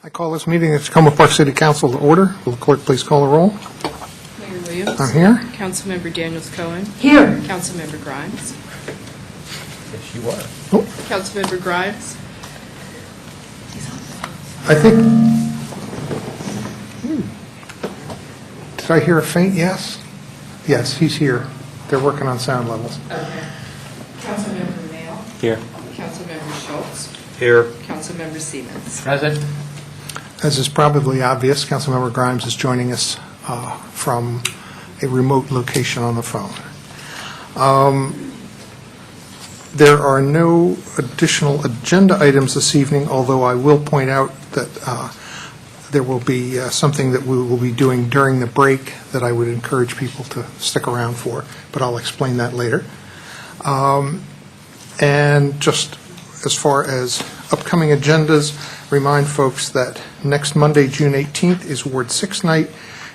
I call this meeting of Tacoma Park City Council to order. Will the clerk please call the roll? Mayor Williams. I'm here. Councilmember Daniels Cohen. Here. Councilmember Grimes. Yes, you are. Councilmember Grimes. I think, did I hear a faint yes? Yes, he's here. They're working on sound levels. Okay. Councilmember Mail. Here. Councilmember Schultz. Here. Councilmember Siemens. Present. As is probably obvious, Councilmember Grimes is joining us from a remote location on the phone. There are no additional agenda items this evening, although I will point out that there will be something that we will be doing during the break that I would encourage people to stick around for, but I'll explain that later. And just as far as upcoming agendas, remind folks that next Monday, June 18th, is Ward 6 night,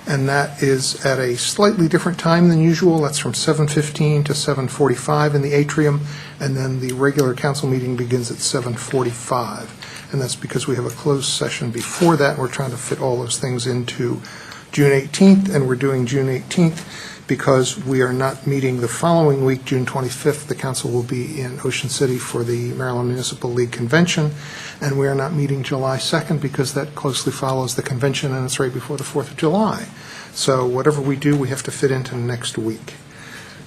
and that is at a slightly different time than usual. That's from 7:15 to 7:45 in the atrium, and then the regular council meeting begins at 7:45. And that's because we have a closed session before that, and we're trying to fit all those things into June 18th, and we're doing June 18th because we are not meeting the following week, June 25th. The council will be in Ocean City for the Maryland Municipal League Convention, and we are not meeting July 2nd because that closely follows the convention, and it's right before the 4th of July. So whatever we do, we have to fit into next week.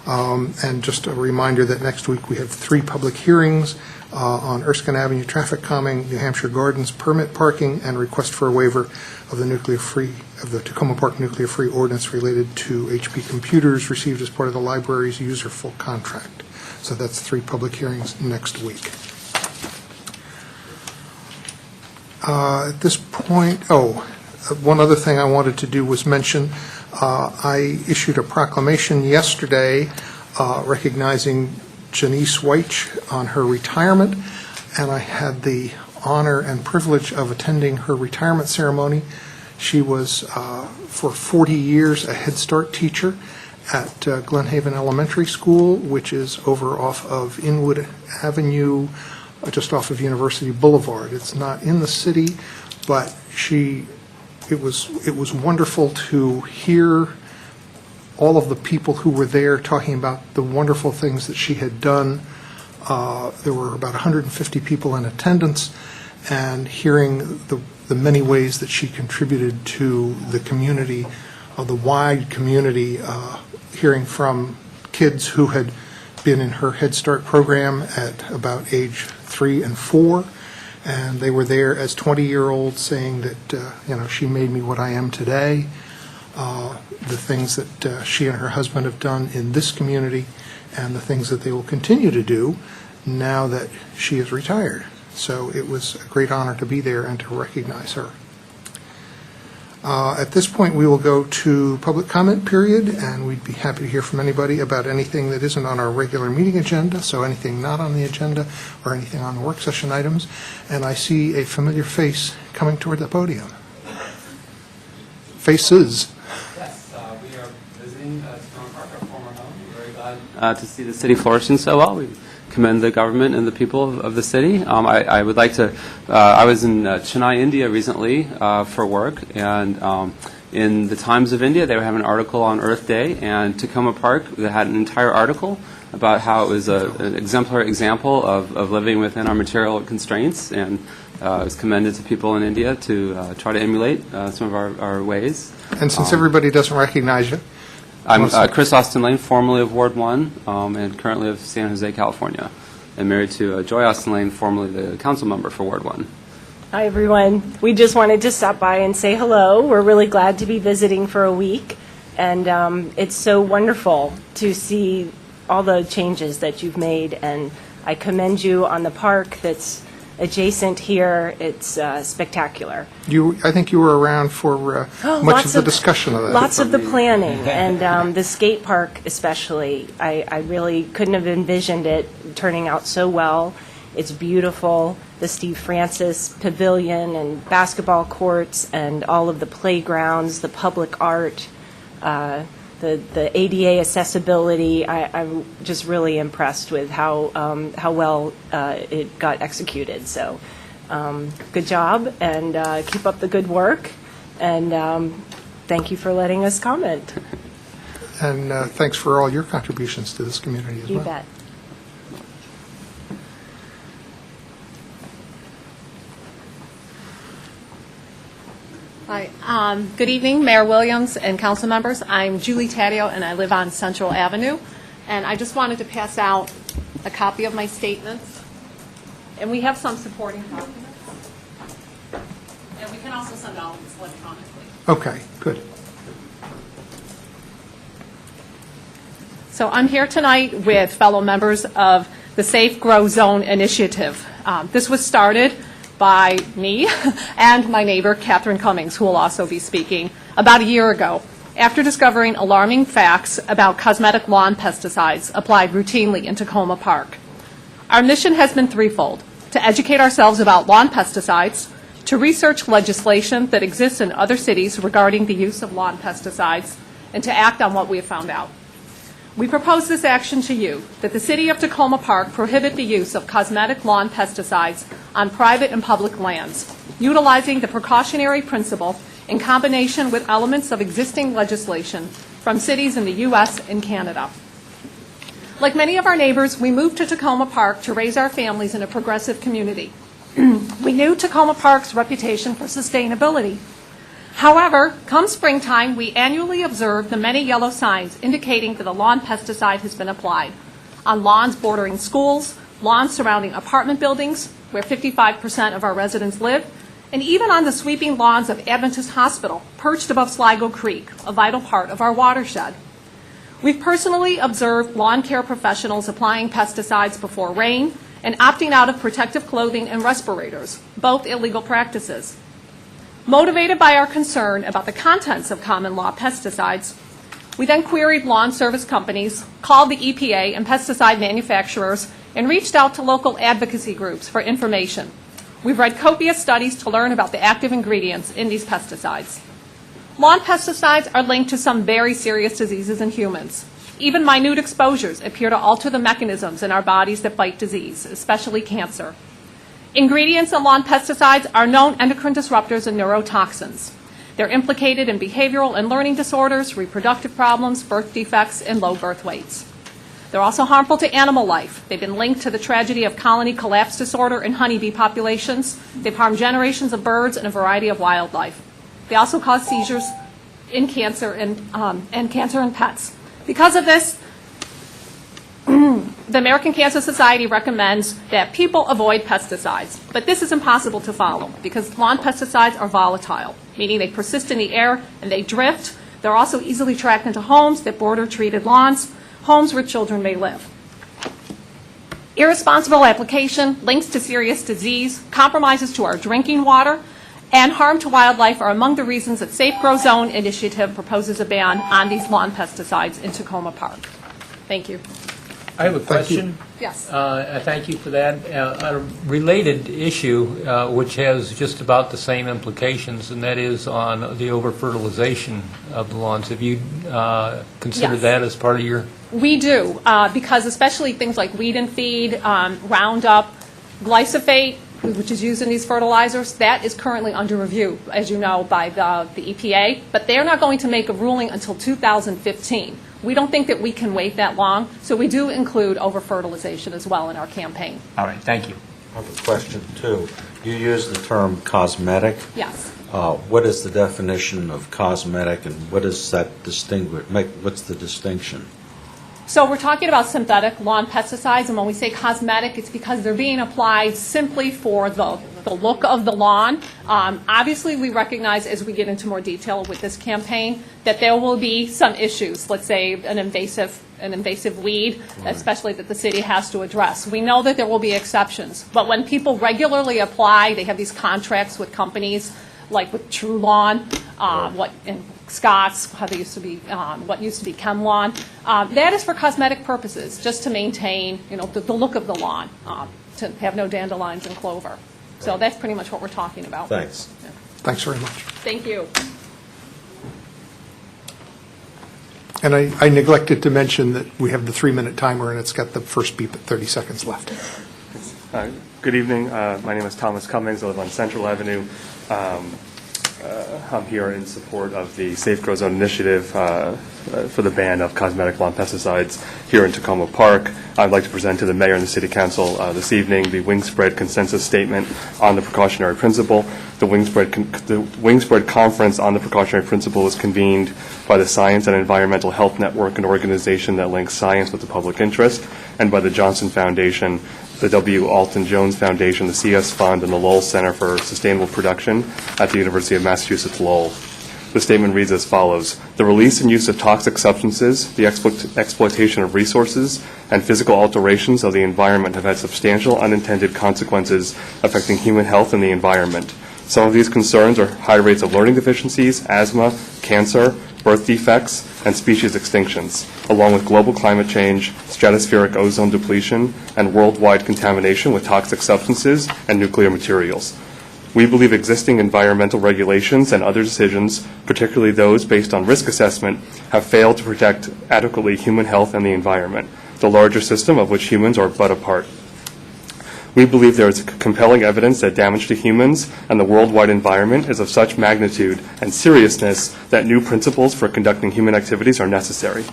And just a reminder that next week we have 3 public hearings on Erskine Avenue traffic calming, New Hampshire Gardens permit parking, and request for a waiver of the Tacoma Park nuclear-free ordinance related to HP computers received as part of the library's user full contract. So that's 3 public hearings next week. At this point, one other thing I wanted to do was mention, I issued a proclamation yesterday recognizing Janice Weich on her retirement, and I had the honor and privilege of attending her retirement ceremony. She was, for 40 years, a Head Start teacher at Glen Haven Elementary School, which is over off of Inwood Avenue, just off of University Boulevard. It's not in the city, but it was wonderful to hear all of the people who were there talking about the wonderful things that she had done. There were about 150 people in attendance, and hearing the many ways that she contributed to the community, the wide community, hearing from kids who had been in her Head Start program at about age 3 and 4, and they were there as 20-year-olds saying that, she made me what I am today. The things that she and her husband have done in this community, and the things that they will continue to do now that she is retired. So it was a great honor to be there and to recognize her. At this point, we will go to public comment period, and we'd be happy to hear from anybody about anything that isn't on our regular meeting agenda, so anything not on the agenda or anything on the work session items. And I see a familiar face coming toward the podium. Faces. Yes, we are visiting Tacoma Park, our former home. We're very glad to see the city flourishing so well. We commend the government and the people of the city. I would like to, I was in Chennai, India recently for work, and in the Times of India, they were having an article on Earth Day, and Tacoma Park, they had an entire article about how it was an exemplary example of living within our material constraints, and it was commended to people in India to try to emulate some of our ways. And since everybody doesn't recognize you, I'm Chris Austin Lane, formerly of Ward 1 and currently of San Jose, California. I'm married to Joy Austin Lane, formerly the council member for Ward 1. Hi, everyone. We just wanted to stop by and say hello. We're really glad to be visiting for a week, and it's so wonderful to see all the changes that you've made, and I commend you on the park that's adjacent here. It's spectacular. I think you were around for much of the discussion of that. Lots of the planning, and the skate park especially. I really couldn't have envisioned it turning out so well. It's beautiful. The Steve Francis Pavilion and basketball courts and all of the playgrounds, the public art, the ADA accessibility. I'm just really impressed with how well it got executed. So Good job, and keep up the good work, and thank you for letting us comment. And thanks for all your contributions to this community as well. You bet. Hi. Good evening, Mayor Williams and council members. I'm Julie Taddeo, and I live on Central Avenue. And I just wanted to pass out a copy of my statements. And we have some supporting documents. And we can also send out electronically. Okay, good. So I'm here tonight with fellow members of the Safe Grow Zone Initiative. This was started by me and my neighbor, Catherine Cummings, who will also be speaking, about a year ago, after discovering alarming facts about cosmetic lawn pesticides applied routinely in Tacoma Park. Our mission has been threefold: to educate ourselves about lawn pesticides, to research legislation that exists in other cities regarding the use of lawn pesticides, and to act on what we have found out. We propose this action to you, that the City of Tacoma Park prohibit the use of cosmetic lawn pesticides on private and public lands, utilizing the precautionary principle in combination with elements of existing legislation from cities in the U.S. and Canada. Like many of our neighbors, we moved to Tacoma Park to raise our families in a progressive community. We knew Tacoma Park's reputation for sustainability. However, come springtime, we annually observe the many yellow signs indicating that a lawn pesticide has been applied on lawns bordering schools, lawns surrounding apartment buildings, where 55% of our residents live, and even on the sweeping lawns of Adventist Hospital, perched above Sligo Creek, a vital part of our watershed. We've personally observed lawn care professionals applying pesticides before rain and opting out of protective clothing and respirators, both illegal practices. Motivated by our concern about the contents of common law pesticides, we then queried lawn service companies, called the EPA and pesticide manufacturers, and reached out to local advocacy groups for information. We've read copious studies to learn about the active ingredients in these pesticides. Lawn pesticides are linked to some very serious diseases in humans. Even minute exposures appear to alter the mechanisms in our bodies that fight disease, especially cancer. Ingredients in lawn pesticides are known endocrine disruptors and neurotoxins. They're implicated in behavioral and learning disorders, reproductive problems, birth defects, and low birth weights. They're also harmful to animal life. They've been linked to the tragedy of colony collapse disorder in honeybee populations. They've harmed generations of birds and a variety of wildlife. They also cause seizures in cancer and cancer in pets. Because of this, the American Cancer Society recommends that people avoid pesticides. But this is impossible to follow because lawn pesticides are volatile, meaning they persist in the air and they drift. They're also easily tracked into homes that border treated lawns, homes where children may live. Irresponsible application, links to serious disease, compromises to our drinking water, and harm to wildlife are among the reasons that Safe Grow Zone Initiative proposes a ban on these lawn pesticides in Tacoma Park. Thank you. I have a Thank you. question. Yes. Thank you for that. A related issue, which has just about the same implications, and that is on the over-fertilization of the lawns. Have you considered Yes. that as part of your... We do, because especially things like weed and feed, Roundup, glyphosate, which is used in these fertilizers, that is currently under review, as you know, by the EPA. But they're not going to make a ruling until 2015. We don't think that we can wait that long, so we do include over-fertilization as well in our campaign. All right, thank you. I have a question, too. You use the term cosmetic. Yes. What is the definition of cosmetic, and what does that distinguish? What's the distinction? So we're talking about synthetic lawn pesticides, and when we say cosmetic, it's because they're being applied simply for the look of the lawn. Obviously, we recognize as we get into more detail with this campaign that there will be some issues, let's say an invasive weed, especially that the city has to address. We know that there will be exceptions, but when people regularly apply, they have these contracts with companies like with True Lawn, and Scott's, how they used to be, what used to be ChemLawn. That is for cosmetic purposes, just to maintain, the look of the lawn, to have no dandelions and clover. So that's pretty much what we're talking about. Thanks. Yeah. Thanks very much. Thank you. And I neglected to mention that we have the 3-minute timer, and it's got the first beep at 30 seconds left. Good evening. My name is Thomas Cummings. I live on Central Avenue. I'm here in support of the Safe Grow Zone initiative for the ban of cosmetic lawn pesticides here in Tacoma Park. I'd like to present to the Mayor and the City Council this evening the Wingspread Consensus Statement on the Precautionary Principle. The Wingspread Conference on the Precautionary Principle was convened by the Science and Environmental Health Network, an organization that links science with the public interest, and by the Johnson Foundation, the W. Alton Jones Foundation, the CS Fund, and the Lowell Center for Sustainable Production at the University of Massachusetts Lowell. The statement reads as follows: the release and use of toxic substances, the exploitation of resources, and physical alterations of the environment have had substantial unintended consequences affecting human health and the environment. Some of these concerns are high rates of learning deficiencies, asthma, cancer, birth defects, and species extinctions, along with global climate change, stratospheric ozone depletion, and worldwide contamination with toxic substances and nuclear materials. We believe existing environmental regulations and other decisions, particularly those based on risk assessment, have failed to protect adequately human health and the environment, the larger system of which humans are but a part. We believe there is compelling evidence that damage to humans and the worldwide environment is of such magnitude and seriousness that new principles for conducting human activities are necessary.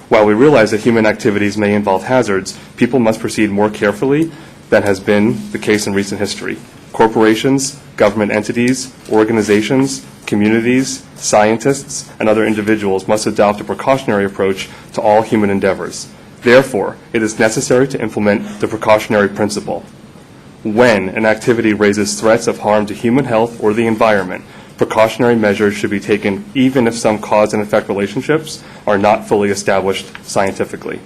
While we realize that human activities may involve hazards, people must proceed more carefully than has been the case in recent history. Corporations, government entities, organizations, communities, scientists, and other individuals must adopt a precautionary approach to all human endeavors. Therefore, it is necessary to implement the precautionary principle. When an activity raises threats of harm to human health or the environment, precautionary measures should be taken even if some cause and effect relationships are not fully established scientifically.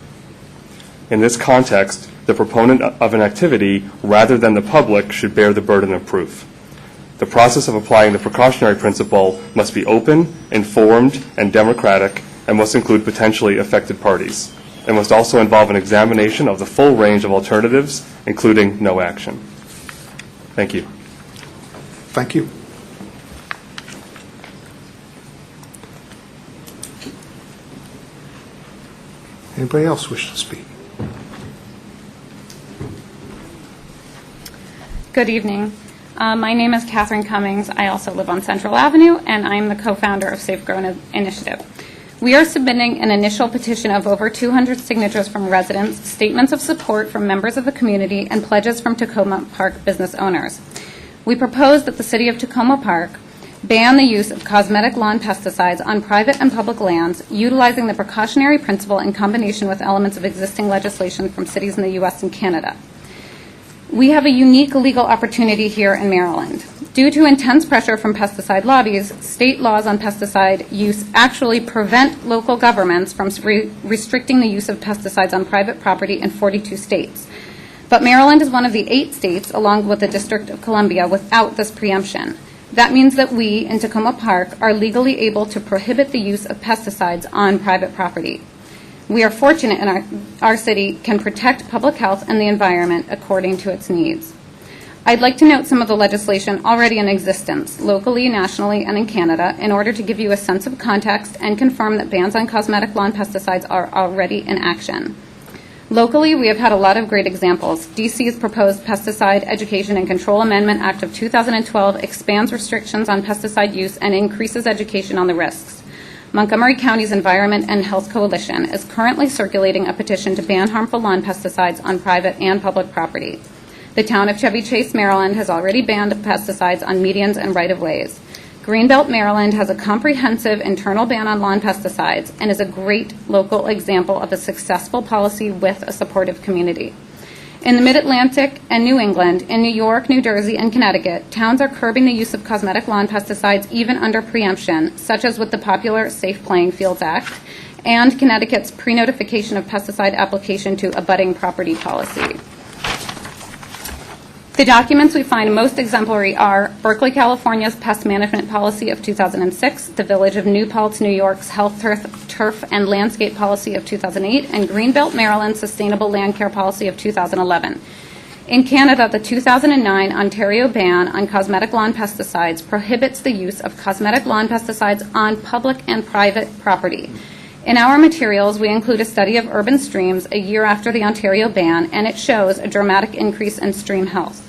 In this context, the proponent of an activity, rather than the public, should bear the burden of proof. The process of applying the precautionary principle must be open, informed, and democratic, and must include potentially affected parties. It must also involve an examination of the full range of alternatives, including no action. Thank you. Thank you. Anybody else wish to speak? Good evening. My name is Catherine Cummings. I also live on Central Avenue, and I'm the co-founder of Safe Grow Initiative. We are submitting an initial petition of over 200 signatures from residents, statements of support from members of the community, and pledges from Tacoma Park business owners. We propose that the City of Tacoma Park ban the use of cosmetic lawn pesticides on private and public lands, utilizing the precautionary principle in combination with elements of existing legislation from cities in the U.S. and Canada. We have a unique legal opportunity here in Maryland. Due to intense pressure from pesticide lobbies, state laws on pesticide use actually prevent local governments from restricting the use of pesticides on private property in 42 states. But Maryland is one of the 8 states, along with the District of Columbia, without this preemption. That means that we, in Tacoma Park, are legally able to prohibit the use of pesticides on private property. We are fortunate in our city can protect public health and the environment according to its needs. I'd like to note some of the legislation already in existence, locally, nationally, and in Canada, in order to give you a sense of context and confirm that bans on cosmetic lawn pesticides are already in action. Locally, we have had a lot of great examples. DC's proposed Pesticide Education and Control Amendment Act of 2012 expands restrictions on pesticide use and increases education on the risks. Montgomery County's Environment and Health Coalition is currently circulating a petition to ban harmful lawn pesticides on private and public property. The town of Chevy Chase, Maryland has already banned pesticides on medians and right-of-ways. Greenbelt, Maryland has a comprehensive internal ban on lawn pesticides and is a great local example of a successful policy with a supportive community. In the Mid-Atlantic and New England, in New York, New Jersey, and Connecticut, towns are curbing the use of cosmetic lawn pesticides even under preemption, such as with the popular Safe Playing Fields Act and Connecticut's pre-notification of pesticide application to abutting property policy. The documents we find most exemplary are Berkeley, California's Pest Management Policy of 2006, the Village of New Paltz, New York's Health, Turf, and Landscape Policy of 2008, and Greenbelt, Maryland's Sustainable Land Care Policy of 2011. In Canada, the 2009 Ontario ban on cosmetic lawn pesticides prohibits the use of cosmetic lawn pesticides on public and private property. In our materials, we include a study of urban streams a year after the Ontario ban, and it shows a dramatic increase in stream health.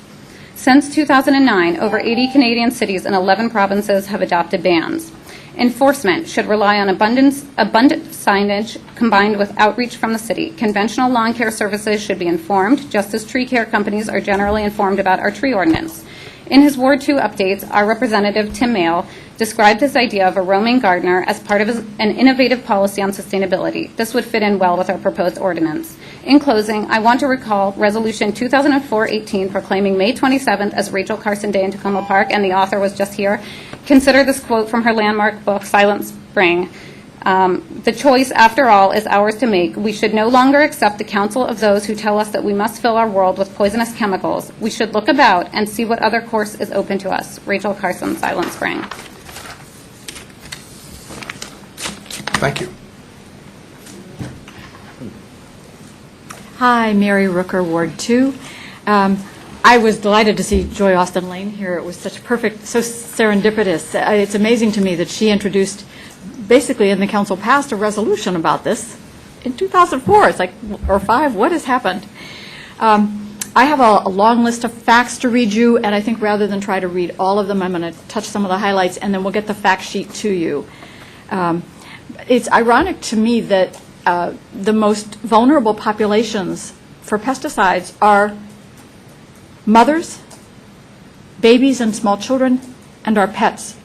Since 2009, over 80 Canadian cities and 11 provinces have adopted bans. Enforcement should rely on abundant signage combined with outreach from the city. Conventional lawn care services should be informed, just as tree care companies are generally informed about our tree ordinance. In his Ward 2 updates, our representative, Tim Mayle, described his idea of a roaming gardener as part of an innovative policy on sustainability. This would fit in well with our proposed ordinance. In closing, I want to recall Resolution 2004-18 proclaiming May 27th as Rachel Carson Day in Tacoma Park, and the author was just here. Consider this quote from her landmark book, Silent Spring. The choice, after all, is ours to make. We should no longer accept the counsel of those who tell us that we must fill our world with poisonous chemicals. We should look about and see what other course is open to us. Rachel Carson, Silent Spring. Thank you. Hi, Mary Rooker, Ward 2. I was delighted to see Joy Austin Lane here. It was such perfect, so serendipitous. It's amazing to me that she introduced, basically, and the council passed a resolution about this in 2004. It's like, or 5, what has happened? I have a long list of facts to read you, and I think rather than try to read all of them, I'm going to touch some of the highlights, and then we'll get the fact sheet to you. It's ironic to me that the most vulnerable populations for pesticides are mothers, babies and small children, and our pets.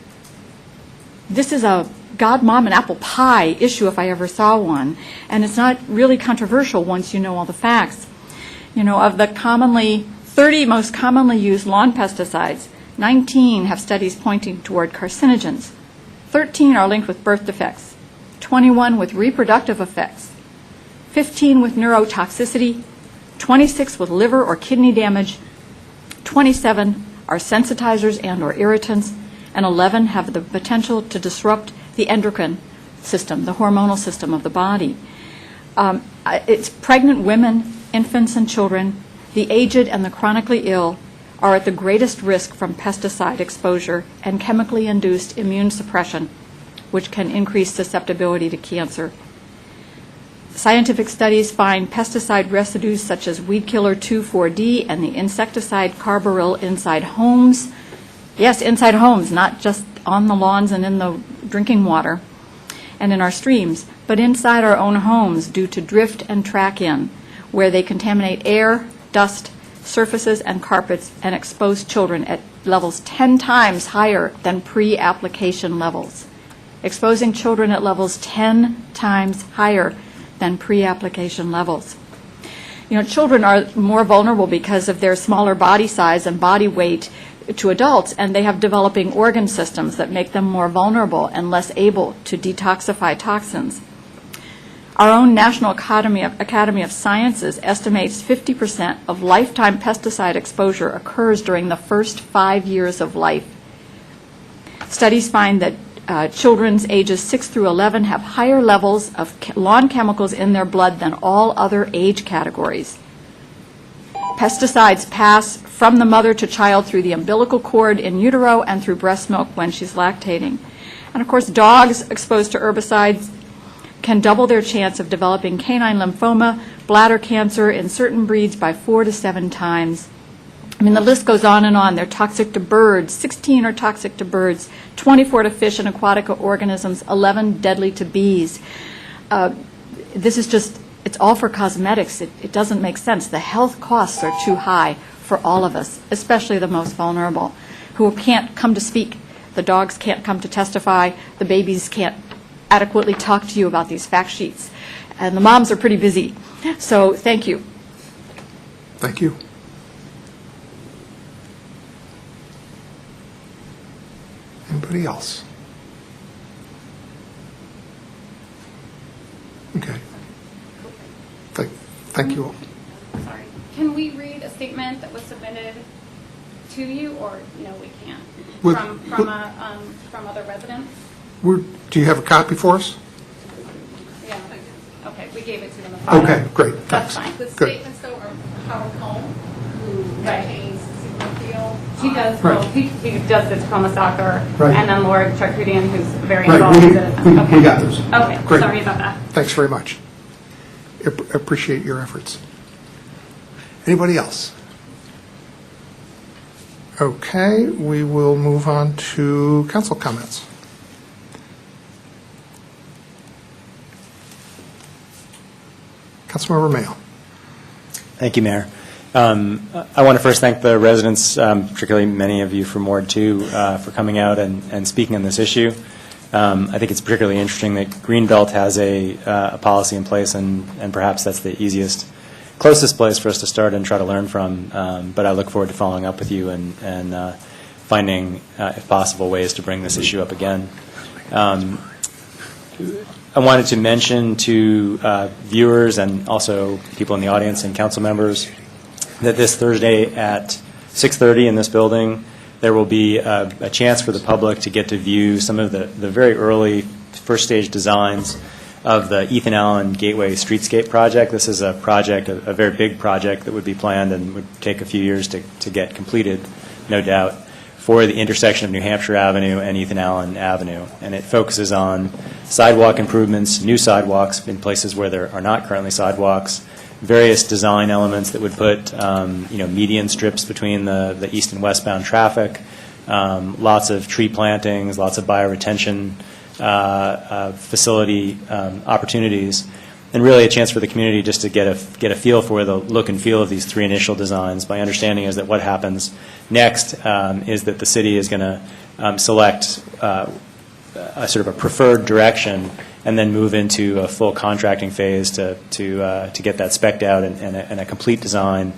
This is a God, Mom, and Apple Pie issue if I ever saw one, and it's not really controversial once you know all the facts. You know, of the 30 most commonly used lawn pesticides, 19 have studies pointing toward carcinogens, 13 are linked with birth defects, 21 with reproductive effects, 15 with neurotoxicity, 26 with liver or kidney damage, 27 are sensitizers and or irritants, and 11 have the potential to disrupt the endocrine system, the hormonal system of the body. It's pregnant women, infants and children, the aged and the chronically ill are at the greatest risk from pesticide exposure and chemically induced immune suppression, which can increase susceptibility to cancer. Scientific studies find pesticide residues such as weed killer 2,4-D and the insecticide carbaryl inside homes. Yes, inside homes, not just on the lawns and in the drinking water and in our streams, but inside our own homes due to drift and track-in, where they contaminate air, dust, surfaces, and carpets and expose children at levels 10 times higher than pre-application levels. Exposing children at levels 10 times higher than pre-application levels. You know, children are more vulnerable because of their smaller body size and body weight to adults, and they have developing organ systems that make them more vulnerable and less able to detoxify toxins. Our own National Academy of Sciences estimates 50% of lifetime pesticide exposure occurs during the first 5 years of life. Studies find that children's ages 6 through 11 have higher levels of lawn chemicals in their blood than all other age categories. Pesticides pass from the mother to child through the umbilical cord in utero and through breast milk when she's lactating. And of course, dogs exposed to herbicides can double their chance of developing canine lymphoma, bladder cancer in certain breeds by 4 to 7 times. I mean, the list goes on and on. They're toxic to birds. 16 are toxic to birds, 24 to fish and aquatic organisms, 11 deadly to bees. This is just, it's all for cosmetics. It doesn't make sense. The health costs are too high for all of us, especially the most vulnerable, who can't come to speak. The dogs can't come to testify. The babies can't adequately talk to you about these fact sheets. And the moms are pretty busy. So thank you. Thank you. Anybody else? Okay. Thank you all. Sorry. Can we read a statement that was submitted to you, or no, we can't? From other residents? Do you have a copy for us? Yeah. Okay, we gave it to them. Okay, great, thanks. That's fine. The Good. statements, though, are Howard Home, who maintains Sigma Field, He does. Right. Well, he does the Tacoma soccer, Right. and then Laura Charcudian, who's very Right, involved we- in it. we Okay. got those. Okay, Great. sorry about that. Thanks very much. Appreciate your efforts. Anybody else? Okay, we will move on to council comments. Councilmember Mayo. Thank you, Mayor. I want to first thank the residents, particularly many of you from Ward 2, for coming out and speaking on this issue. I think it's particularly interesting that Greenbelt has a policy in place, and perhaps that's the closest place for us to start and try to learn from. But I look forward to following up with you and finding, if possible, ways to bring this issue up again. I wanted to mention to viewers and also people in the audience and council members that this Thursday at 6:30 in this building, there will be a chance for the public to get to view some of the very early first stage designs of the Ethan Allen Gateway Streetscape project. This is a project, a very big project that would be planned and would take a few years to get completed, no doubt, for the intersection of New Hampshire Avenue and Ethan Allen Avenue. And it focuses on sidewalk improvements, new sidewalks in places where there are not currently sidewalks, various design elements that would put median strips between the east and westbound traffic, lots of tree plantings, lots of bioretention facility opportunities, and really a chance for the community just to get a feel for the look and feel of these three initial designs. My understanding is that what happens next is that the city is going to select a sort of a preferred direction and then move into a full contracting phase to get that spec'd out and a complete design,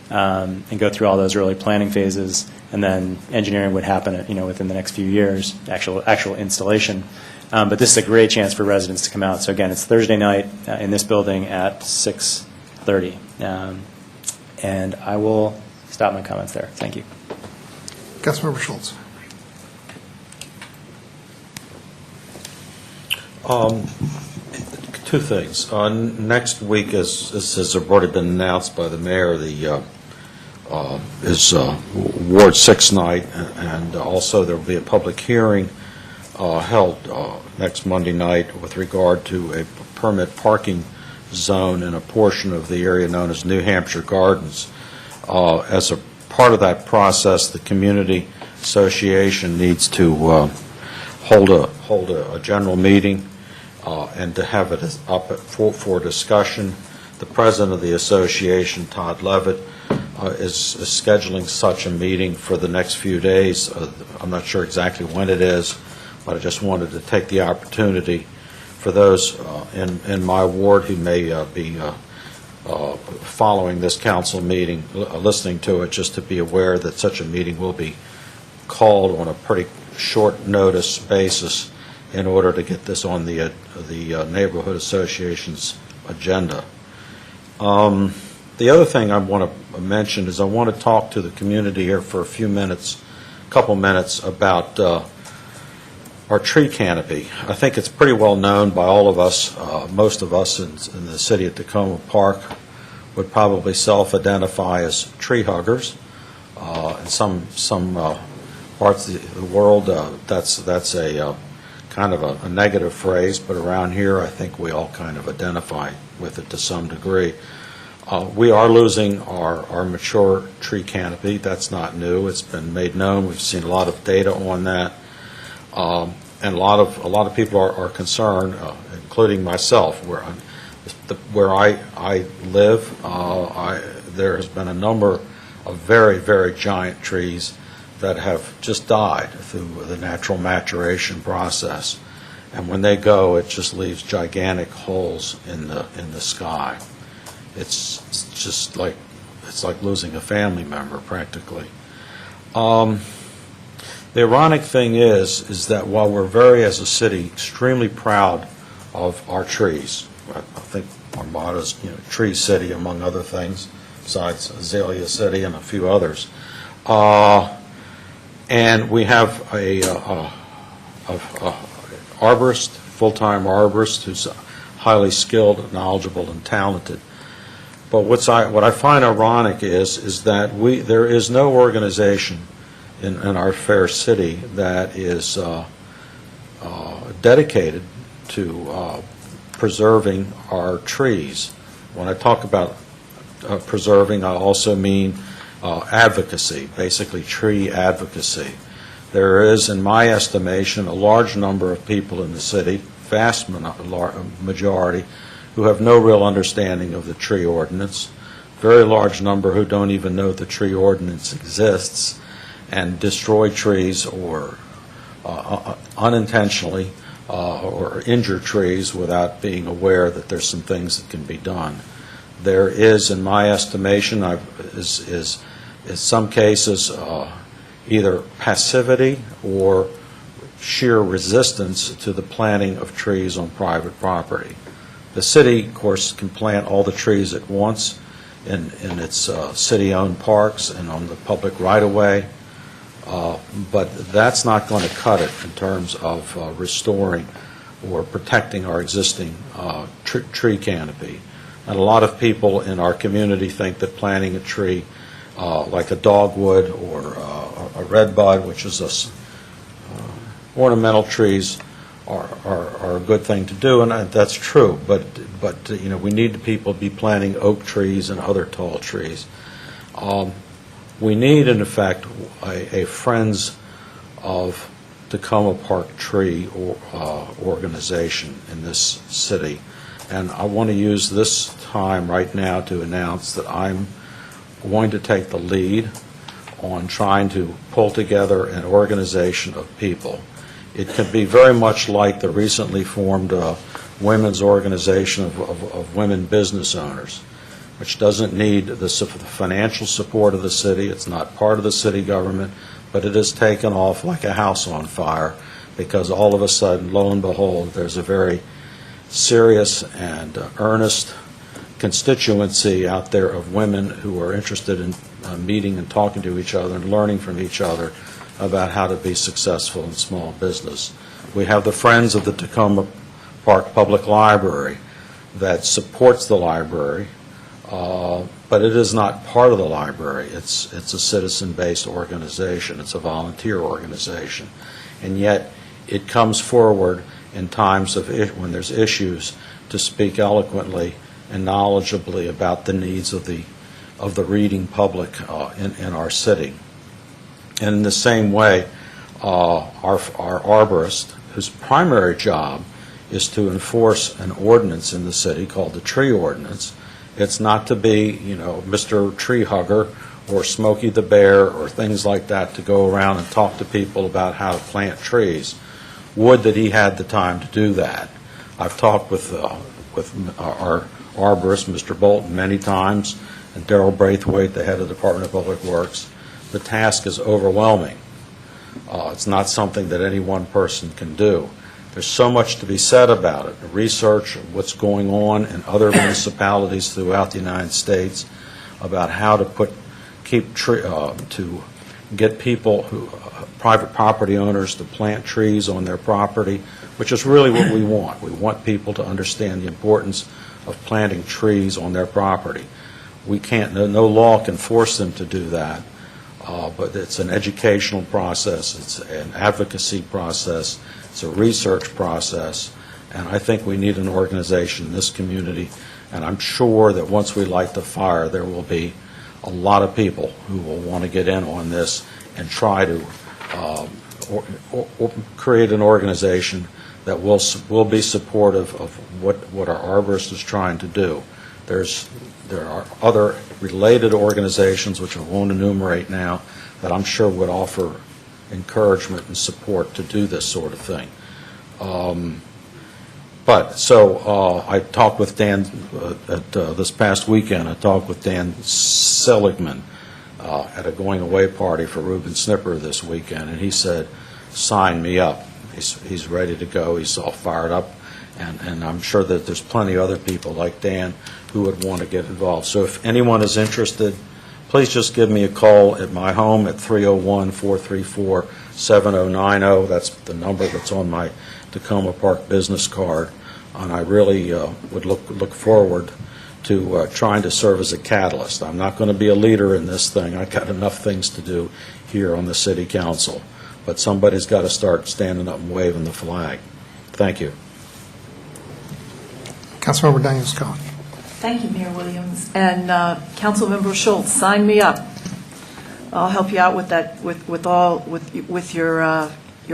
and go through all those early planning phases, and then engineering would happen within the next few years, actual installation. But this is a great chance for residents to come out. So again, it's Thursday night in this building at 6:30. And I will stop my comments there. Thank you. Councilmember Schultz. Two things. Next week, as has already been announced by the mayor, is Ward 6 night, and also there will be a public hearing held next Monday night with regard to a permit parking zone in a portion of the area known as New Hampshire Gardens. As a part of that process, the community association needs to hold a general meeting and to have it up for discussion. The president of the association, Todd Levitt, is scheduling such a meeting for the next few days. I'm not sure exactly when it is, but I just wanted to take the opportunity for those in my ward who may be following this council meeting, listening to it, just to be aware that such a meeting will be called on a pretty short notice basis in order to get this on the neighborhood association's agenda. The other thing I want to mention is I want to talk to the community here for a couple minutes about our tree canopy. I think it's pretty well known by all of us. Most of us in the city of Tacoma Park would probably self-identify as tree huggers. In some parts of the world, that's a kind of a negative phrase, but around here, I think we all kind of identify with it to some degree. We are losing our mature tree canopy. That's not new. It's been made known. We've seen a lot of data on that. And a lot of people are concerned, including myself. Where I live, there has been a number of very, very giant trees that have just died through the natural maturation process. And when they go, it just leaves gigantic holes in the sky. It's just like losing a family member, practically. The ironic thing is that while we're as a city, extremely proud of our trees, I think our motto is, Tree City, among other things, besides Azalea City and a few others. And we have a arborist, full-time arborist, who's highly skilled, knowledgeable, and talented. But what I find ironic is that there is no organization in our fair city that is dedicated to preserving our trees. When I talk about preserving, I also mean advocacy, basically tree advocacy. There is, in my estimation, a large number of people in the city, vast majority, who have no real understanding of the tree ordinance, very large number who don't even know the tree ordinance exists, and destroy trees or unintentionally or injure trees without being aware that there's some things that can be done. There is, in my estimation, is some cases either passivity or sheer resistance to the planting of trees on private property. The city, of course, can plant all the trees at once in its city-owned parks and on the public right-of-way, but that's not going to cut it in terms of restoring or protecting our existing tree canopy. And a lot of people in our community think that planting a tree like a dogwood or a redbud, which is ornamental trees, are a good thing to do, and that's true. But you know, we need people to be planting oak trees and other tall trees. We need, in effect, a Friends of Tacoma Park Tree organization in this city. And I want to use this time right now to announce that I'm going to take the lead on trying to pull together an organization of people. It can be very much like the recently formed women's organization of women business owners, which doesn't need the financial support of the city. It's not part of the city government, but it has taken off like a house on fire because all of a sudden, lo and behold, there's a very serious and earnest constituency out there of women who are interested in meeting and talking to each other and learning from each other about how to be successful in small business. We have the Friends of the Tacoma Park Public Library that supports the library, but it is not part of the library. It's a citizen-based organization. It's a volunteer organization. And yet it comes forward in times of when there's issues to speak eloquently and knowledgeably about the needs of the reading public in our city. And in the same way, our arborist, whose primary job is to enforce an ordinance in the city called the tree ordinance. It's not to be, you know, Mr. Tree Hugger or Smokey the Bear or things like that to go around and talk to people about how to plant trees. Would that he had the time to do that. I've talked with our arborist, Mr. Bolton, many times, and Darrell Braithwaite, the head of the Department of Public Works. The task is overwhelming. It's not something that any one person can do. There's so much to be said about it. Research of what's going on in other municipalities throughout the United States about how to to get people private property owners to plant trees on their property, which is really what we want. We want people to understand the importance of planting trees on their property. We can't, no law can force them to do that, but it's an educational process, it's an advocacy process, it's a research process, and I think we need an organization in this community, and I'm sure that once we light the fire, there will be a lot of people who will want to get in on this and try to create an organization that will be supportive of what our arborist is trying to do. There are other related organizations, which I won't enumerate now, that I'm sure would offer encouragement and support to do this sort of thing. I talked with Dan this past weekend. I talked with Dan Seligman at a going-away party for Reuben Snipper this weekend, and he said, sign me up. He's ready to go. He's all fired up, and I'm sure that there's plenty of other people like Dan who would want to get involved. So if anyone is interested, please just give me a call at my home at 301-434-7090. That's the number that's on my Tacoma Park business card, and I really would look forward to trying to serve as a catalyst. I'm not going to be a leader in this thing. I've got enough things to do here on the city council. But somebody's got to start standing up and waving the flag. Thank you. Councilmember Daniel Scott. Thank you, Mayor Williams. And Councilmember Schultz, sign me up. I'll help you out with that, with your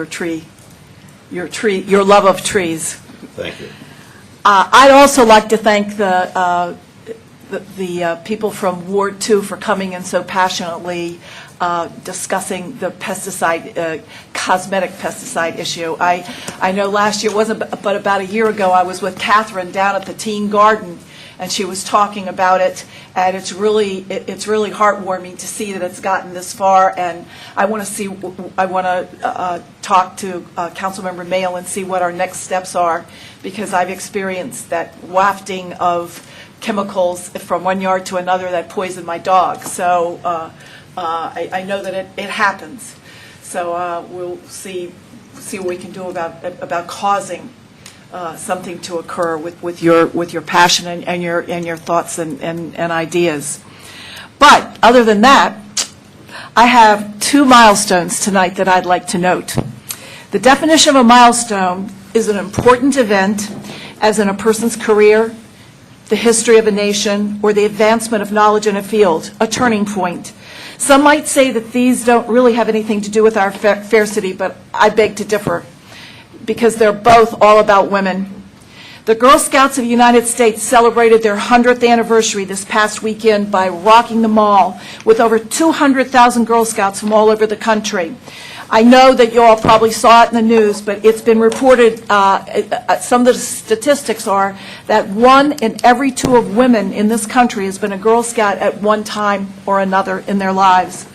tree, your love of trees. Thank you. I'd also like to thank the people from Ward 2 for coming in so passionately discussing the pesticide, cosmetic pesticide issue. I know last year, it wasn't but about a year ago, I was with Catherine down at the Teen Garden, and she was talking about it, and it's really heartwarming to see that it's gotten this far. And I want to talk to Councilmember Mayo and see what our next steps are, because I've experienced that wafting of chemicals from one yard to another that poison my dog. So I know that it happens. So we'll see what we can do about causing something to occur with your passion and your thoughts and ideas. But other than that, I have 2 milestones tonight that I'd like to note. The definition of a milestone is an important event, as in a person's career, the history of a nation, or the advancement of knowledge in a field, a turning point. Some might say that these don't really have anything to do with our fair city, but I beg to differ, because they're both all about women. The Girl Scouts of the United States celebrated their 100th anniversary this past weekend by rocking the mall with over 200,000 Girl Scouts from all over the country. I know that you all probably saw it in the news, but it's been reported, some of the statistics are that 1 in every 2 of women in this country has been a Girl Scout at one time or another in their lives.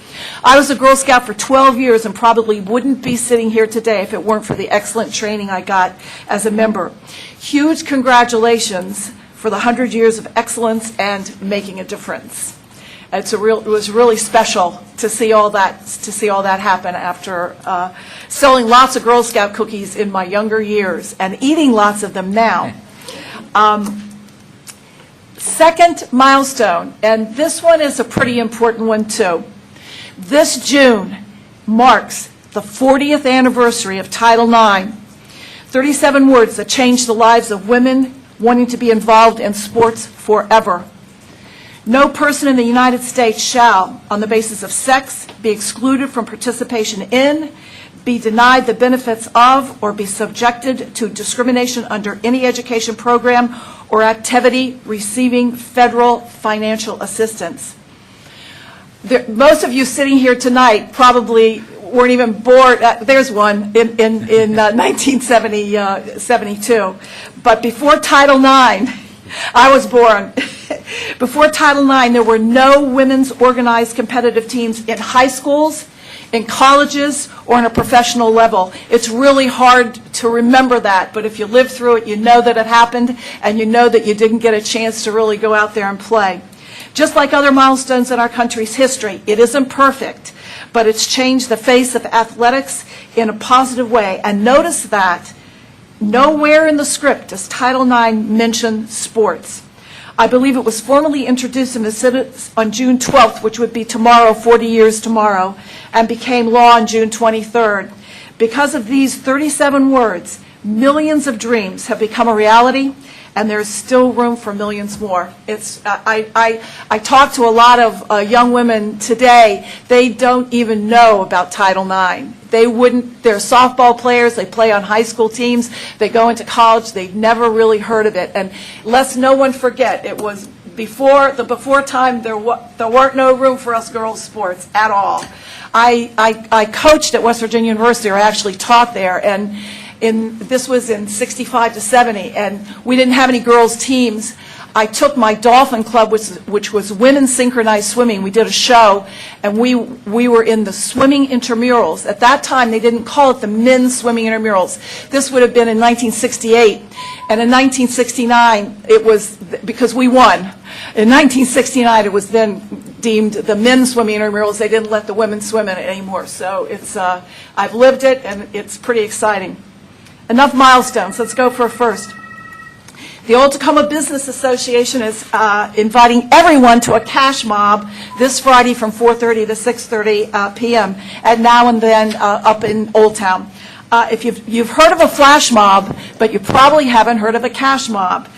I was a Girl Scout for 12 years and probably wouldn't be sitting here today if it weren't for the excellent training I got as a member. Huge congratulations for the 100 years of excellence and making a difference. It was really special to see all that happen after selling lots of Girl Scout cookies in my younger years and eating lots of them now. Second milestone, and this one is a pretty important one too. This June marks the 40th anniversary of Title IX, 37 words that changed the lives of women wanting to be involved in sports forever. No person in the United States shall, on the basis of sex, be excluded from participation in, be denied the benefits of, or be subjected to discrimination under any education program or activity receiving federal financial assistance. Most of you sitting here tonight probably weren't even born. There's one in 1972. But before Title IX, I was born. Before Title IX, there were no women's organized competitive teams in high schools, in colleges, or on a professional level. It's really hard to remember that, but if you lived through it, you know that it happened, and you know that you didn't get a chance to really go out there and play. Just like other milestones in our country's history, it isn't perfect, but it's changed the face of athletics in a positive way. And notice that nowhere in the script does Title IX mention sports. I believe it was formally introduced in the Senate on June 12th, which would be tomorrow, 40 years tomorrow, and became law on June 23rd. Because of these 37 words, millions of dreams have become a reality, and there's still room for millions more. I talk to a lot of young women today. They don't even know about Title IX. They're softball players. They play on high school teams. They go into college. They've never really heard of it. And let's no one forget, it was before time. There weren't no room for us girls' sports at all. I coached at West Virginia University, or I actually taught there, and this was in 65 to 70, and we didn't have any girls' teams. I took my Dolphin Club, which was women's synchronized swimming. We did a show, and we were in the swimming intramurals. At that time, they didn't call it the men's swimming intramurals. This would have been in 1968, and in 1969, it was, because we won. In 1969, it was then deemed the men's swimming intramurals. They didn't let the women swim in it anymore. So I've lived it, and it's pretty exciting. Enough milestones. Let's go for a first. The Old Tacoma Business Association is inviting everyone to a cash mob this Friday from 4:30 to 6:30 p.m. at Now and Then up in Old Town. If you've heard of a flash mob, but you probably haven't heard of a cash mob,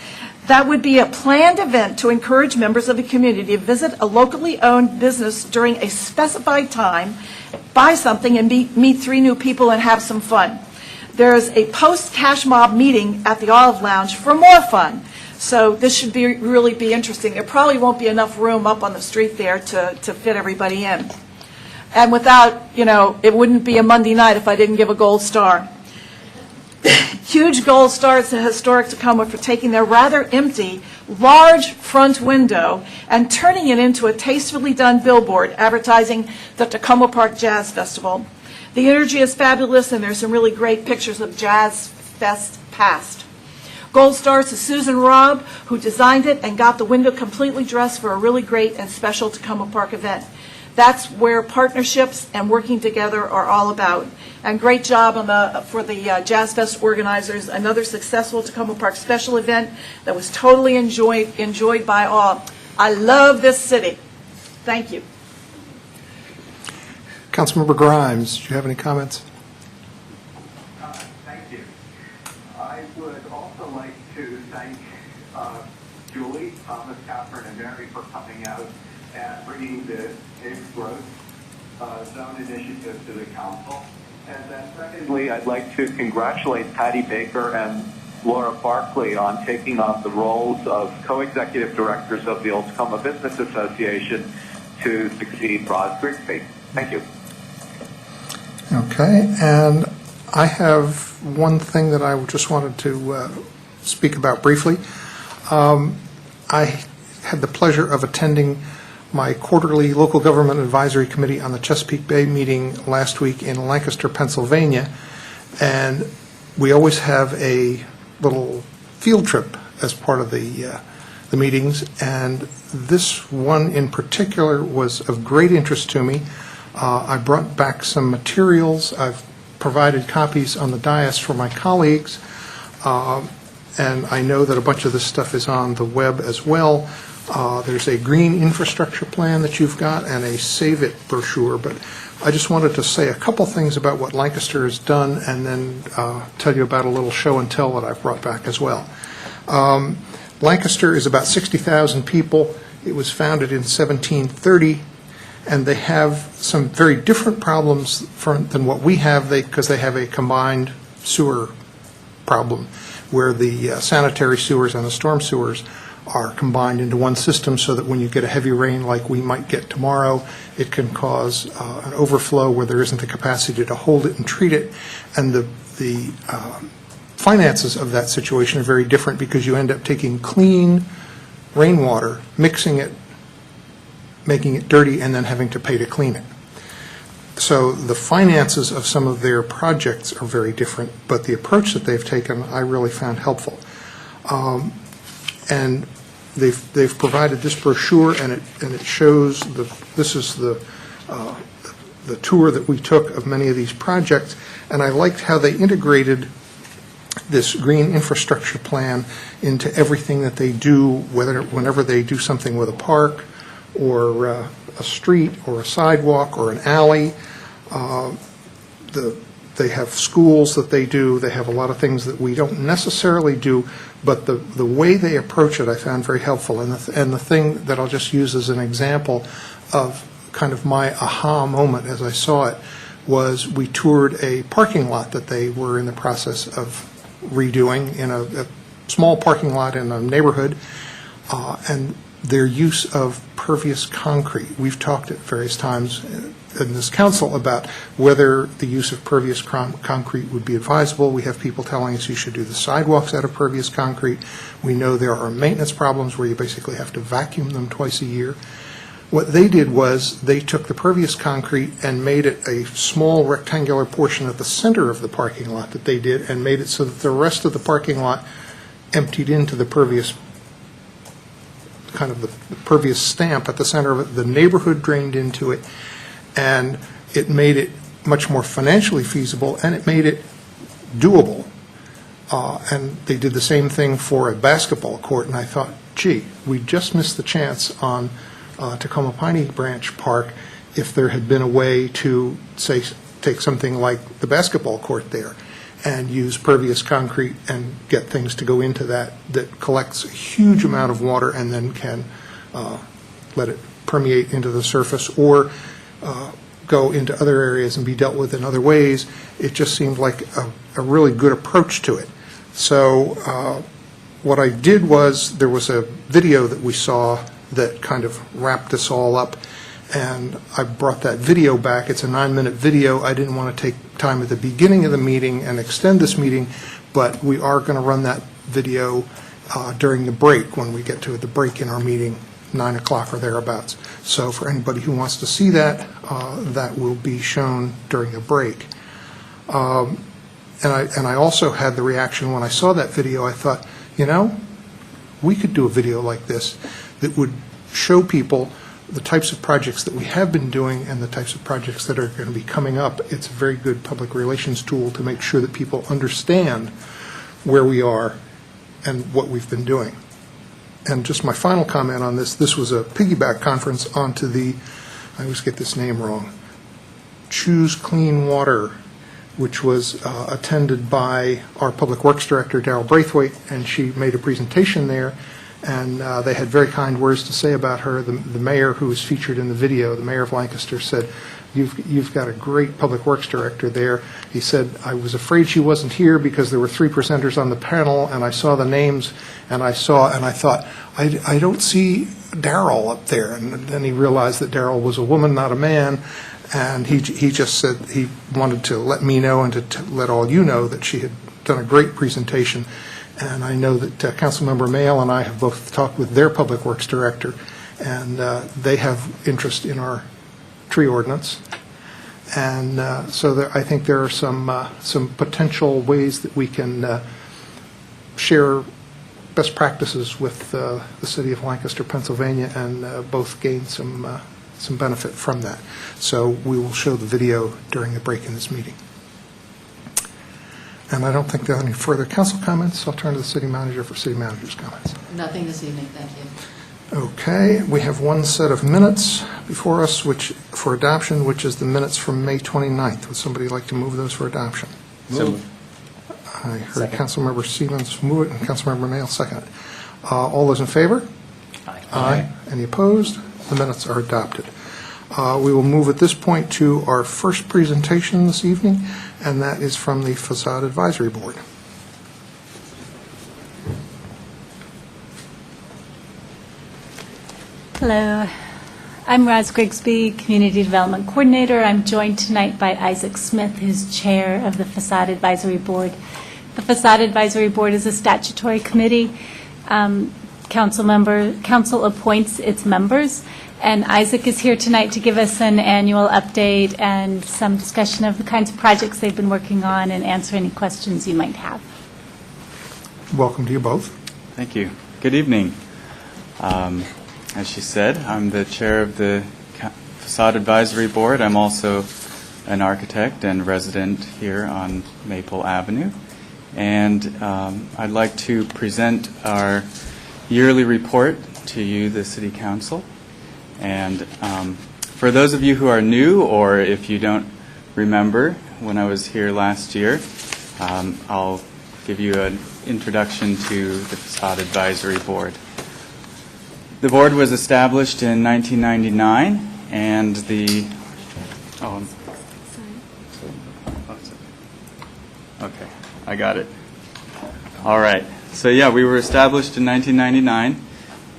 that would be a planned event to encourage members of the community to visit a locally owned business during a specified time, buy something, and meet 3 new people and have some fun. There's a post-cash mob meeting at the Olive Lounge for more fun. So this should really be interesting. There probably won't be enough room up on the street there to fit everybody in. And without, it wouldn't be a Monday night if I didn't give a gold star. Huge gold stars to Historic Tacoma for taking their rather empty, large front window and turning it into a tastefully done billboard advertising the Tacoma Park Jazz Festival. The energy is fabulous, and there's some really great pictures of Jazz Fest past. Gold stars to Susan Robb, who designed it and got the window completely dressed for a really great and special Tacoma Park event. That's where partnerships and working together are all about. And great job for the Jazz Fest organizers. Another successful Tacoma Park special event that was totally enjoyed by all. I love this city. Thank you. Councilmember Grimes, do you have any comments? Thank you. I would also like to thank Julie, Thomas, Catherine, and Mary for coming out and bringing the Safe Growth Zone initiative to the council. And then secondly, I'd like to congratulate Patty Baker and Laura Barkley on taking on the roles of co-executive directors of the Old Tacoma Business Association to succeed Roz Grigsby. Thank you. Okay, and I have one thing that I just wanted to speak about briefly. I had the pleasure of attending my quarterly local government advisory committee on the Chesapeake Bay meeting last week in Lancaster, Pennsylvania, and we always have a little field trip as part of the meetings, and this one in particular was of great interest to me. I brought back some materials. I've provided copies on the dais for my colleagues, and I know that a bunch of this stuff is on the web as well. There's a green infrastructure plan that you've got and a Save It brochure, but I just wanted to say a couple things about what Lancaster has done and then tell you about a little show and tell that I've brought back as well. Lancaster is about 60,000 people. It was founded in 1730, and they have some very different problems than what we have because they have a combined sewer problem where the sanitary sewers and the storm sewers are combined into one system so that when you get a heavy rain like we might get tomorrow, it can cause an overflow where there isn't the capacity to hold it and treat it. And the finances of that situation are very different because you end up taking clean rainwater, mixing it, making it dirty, and then having to pay to clean it. So the finances of some of their projects are very different, but the approach that they've taken I really found helpful. And they've provided this brochure, and it shows this is the tour that we took of many of these projects, and I liked how they integrated this green infrastructure plan into everything that they do, whenever they do something with a park or a street or a sidewalk or an alley. They have schools that they do. They have a lot of things that we don't necessarily do, but the way they approach it I found very helpful. And the thing that I'll just use as an example of kind of my aha moment as I saw it was we toured a parking lot that they were in the process of redoing in a small parking lot in a neighborhood, and their use of pervious concrete. We've talked at various times in this council about whether the use of pervious concrete would be advisable. We have people telling us you should do the sidewalks out of pervious concrete. We know there are maintenance problems where you basically have to vacuum them twice a year. What they did was they took the pervious concrete and made it a small rectangular portion at the center of the parking lot that they did, and made it so that the rest of the parking lot emptied into the pervious, kind of the pervious stamp at the center of it. The neighborhood drained into it, and it made it much more financially feasible, and it made it doable. And they did the same thing for a basketball court, and I thought, gee, we just missed the chance on Tacoma Piney Branch Park if there had been a way to, say, take something like the basketball court there and use pervious concrete and get things to go into that collects a huge amount of water and then can let it permeate into the surface or go into other areas and be dealt with in other ways. It just seemed like a really good approach to it. So what I did was, there was a video that we saw that kind of wrapped this all up, and I brought that video back. It's a 9-minute video. I didn't want to take time at the beginning of the meeting and extend this meeting, but we are going to run that video during the break, when we get to the break in our meeting, 9 o'clock or thereabouts. So for anybody who wants to see that, that will be shown during the break. And I also had the reaction when I saw that video. I thought, you know, we could do a video like this that would show people the types of projects that we have been doing and the types of projects that are going to be coming up. It's a very good public relations tool to make sure that people understand where we are and what we've been doing. And just my final comment on this, this was a piggyback conference onto the, I always get this name wrong, Choose Clean Water, which was attended by our Public Works Director, Darrell Braithwaite, and she made a presentation there, and they had very kind words to say about her. The mayor who was featured in the video, the mayor of Lancaster, said, you've got a great Public Works Director there. He said, I was afraid she wasn't here because there were 3 presenters on the panel, and I saw the names, and I thought, I don't see Darrell up there. And then he realized that Darrell was a woman, not a man, and he just said he wanted to let me know and to let all you know that she had done a great presentation. And I know that Councilmember Mayle and I have both talked with their Public Works Director, and they have interest in our tree ordinance. And so I think there are some potential ways that we can share best practices with the city of Lancaster, Pennsylvania, and both gain some benefit from that. So we will show the video during the break in this meeting. And I don't think there are any further council comments. I'll turn to the city manager for city manager's comments. Nothing this evening, thank you. Okay, we have one set of minutes before us for adoption, which is the minutes from May 29th. Would somebody like to move those for adoption? Move. I heard Councilmember Siemens move it and Councilmember Mayle second it. All those in favor? Aye. Aye. Any opposed? The minutes are adopted. We will move at this point to our first presentation this evening, and that is from the Facade Advisory Board. Hello, I'm Roz Grigsby, Community Development Coordinator. I'm joined tonight by Isaac Smith, who's Chair of the Facade Advisory Board. The Facade Advisory Board is a statutory committee. Council appoints its members, and Isaac is here tonight to give us an annual update and some discussion of the kinds of projects they've been working on and answer any questions you might have. Welcome to you both. Thank you. Good evening. As she said, I'm the chair of the Facade Advisory Board. I'm also an architect and resident here on Maple Avenue. And I'd like to present our yearly report to you, the City Council. And for those of you who are new, or if you don't remember when I was here last year, I'll give you an introduction to the Facade Advisory Board. The board was established in 1999, and okay, I got it. All right. So yeah, we were established in 1999,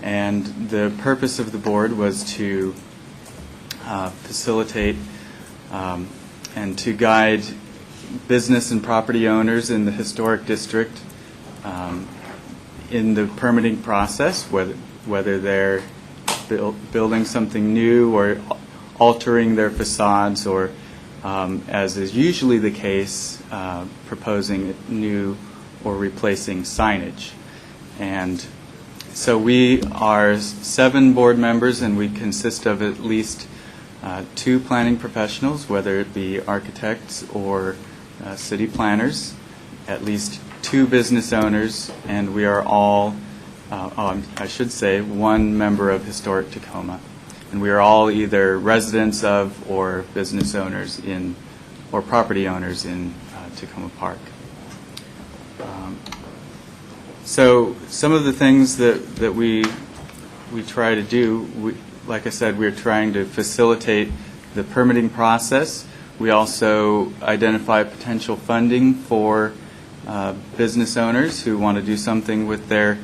and the purpose of the board was to facilitate and to guide business and property owners in the historic district in the permitting process, whether they're building something new or altering their facades, or, as is usually the case, proposing new or replacing signage. And so we are 7 board members, and we consist of at least 2 planning professionals, whether it be architects or city planners, at least 2 business owners, and we are all, I should say, 1 member of Historic Tacoma. And we are all either residents of or business owners in, or property owners in Tacoma Park. So some of the things that we try to do, like I said, we're trying to facilitate the permitting process. We also identify potential funding for business owners who want to do something with their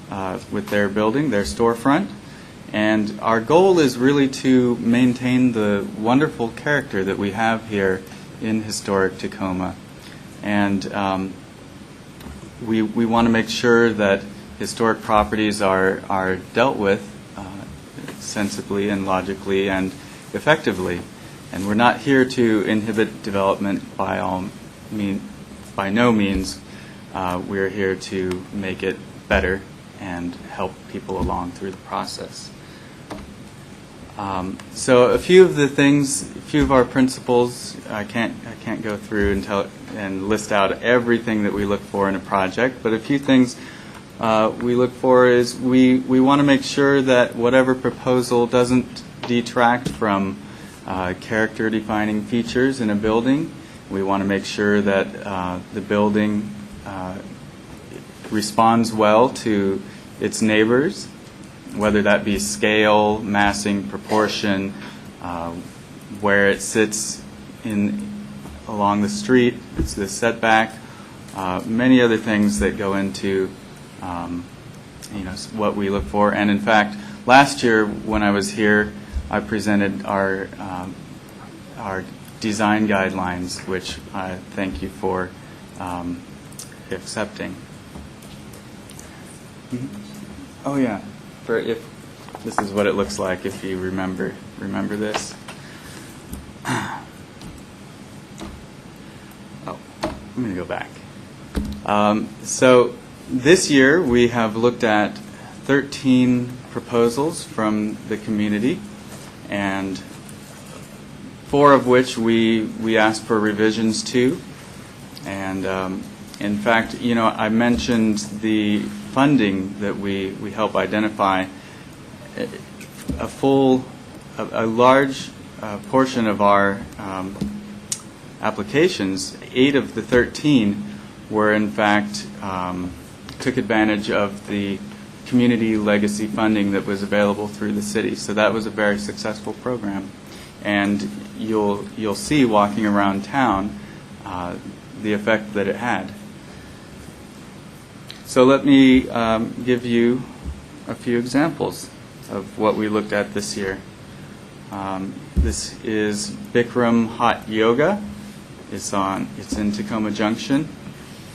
building, their storefront. And our goal is really to maintain the wonderful character that we have here in historic Tacoma. And we want to make sure that historic properties are dealt with sensibly and logically and effectively. And we're not here to inhibit development by no means. We're here to make it better and help people along through the process. So a few of the things, a few of our principles, I can't go through and list out everything that we look for in a project, but a few things we look for is we want to make sure that whatever proposal doesn't detract from character-defining features in a building. We want to make sure that the building responds well to its neighbors, whether that be scale, massing, proportion, where it sits along the street, it's the setback, many other things that go into what we look for. And in fact, last year when I was here, I presented our design guidelines, which I thank you for accepting. Oh yeah, if this is what it looks like if you remember this. Oh, I'm going to go back. So this year we have looked at 13 proposals from the community, and 4 of which we asked for revisions to. And in fact, I mentioned the funding that we help identify. A large portion of our applications, 8 of the 13 were in fact took advantage of the community legacy funding that was available through the city. So that was a very successful program. And you'll see walking around town the effect that it had. So let me give you a few examples of what we looked at this year. This is Bikram Hot Yoga. It's in Tacoma Junction,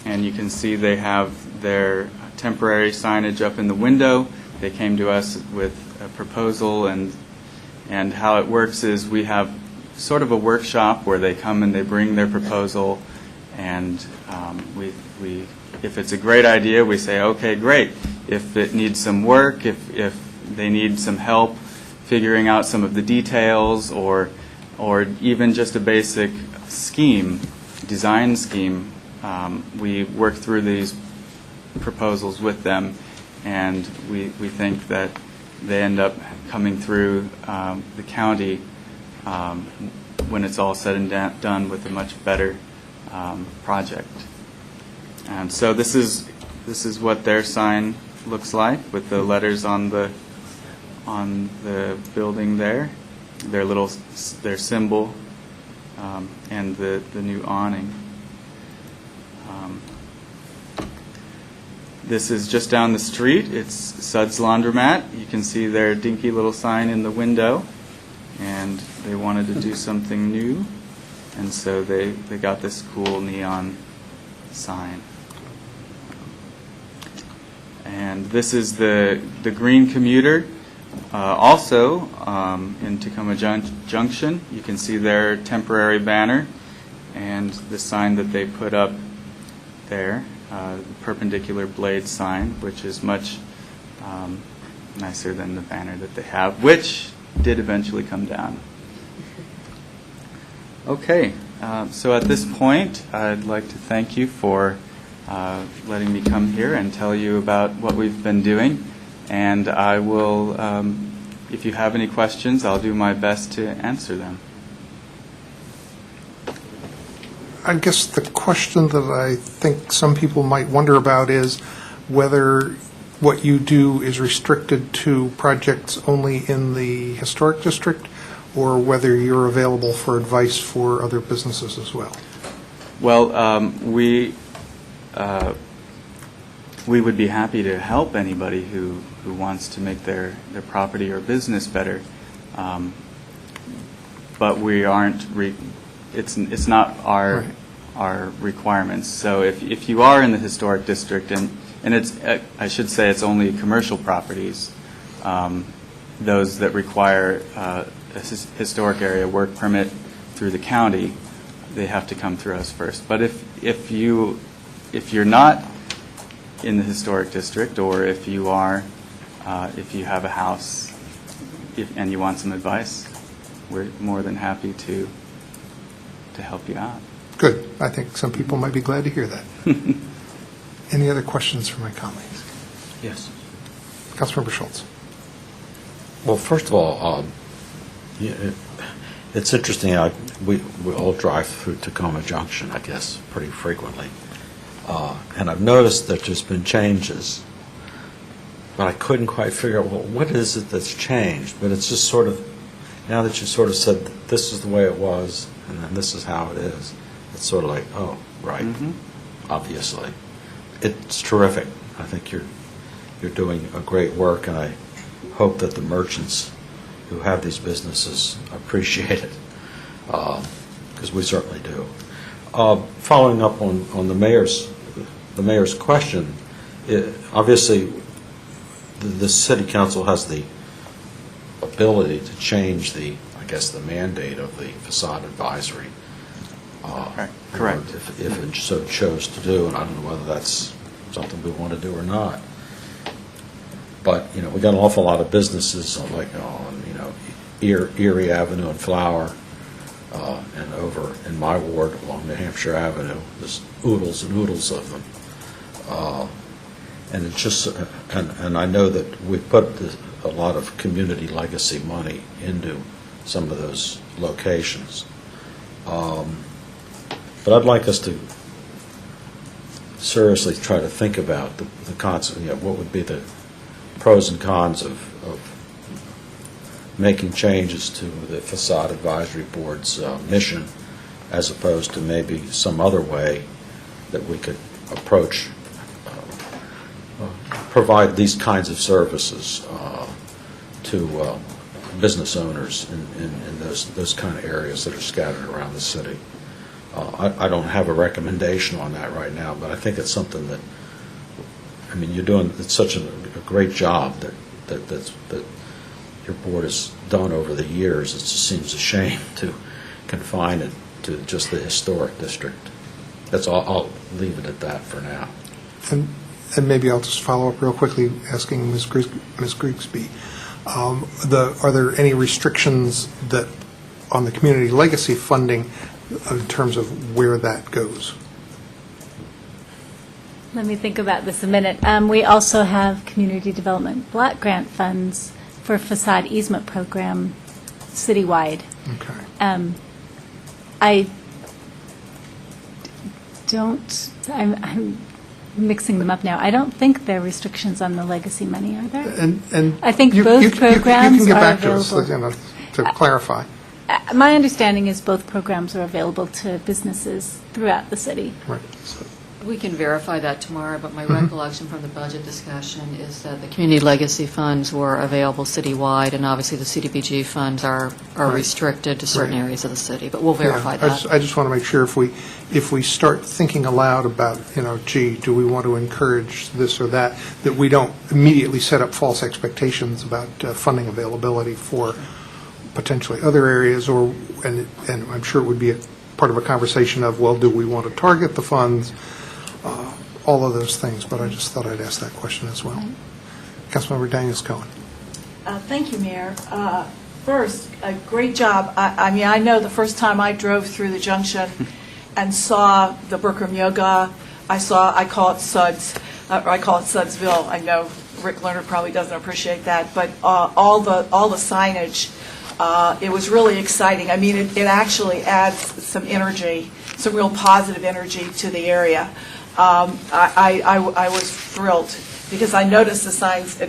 and you can see they have their temporary signage up in the window. They came to us with a proposal, and how it works is we have sort of a workshop where they come and they bring their proposal, and if it's a great idea, we say, okay, great. If it needs some work, if they need some help figuring out some of the details, or even just a basic design scheme, we work through these proposals with them, and we think that they end up coming through the county when it's all said and done with a much better project. And so this is what their sign looks like, with the letters on the building there, their symbol, and the new awning. This is just down the street. It's Suds Laundromat. You can see their dinky little sign in the window, and they wanted to do something new, and so they got this cool neon sign. And this is the Green Commuter, also in Tacoma Junction. You can see their temporary banner and the sign that they put up there, the perpendicular blade sign, which is much nicer than the banner that they have, which did eventually come down. Okay, so at this point, I'd like to thank you for letting me come here and tell you about what we've been doing. And I will, if you have any questions, I'll do my best to answer them. I guess the question that I think some people might wonder about is whether what you do is restricted to projects only in the historic district, or whether you're available for advice for other businesses as well. Well, we would be happy to help anybody who wants to make their property or business better, but we aren't. It's not our requirements. So if you are in the historic district, and it's I should say it's only commercial properties, those that require a historic area work permit through the county, they have to come through us first. But if you're not in the historic district, or if you are, if you have a house and you want some advice, we're more than happy to help you out. Good. I think some people might be glad to hear that. Any other questions from my colleagues? Yes. Councilmember Schultz. Well, first of all, it's interesting. We all drive through Tacoma Junction, I guess, pretty frequently. And I've noticed that there's been changes, but I couldn't quite figure out, well, what is it that's changed? But it's just sort of, now that you sort of said this is the way it was, and then this is how it is, it's sort of like, oh, right, obviously. It's terrific. I think you're doing a great work, and I hope that the merchants who have these businesses appreciate it, because we certainly do. Following up on the mayor's question, obviously the city council has the ability to change the mandate of the facade advisory. Correct. If it so chose to do, and I don't know whether that's something we want to do or not. But we got an awful lot of businesses like Erie Avenue and Flower, and over in my ward along New Hampshire Avenue, there's oodles and oodles of them. And it's just, and I know that we put a lot of community legacy money into some of those locations. But I'd like us to seriously try to think about the concept, what would be the pros and cons of making changes to the Facade Advisory Board's mission, as opposed to maybe some other way that we could approach, provide these kinds of services to business owners in those kind of areas that are scattered around the city. I don't have a recommendation on that right now, but I think it's something that, you're doing, it's such a great job that your board has done over the years. It just seems a shame to confine it to just the historic district. That's all. I'll leave it at that for now. And maybe I'll just follow up real quickly, asking Ms. Grigsby, are there any restrictions that on the community legacy funding in terms of where that goes? Let me think about this a minute. We also have community development block grant funds for facade easement program citywide. Okay. I don't, I'm mixing them up now. I don't think there are restrictions on the legacy money, are there? And I think you both programs you can get are back to us, available. to clarify. My understanding is both programs are available to businesses throughout the city. Right. We can verify that tomorrow, but my recollection from the budget discussion is that the community legacy funds were available citywide, and obviously the CDBG funds are restricted to certain areas of the city, but we'll verify that. I just want to make sure if we start thinking aloud about, do we want to encourage this or that we don't immediately set up false expectations about funding availability for potentially other areas, and I'm sure it would be a part of a conversation of, well, do we want to target the funds? All of those things, but I just thought I'd ask that question as well. Councilmember Daniels-Cohen. Thank you, Mayor. First, a great job. I know the first time I drove through the junction and saw the Bikram yoga I call it Suds, or I call it Sudsville. I know Rick Lerner probably doesn't appreciate that, but all the signage, it was really exciting. I mean, it actually adds some energy, some real positive energy to the area. I was thrilled because I noticed the signs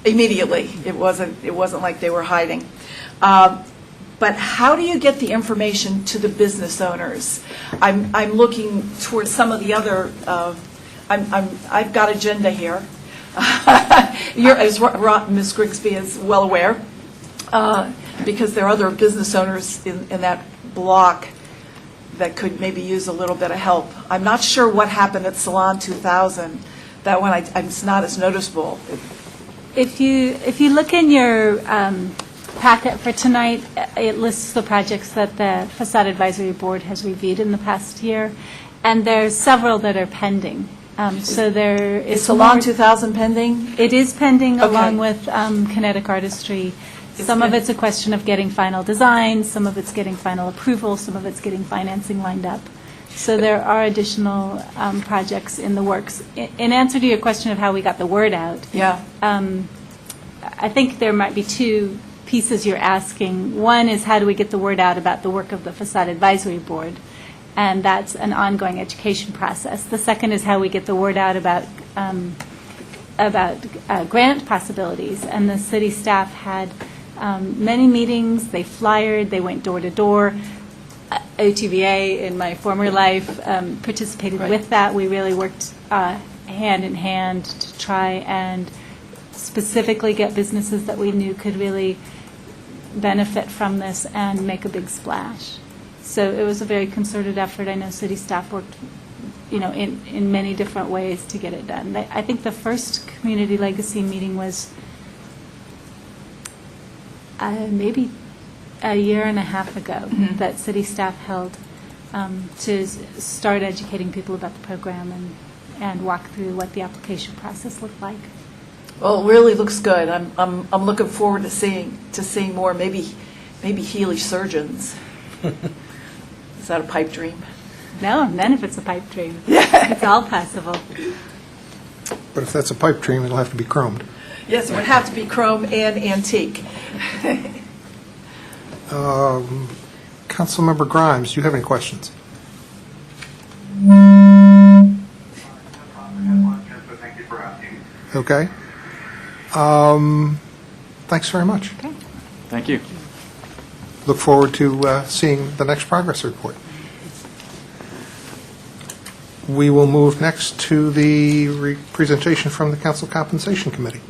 immediately. It wasn't like they were hiding. But how do you get the information to the business owners? I'm looking towards some of the other. I've got agenda here. As Ms. Grigsby is well aware, because there are other business owners in that block that could maybe use a little bit of help. I'm not sure what happened at Salon 2000. That one, it's not as noticeable. If you look in your packet for tonight, it lists the projects that the Facade Advisory Board has reviewed in the past year, and there's several that are pending. So there is Salon 2000 pending? It is pending, Okay. along with Kinetic Artistry. Some of it's a question of getting final design, some of it's getting final approval, some of it's getting financing lined up. So there are additional projects in the works. In answer to your question of how we got the word out, Yeah. I think there might be two pieces you're asking. One is how do we get the word out about the work of the Facade Advisory Board, and that's an ongoing education process. The second is how we get the word out about grant possibilities, and the city staff had many meetings, they flyered, they went door to door. OTVA in my former life participated with that. We really worked hand in hand to try and specifically get businesses that we knew could really benefit from this and make a big splash. So it was a very concerted effort. I know city staff worked, in many different ways to get it done. I think the first community legacy meeting was maybe a year and a half ago that city staff held to start educating people about the program and walk through what the application process looked like. Well, it really looks good. I'm looking forward to seeing more. Maybe Healy surgeons. Is that a pipe dream? No, none of it's a pipe dream. It's all possible. But if that's a pipe dream, it'll have to be chromed. Yes, it would have to be chrome and antique. Councilmember Grimes, do you have any questions? Thank you for asking. Okay. Thanks very much. Okay. Thank you. Look forward to seeing the next progress report. We will move next to the presentation from the Council Compensation Committee.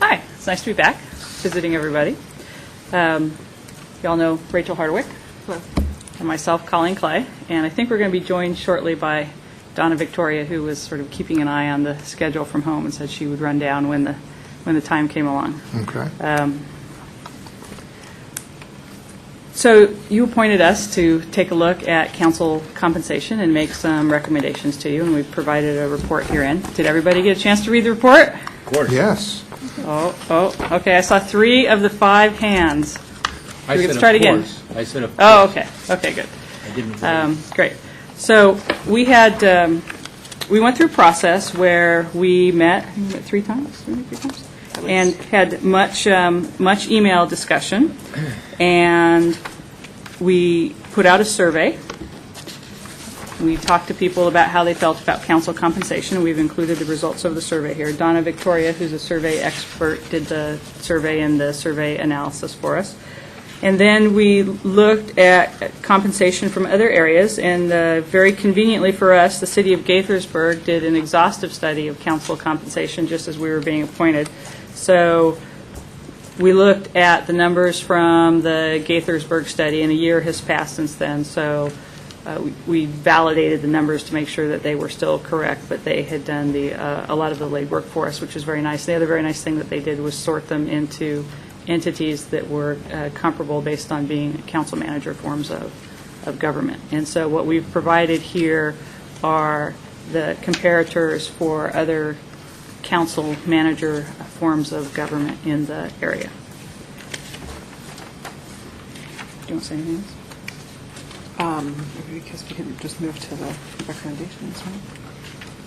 Hi, it's nice to be back, visiting everybody. You all know Rachel Hardwick. And myself, Colleen Clay, and I think we're going to be joined shortly by Donna Victoria, who was sort of keeping an eye on the schedule from home and said she would run down when the time came along. Okay. So you appointed us to take a look at council compensation and make some recommendations to you, and we've provided a report herein. Did everybody get a chance to read the report? Of course. Yes. Okay. I saw 3 of the 5 hands. I We said can start of again. course. I said of Oh, course. okay, good. I didn't. Great. So we had, we went through a process where we met 3 times, and had much email discussion, and we put out a survey. We talked to people about how they felt about council compensation. We've included the results of the survey here. Donna Victoria, who's a survey expert, did the survey and the survey analysis for us. And then we looked at compensation from other areas, and very conveniently for us, the city of Gaithersburg did an exhaustive study of council compensation just as we were being appointed. So we looked at the numbers from the Gaithersburg study, and a year has passed since then. So we validated the numbers to make sure that they were still correct, but they had done a lot of the legwork for us, which is very nice. The other very nice thing that they did was sort them into entities that were comparable based on being council manager forms of of government. And so what we've provided here are the comparators for other council manager forms of government in the area. Do you want to say anything else? Because we can just move to the recommendations, right?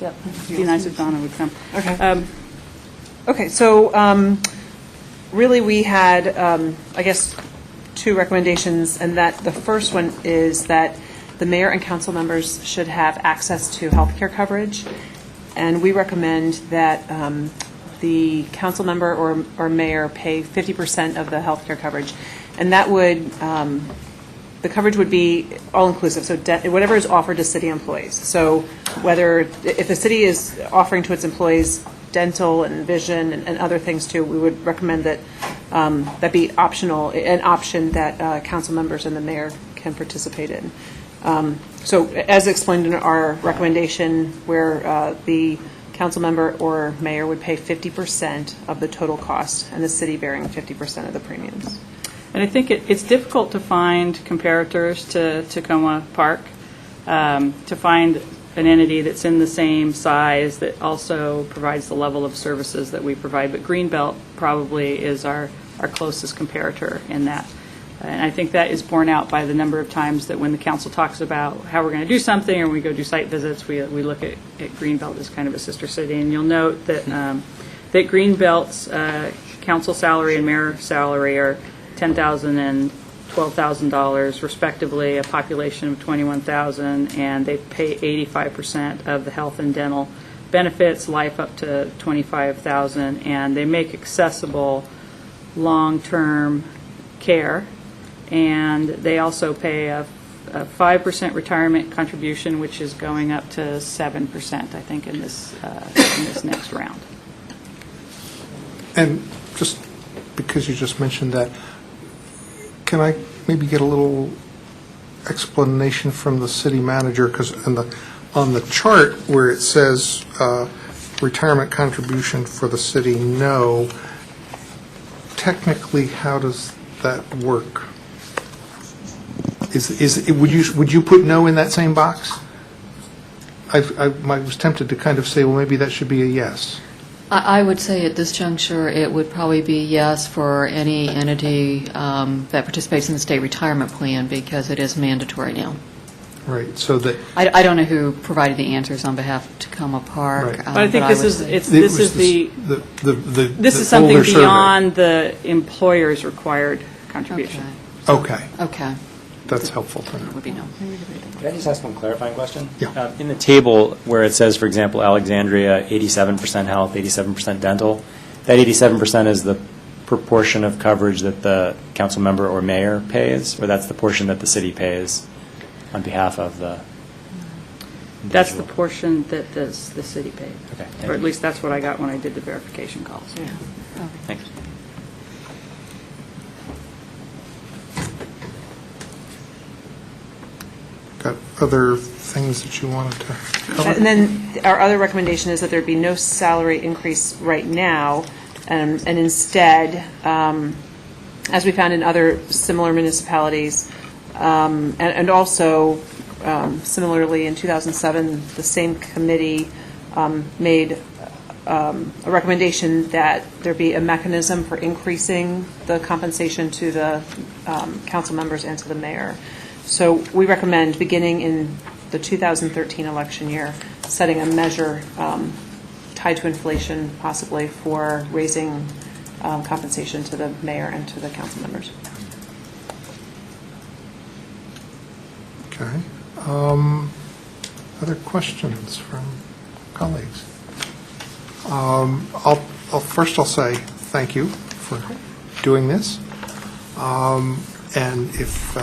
Yep. It'd be nice if Donna would come. Okay. Okay, so really we had, I guess, two recommendations, and that the first one is that the mayor and council members should have access to health care coverage, and we recommend that the council member or mayor pay 50% of the health care coverage, and that would, the coverage would be all-inclusive, so whatever is offered to city employees. So whether, if the city is offering to its employees dental and vision and other things too, we would recommend that that be optional, an option that council members and the mayor can participate in. So as explained in our recommendation, where the council member or mayor would pay 50% of the total cost and the city bearing 50% of the premiums. And I think it's difficult to find comparators to Tacoma Park, to find an entity that's in the same size that also provides the level of services that we provide. But Greenbelt probably is our closest comparator in that. And I think that is borne out by the number of times that when the council talks about how we're going to do something or we go do site visits, we look at Greenbelt as kind of a sister city. And you'll note that that Greenbelt's council salary and mayor salary are $10,000 and $12,000 respectively, a population of 21,000, and they pay 85% of the health and dental benefits, life up to 25,000, and they make accessible long-term care, and they also pay a 5% retirement contribution, which is going up to 7%, I think, in this next round. And just because you just mentioned that, can I maybe get a little explanation from the city manager? Because on the chart where it says retirement contribution for the city, no, technically, how does that work? Would you put no in that same box? I was tempted to kind of say, well, maybe that should be a yes. I would say at this juncture, it would probably be yes for any entity that participates in the state retirement plan because it is mandatory now. Right, so that... I don't know who provided the answers on behalf of Tacoma Park. Right. But I think this is something beyond the employer's required contribution. Okay. Okay. That's helpful to know. Would be no. Can I just ask one clarifying question? Yeah. In the table where it says, for example, Alexandria, 87% health, 87% dental, that 87% is the proportion of coverage that the council member or mayor pays, or that's the portion that the city pays on behalf of the individual? That's the portion that the city paid. Okay. Or at least that's what I got when I did the verification calls. Yeah. Okay. Thanks. Got other things that you wanted to cover? And then our other recommendation is that there be no salary increase right now, and instead, as we found in other similar municipalities, and also similarly in 2007, the same committee made a recommendation that there be a mechanism for increasing the compensation to the council members and to the mayor. So we recommend, beginning in the 2013 election year, setting a measure tied to inflation, possibly, for raising compensation to the mayor and to the council members. Okay. Other questions from colleagues? I'll say thank you for doing this. And if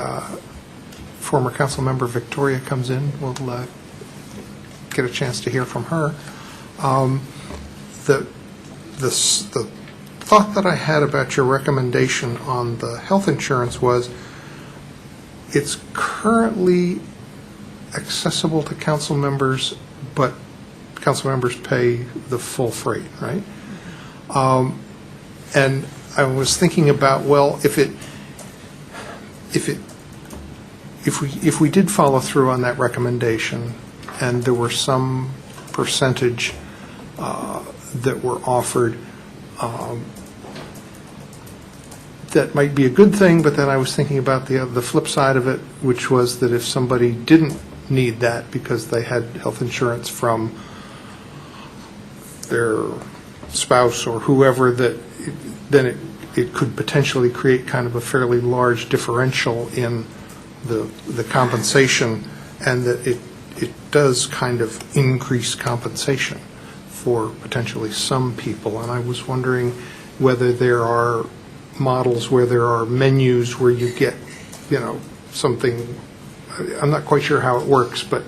former council member Victoria comes in, we'll get a chance to hear from her. The thought that I had about your recommendation on the health insurance was it's currently accessible to council members, but council members pay the full freight, right? And I was thinking about, well, if it if we did follow through on that recommendation, and there were some percentage that were offered, that might be a good thing, but then I was thinking about the flip side of it, which was that if somebody didn't need that because they had health insurance from their spouse or whoever, that then it could potentially create kind of a fairly large differential in the compensation, and that it does kind of increase compensation for potentially some people. And I was wondering whether there are models where there are menus where you get, something, I'm not quite sure how it works, but,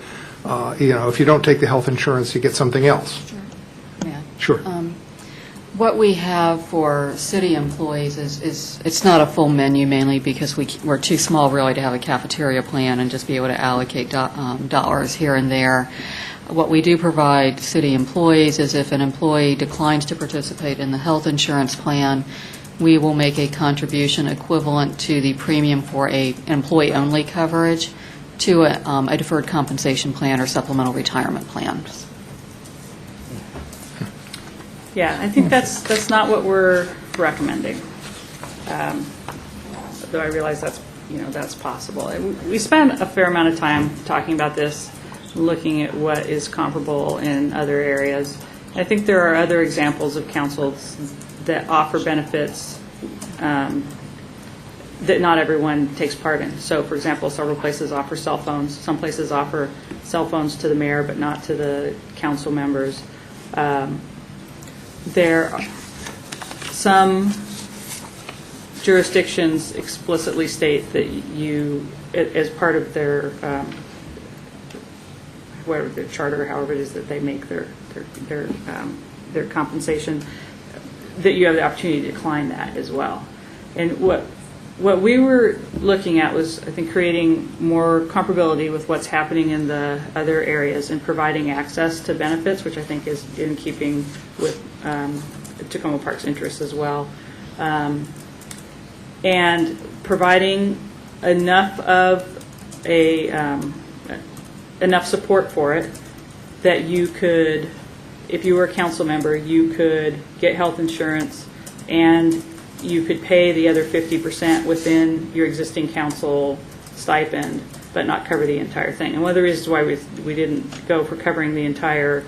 if you don't take the health insurance, you get something else. Yeah. Sure. What we have for city employees is it's not a full menu, mainly because we're too small really to have a cafeteria plan and just be able to allocate dollars here and there. What we do provide city employees is if an employee declines to participate in the health insurance plan, we will make a contribution equivalent to the premium for an employee-only coverage to a deferred compensation plan or supplemental retirement plan. Yeah, I think that's not what we're recommending. Though I realize that's possible. We spent a fair amount of time talking about this, looking at what is comparable in other areas. I think there are other examples of councils that offer benefits that not everyone takes part in. So, for example, several places offer cell phones. Some places offer cell phones to the mayor, but not to the council members. There are some jurisdictions explicitly state that you, as part of their whatever their charter, however it is that they make their compensation, that you have the opportunity to decline that as well. And what we were looking at was, I think, creating more comparability with what's happening in the other areas and providing access to benefits, which I think is in keeping with Tacoma Park's interests as well, and providing enough of enough support for it that you could, if you were a council member, you could get health insurance and you could pay the other 50% within your existing council stipend, but not cover the entire thing. And one of the reasons why we didn't go for covering the entire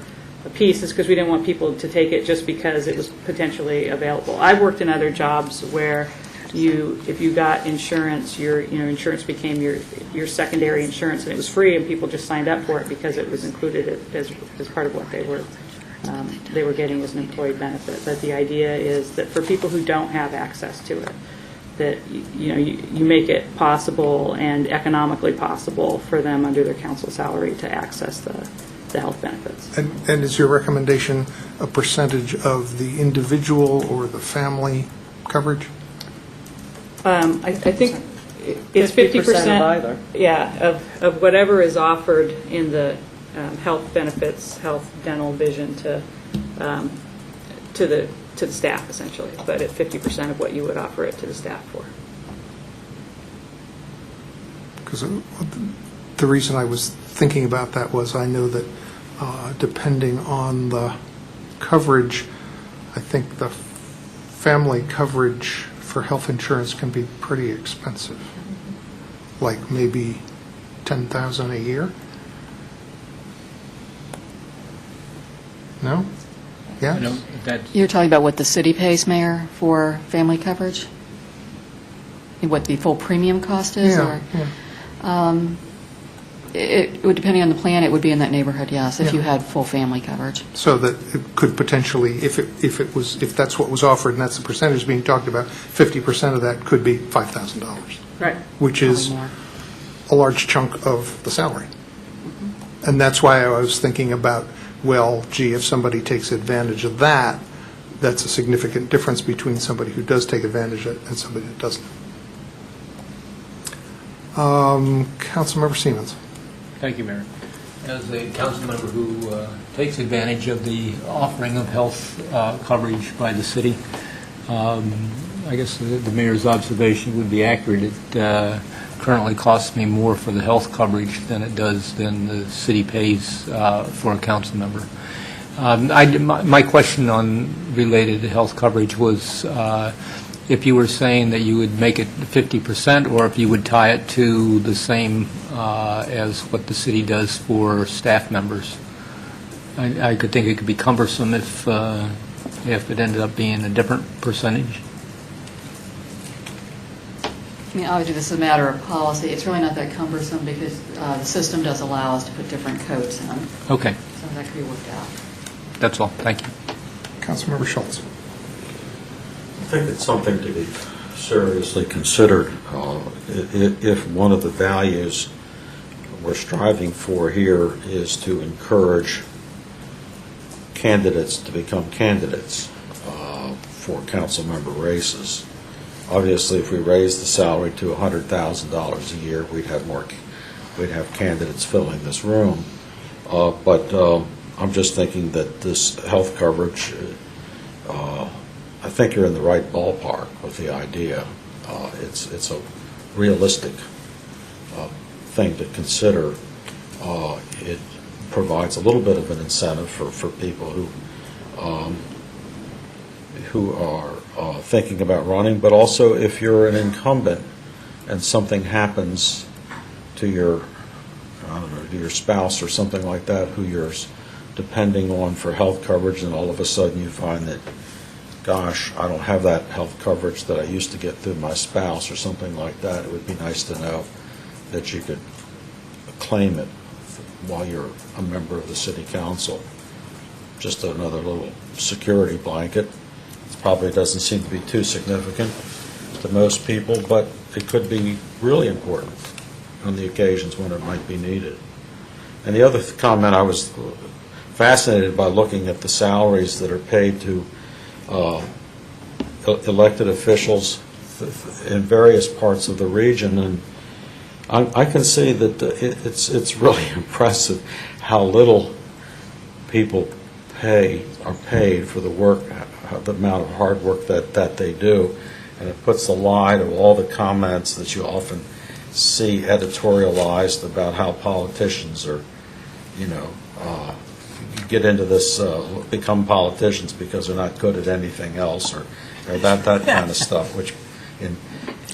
piece is because we didn't want people to take it just because it was potentially available. I've worked in other jobs where if you got insurance, your insurance became your secondary insurance, and it was free, and people just signed up for it because it was included as part of what they were getting as an employee benefit. But the idea is that for people who don't have access to it, that you make it possible and economically possible for them under their council salary to access the health benefits. And is your recommendation a percentage of the individual or the family coverage? I think it's 50% of either. Yeah, of whatever is offered in the health benefits, health, dental, vision to the staff essentially, but at 50% of what you would offer it to the staff for. Because the reason I was thinking about that was I know that depending on the coverage, I think the family coverage for health insurance can be pretty expensive, like maybe $10,000 a year. No? Yeah? You're talking about what the city pays, Mayor, for family coverage? What the full premium cost is? Yeah. It would, depending on the plan, it would be in that neighborhood, yes, if Yeah. you had full family coverage. So that it could potentially, if that's what was offered and that's the percentage being talked about, 50% of that could be $5,000. Right. Which is a large chunk of the salary. And that's why I was thinking about, well, gee, if somebody takes advantage of that, that's a significant difference between somebody who does take advantage of it and somebody that doesn't. Councilmember Siemens. Thank you, Mayor. As a council member who takes advantage of the offering of health coverage by the city, I guess the mayor's observation would be accurate. It currently costs me more for the health coverage than the city pays for a council member. My question related to health coverage was if you were saying that you would make it 50% or if you would tie it to the same as what the city does for staff members. I could think it could be cumbersome if it ended up being a different percentage. I mean, obviously, this is a matter of policy. It's really not that cumbersome because the system does allow us to put different codes in. Okay. So that could be worked out. That's all. Thank you. Councilmember Schultz. I think it's something to be seriously considered. If one of the values we're striving for here is to encourage candidates to become candidates for council member races. Obviously, if we raise the salary to $100,000 a year, we'd have candidates filling this room. But I'm just thinking that this health coverage, I think you're in the right ballpark with the idea. It's a realistic thing to consider. It provides a little bit of an incentive for people who are thinking about running, but also if you're an incumbent and something happens to your, I don't know, to your spouse or something like that who you're depending on for health coverage, and all of a sudden you find that, gosh, I don't have that health coverage that I used to get through my spouse or something like that, it would be nice to know that you could claim it while you're a member of the city council. Just another little security blanket. It probably doesn't seem to be too significant to most people, but it could be really important on the occasions when it might be needed. And the other comment, I was fascinated by looking at the salaries that are paid to elected officials in various parts of the region, and I can see that it's really impressive how little people are paid for the work, the amount of hard work that they do, and it puts a lie to all the comments that you often see editorialized about how politicians are, get into this, become politicians because they're not good at anything else, or that kind of stuff, which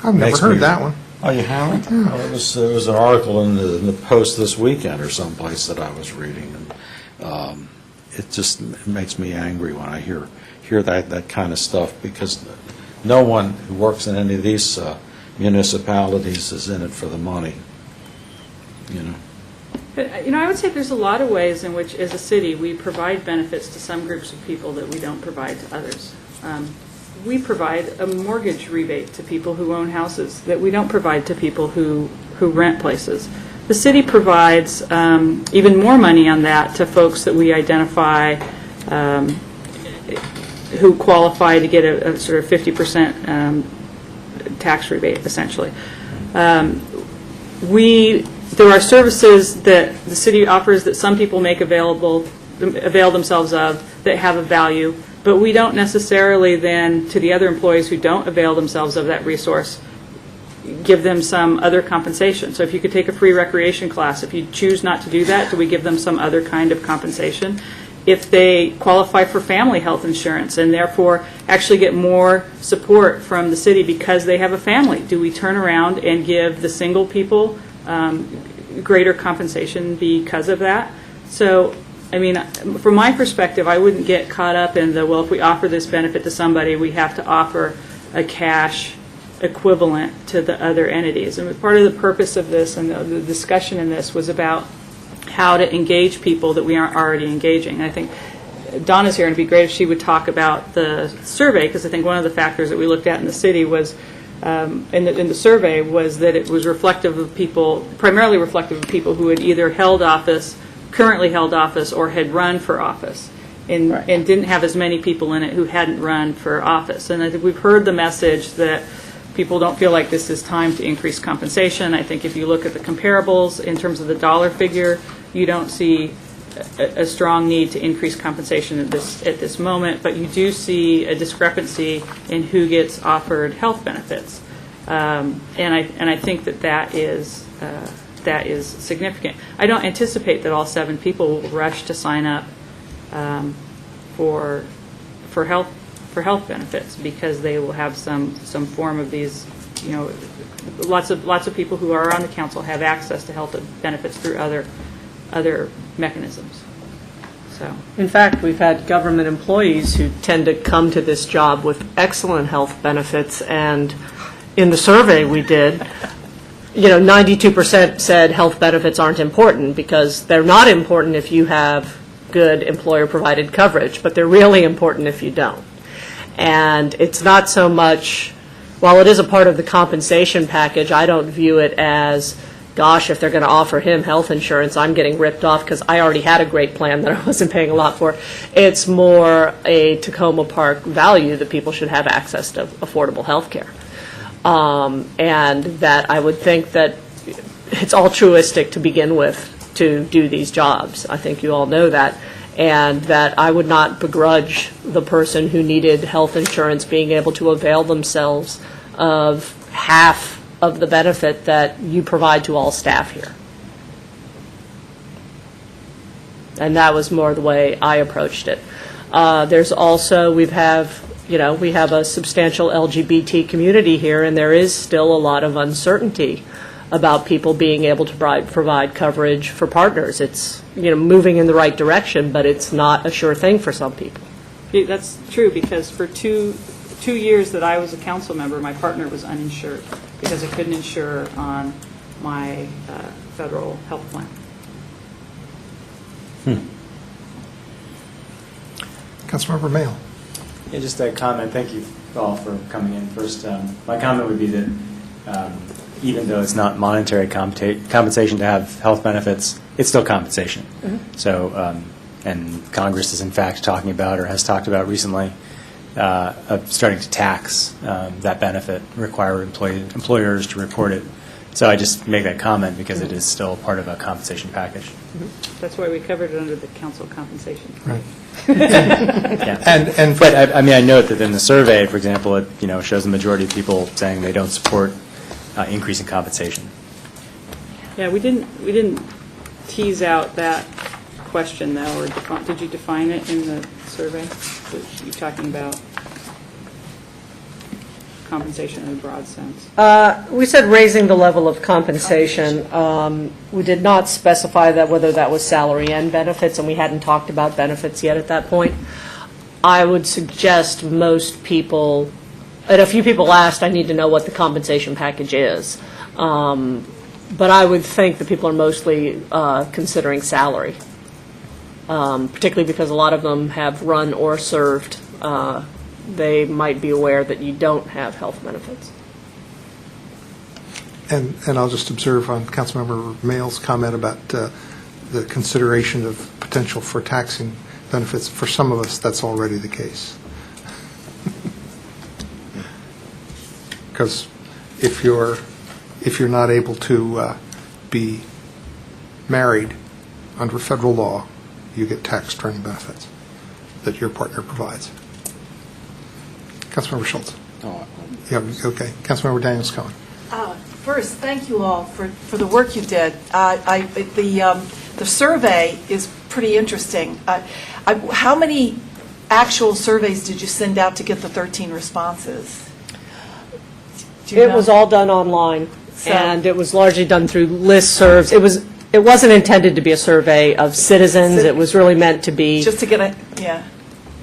I've never heard that one. Oh, you haven't? Well, there was an article in the Post this weekend or someplace that I was reading, and it just makes me angry when I hear that kind of stuff, because no one who works in any of these municipalities is in it for the money. But, I would say there's a lot of ways in which, as a city, we provide benefits to some groups of people that we don't provide to others. We provide a mortgage rebate to people who own houses that we don't provide to people who rent places. The city provides even more money on that to folks that we identify who qualify to get a sort of 50% tax rebate, essentially. There are services that the city offers that some people make avail themselves of that have a value, but we don't necessarily then, to the other employees who don't avail themselves of that resource, give them some other compensation. So if you could take a free recreation class, if you choose not to do that, do we give them some other kind of compensation? If they qualify for family health insurance and therefore actually get more support from the city because they have a family, do we turn around and give the single people greater compensation because of that? So, from my perspective, I wouldn't get caught up in if we offer this benefit to somebody, we have to offer a cash equivalent to the other entities. And part of the purpose of this and the discussion in this was about how to engage people that we aren't already engaging. And I think Donna's here, and it'd be great if she would talk about the survey, because I think one of the factors that we looked at in the city was in the survey was that it was reflective of people, primarily reflective of people who had either currently held office, or had run for office, and didn't have as many people in it who hadn't run for office. And I think we've heard the message that people don't feel like this is time to increase compensation. I think if you look at the comparables in terms of the dollar figure, you don't see a strong need to increase compensation at this moment, but you do see a discrepancy in who gets offered health benefits. And I think that is significant. I don't anticipate that all 7 people will rush to sign up for health benefits, because they will have some form of these. Lots of people who are on the council have access to health benefits through other mechanisms. So, In fact, we've had government employees who tend to come to this job with excellent health benefits, and in the survey we did, 92% said health benefits aren't important, because they're not important if you have good employer-provided coverage, but they're really important if you don't. And it's not so much, while it is a part of the compensation package, I don't view it as, gosh, if they're going to offer him health insurance, I'm getting ripped off because I already had a great plan that I wasn't paying a lot for. It's more a Tacoma Park value that people should have access to affordable health care. And that I would think that it's altruistic to begin with to do these jobs. I think you all know that. And that I would not begrudge the person who needed health insurance being able to avail themselves of half of the benefit that you provide to all staff here. And that was more the way I approached it. There's also, we have a substantial LGBT community here, and there is still a lot of uncertainty about people being able to provide coverage for partners. It's moving in the right direction, but it's not a sure thing for some people. that's true, because for two years that I was a council member, my partner was uninsured because I couldn't insure on my federal health plan. Councilmember Mayle. Yeah, just a comment. Thank you all for coming in. First, my comment would be that even though it's not monetary compensation to have health benefits, it's still compensation. Mm-hmm. So, and Congress is in fact talking about, or has talked about recently, of starting to tax that benefit, require employers to report it. So I just make that comment because it is still part of a compensation package. Mm-hmm. That's why we covered it under the council compensation. Right. Yeah. But I mean, I note that in the survey, for example, it shows the majority of people saying they don't support increasing compensation. Yeah, we didn't tease out that question though, or did you define it in the survey? You're talking about compensation in a broad sense. We said raising the level of compensation. We did not specify that whether that was salary and benefits, and we hadn't talked about benefits yet at that point. I would suggest most people, and a few people asked, I need to know what the compensation package is. But I would think that people are mostly considering salary, particularly because a lot of them have run or served. They might be aware that you don't have health benefits. And I'll just observe on Councilmember Mayle's comment about the consideration of potential for taxing benefits. For some of us, that's already the case. Because if you're not able to be married under federal law, you get taxed for any benefits that your partner provides. Councilmember Schultz. Yeah, okay. Councilmember Daniels-Cohen. First, thank you all for the work you did. The survey is pretty interesting. How many actual surveys did you send out to get the 13 responses? It was all done online, and it was largely done through listservs. It wasn't intended to be a survey of citizens. It was really meant to be just to get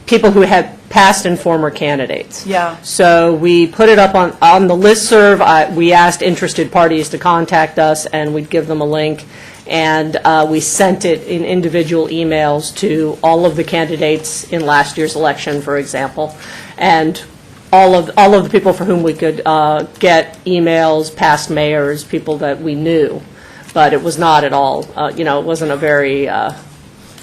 people who had past and former candidates. Yeah. So we put it up on the listserv. We asked interested parties to contact us, and we'd give them a link. And we sent it in individual emails to all of the candidates in last year's election, for example, and all of the people for whom we could get emails, past mayors, people that we knew. But it was not at all, it wasn't a very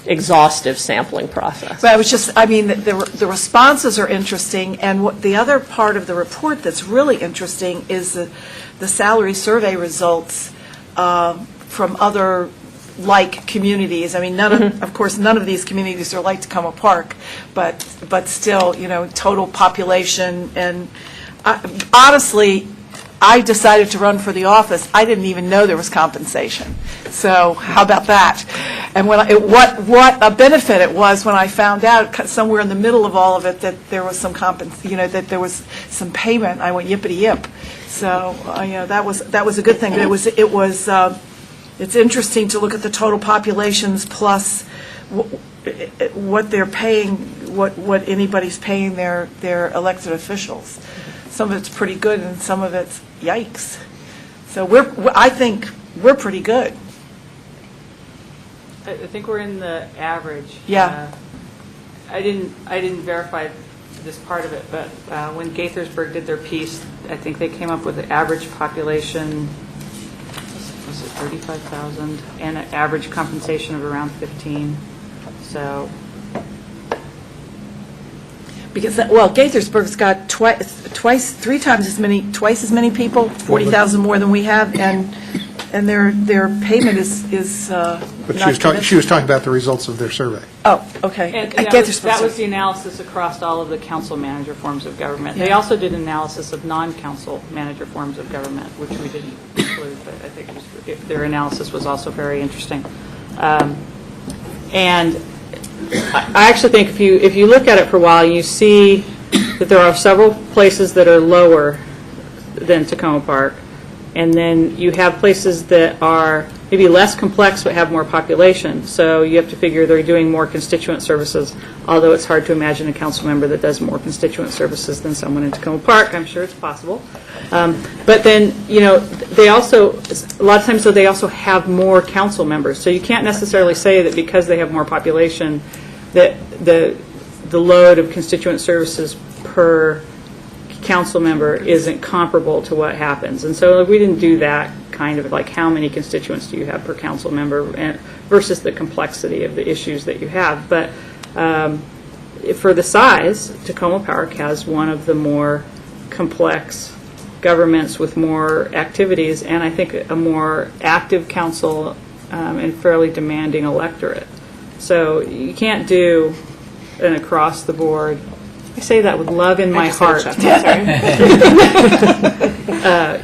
exhaustive sampling process. But the responses are interesting, and the other part of the report that's really interesting is the salary survey results from other like communities. I mean, of course, none of these communities are like Tacoma Park, but still, total population. And honestly, I decided to run for the office, I didn't even know there was compensation. So how about that? And what a benefit it was when I found out somewhere in the middle of all of it that there was some that there was some payment. I went yippity yip. So that was a good thing. But it's interesting to look at the total populations plus what they're paying, what anybody's paying their elected officials. Some of it's pretty good, and some of it's yikes. So I think we're pretty good. I think we're in the average. Yeah. I didn't verify this part of it, but when Gaithersburg did their piece, I think they came up with the average population, was it 35,000, and an average compensation of around 15. So. Because, Gaithersburg's got twice as many people, 40,000 more than we have, and their payment is But she was talking about the results of their survey. Oh, okay. And that was the analysis across all of the council manager forms of government. They also did analysis of non-council manager forms of government, which we didn't include, but I think their analysis was also very interesting. And I actually think if you look at it for a while, you see that there are several places that are lower than Tacoma Park, and then you have places that are maybe less complex but have more population. So you have to figure they're doing more constituent services, although it's hard to imagine a council member that does more constituent services than someone in Tacoma Park. I'm sure it's possible. But then, they also, a lot of times, they also have more council members. So you can't necessarily say that because they have more population that the load of constituent services per council member isn't comparable to what happens. And so we didn't do that kind of like how many constituents do you have per council member versus the complexity of the issues that you have. But for the size, Tacoma Park has one of the more complex governments with more activities, and I think a more active council and fairly demanding electorate. So you can't do an across-the-board, I say that with love in my heart.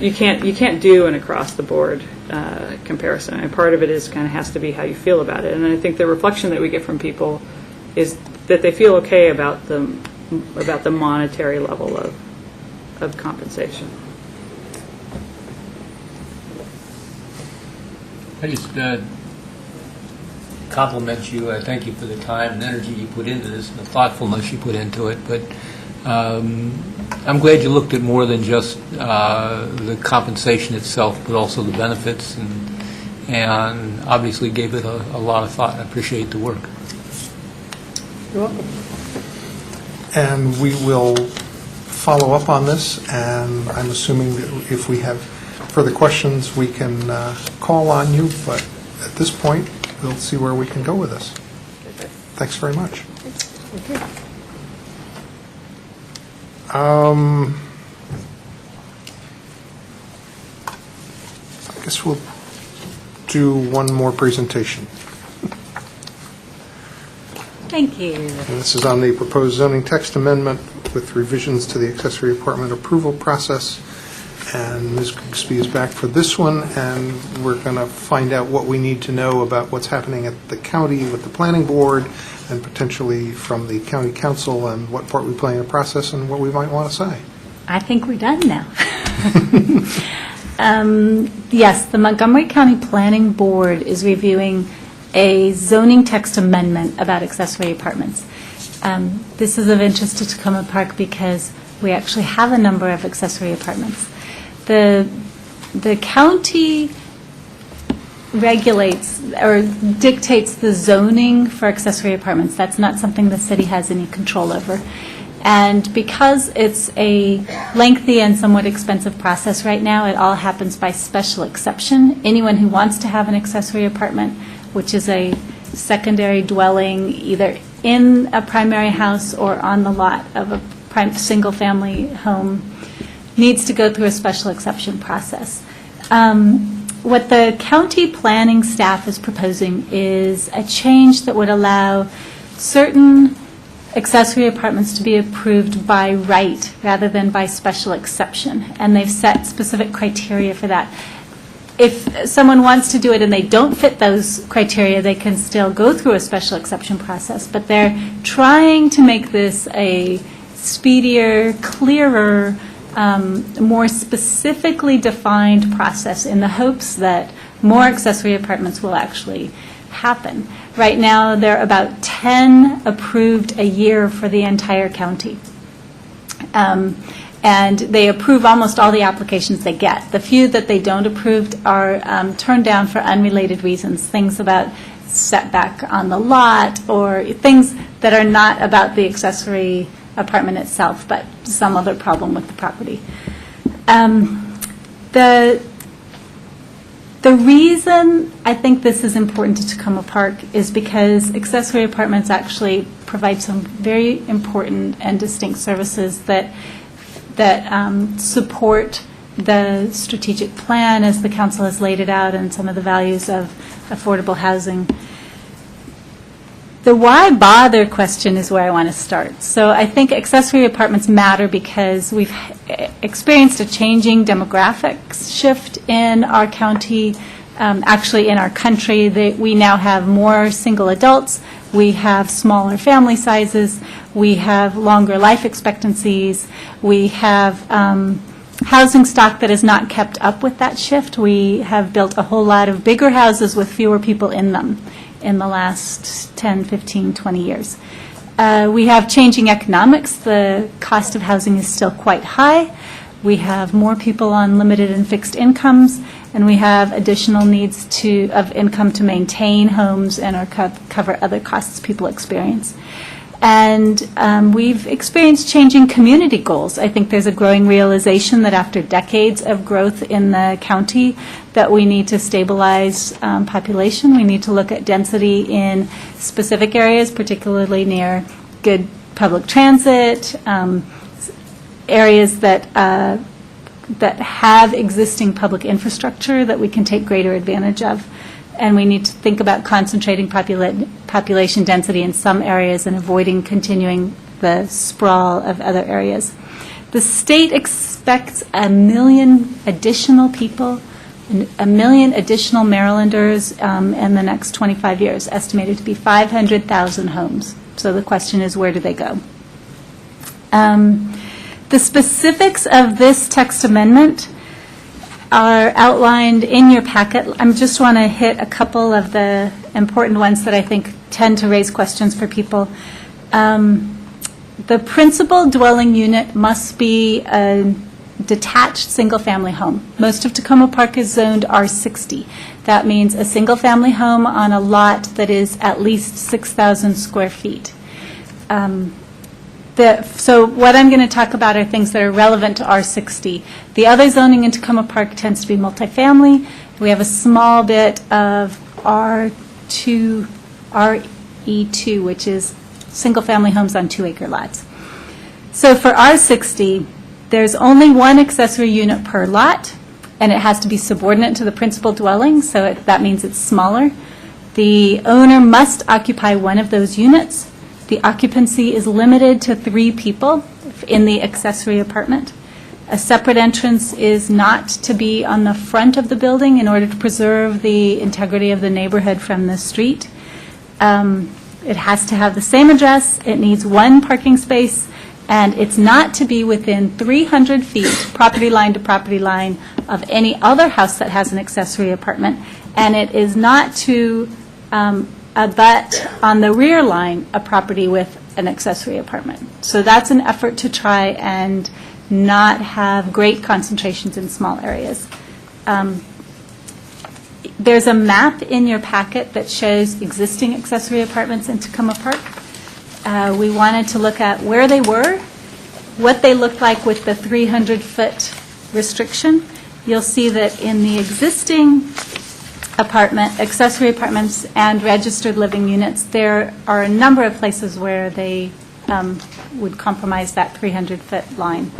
You can't do an across-the-board comparison, and part of it is kind of has to be how you feel about it. And I think the reflection that we get from people is that they feel okay about the monetary level of compensation. I just compliment you. I thank you for the time and energy you put into this and the thoughtfulness you put into it. But I'm glad you looked at more than just the compensation itself, but also the benefits, and obviously gave it a lot of thought. I appreciate the work. You're welcome. And we will follow up on this, and I'm assuming that if we have further questions, we can call on you, but at this point, we'll see where we can go with this. Thanks very much. I guess we'll do one more presentation. Thank you. And this is on the proposed zoning text amendment with revisions to the accessory apartment approval process. And Ms. Grigsby is back for this one, and we're going to find out what we need to know about what's happening at the county with the planning board and potentially from the county council and what part we play in the process and what we might want to say. I think we're done now. Yes, the Montgomery County Planning Board is reviewing a zoning text amendment about accessory apartments. This is of interest to Tacoma Park because we actually have a number of accessory apartments. The county regulates or dictates the zoning for accessory apartments. That's not something the city has any control over. And because it's a lengthy and somewhat expensive process right now, it all happens by special exception. Anyone who wants to have an accessory apartment, which is a secondary dwelling either in a primary house or on the lot of a single-family home, needs to go through a special exception process. What the county planning staff is proposing is a change that would allow certain accessory apartments to be approved by right rather than by special exception, and they've set specific criteria for that. If someone wants to do it and they don't fit those criteria, they can still go through a special exception process, but they're trying to make this a speedier, clearer, more specifically defined process in the hopes that more accessory apartments will actually happen. Right now, there are about 10 approved a year for the entire county. And they approve almost all the applications they get. The few that they don't approve are turned down for unrelated reasons, things about setback on the lot or things that are not about the accessory apartment itself, but some other problem with the property. The reason I think this is important to Tacoma Park is because accessory apartments actually provide some very important and distinct services that support the strategic plan as the council has laid it out and some of the values of affordable housing. The why bother question is where I want to start. So I think accessory apartments matter because we've experienced a changing demographics shift in our county, actually in our country. We now have more single adults. We have smaller family sizes. We have longer life expectancies. We have housing stock that has not kept up with that shift. We have built a whole lot of bigger houses with fewer people in them in the last 10, 15, 20 years. We have changing economics. The cost of housing is still quite high. We have more people on limited and fixed incomes, and we have additional needs of income to maintain homes and or cover other costs people experience. And we've experienced changing community goals. I think there's a growing realization that after decades of growth in the county that we need to stabilize population. We need to look at density in specific areas, particularly near good public transit, areas that have existing public infrastructure that we can take greater advantage of. And we need to think about concentrating population density in some areas and avoiding continuing the sprawl of other areas. The state expects 1 million additional people, 1 million additional Marylanders in the next 25 years, estimated to be 500,000 homes. So the question is, where do they go? The specifics of this text amendment are outlined in your packet. I just want to hit a couple of the important ones that I think tend to raise questions for people. The principal dwelling unit must be a detached single-family home. Most of Tacoma Park is zoned R60. That means a single-family home on a lot that is at least 6,000 square feet. So what I'm going to talk about are things that are relevant to R60. The other zoning in Tacoma Park tends to be multifamily. We have a small bit of R2, RE2, which is single-family homes on 2-acre lots. So for R60, there's only one accessory unit per lot, and it has to be subordinate to the principal dwelling, so that means it's smaller. The owner must occupy one of those units. The occupancy is limited to 3 people in the accessory apartment. A separate entrance is not to be on the front of the building in order to preserve the integrity of the neighborhood from the street. It has to have the same address. It needs 1 parking space, and it's not to be within 300 feet, property line to property line, of any other house that has an accessory apartment, and it is not to abut on the rear line a property with an accessory apartment. So that's an effort to try and not have great concentrations in small areas. There's a map in your packet that shows existing accessory apartments in Tacoma Park. We wanted to look at where they were, what they looked like with the 300-foot restriction. You'll see that in the existing accessory apartments and registered living units, there are a number of places where they would compromise that 300-foot line.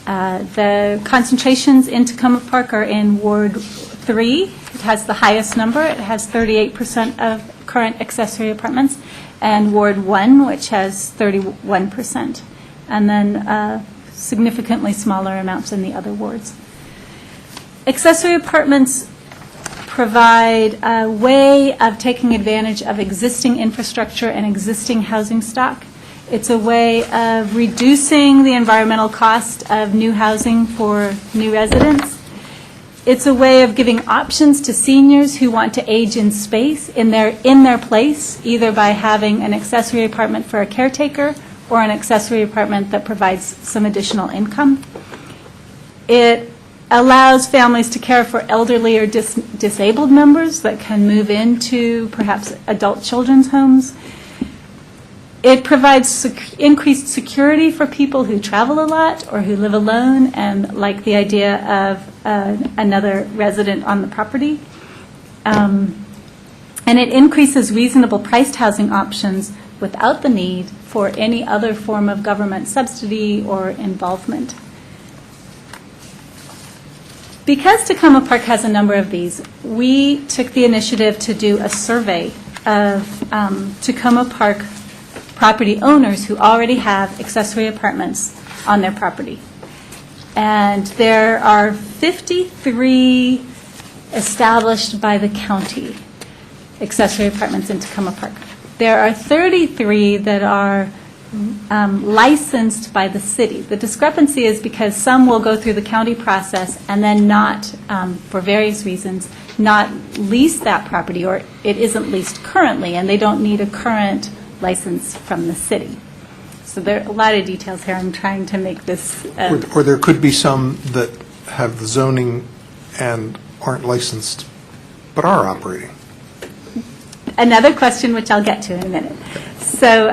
The concentrations in Tacoma Park are in Ward 3, it has the highest number. It has 38% of current accessory apartments, and Ward 1, which has 31%, and then significantly smaller amounts in the other wards. Accessory apartments provide a way of taking advantage of existing infrastructure and existing housing stock. It's a way of reducing the environmental cost of new housing for new residents. It's a way of giving options to seniors who want to age in space, in their place, either by having an accessory apartment for a caretaker or an accessory apartment that provides some additional income. It allows families to care for elderly or disabled members that can move into perhaps adult children's homes. It provides increased security for people who travel a lot or who live alone and like the idea of another resident on the property. And it increases reasonable priced housing options without the need for any other form of government subsidy or involvement. Because Tacoma Park has a number of these, we took the initiative to do a survey of Tacoma Park property owners who already have accessory apartments on their property. And there are 53 established by the county accessory apartments in Tacoma Park. There are 33 that are licensed by the city. The discrepancy is because some will go through the county process and then not, for various reasons, not lease that property, or it isn't leased currently, and they don't need a current license from the city. So there are a lot of details here. I'm trying to make this... Or there could be some that have the zoning and aren't licensed, but are operating. Another question, which I'll get to in a minute. So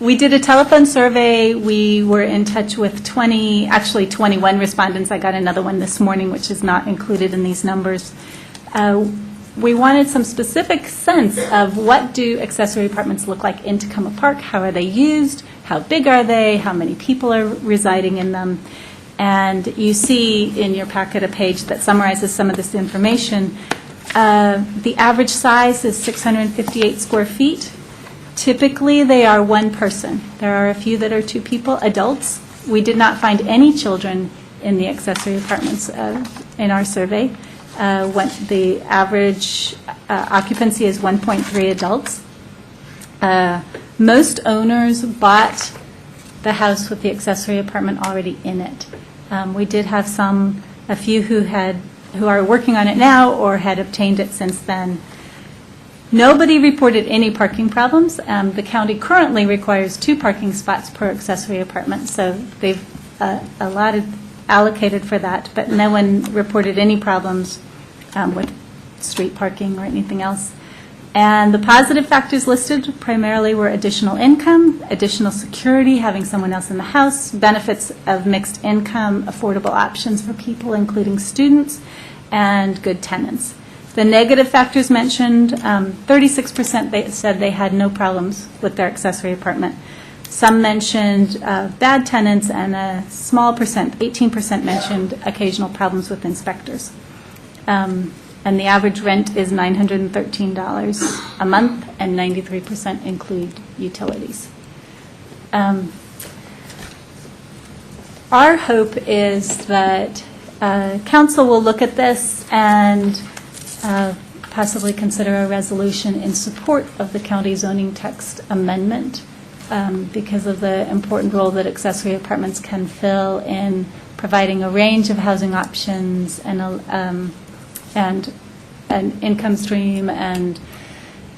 we did a telephone survey. We were in touch with 21 respondents. I got another one this morning, which is not included in these numbers. We wanted some specific sense of what do accessory apartments look like in Tacoma Park, how are they used, how big are they, how many people are residing in them. And you see in your packet a page that summarizes some of this information. The average size is 658 square feet. Typically, they are one person. There are a few that are two people, adults. We did not find any children in the accessory apartments in our survey. The average occupancy is 1.3 adults. Most owners bought the house with the accessory apartment already in it. We did have a few who are working on it now or had obtained it since then. Nobody reported any parking problems. The county currently requires 2 parking spots per accessory apartment, so they've allocated for that, but no one reported any problems with street parking or anything else. And the positive factors listed primarily were additional income, additional security, having someone else in the house, benefits of mixed income, affordable options for people, including students, and good tenants. The negative factors mentioned, 36% they said they had no problems with their accessory apartment. Some mentioned bad tenants, and a small percent, 18%, mentioned occasional problems with inspectors. And the average rent is $913 a month, and 93% include utilities. Our hope is that council will look at this and possibly consider a resolution in support of the county zoning text amendment because of the important role that accessory apartments can fill in providing a range of housing options and an income stream and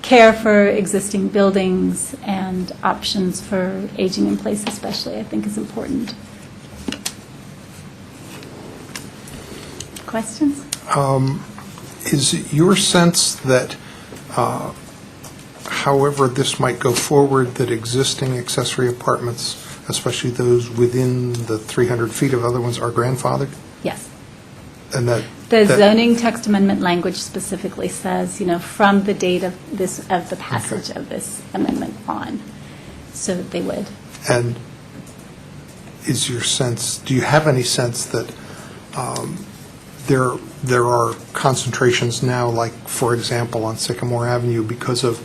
care for existing buildings and options for aging in place especially, I think is important. Questions? Is it your sense that, however this might go forward, that existing accessory apartments, especially those within the 300 feet of other ones, are grandfathered? Yes. And that the zoning text amendment language specifically says, from the date of the passage of this amendment on, so that they would. And is your sense, do you have any sense that there there are concentrations now, like, for example, on Sycamore Avenue, because of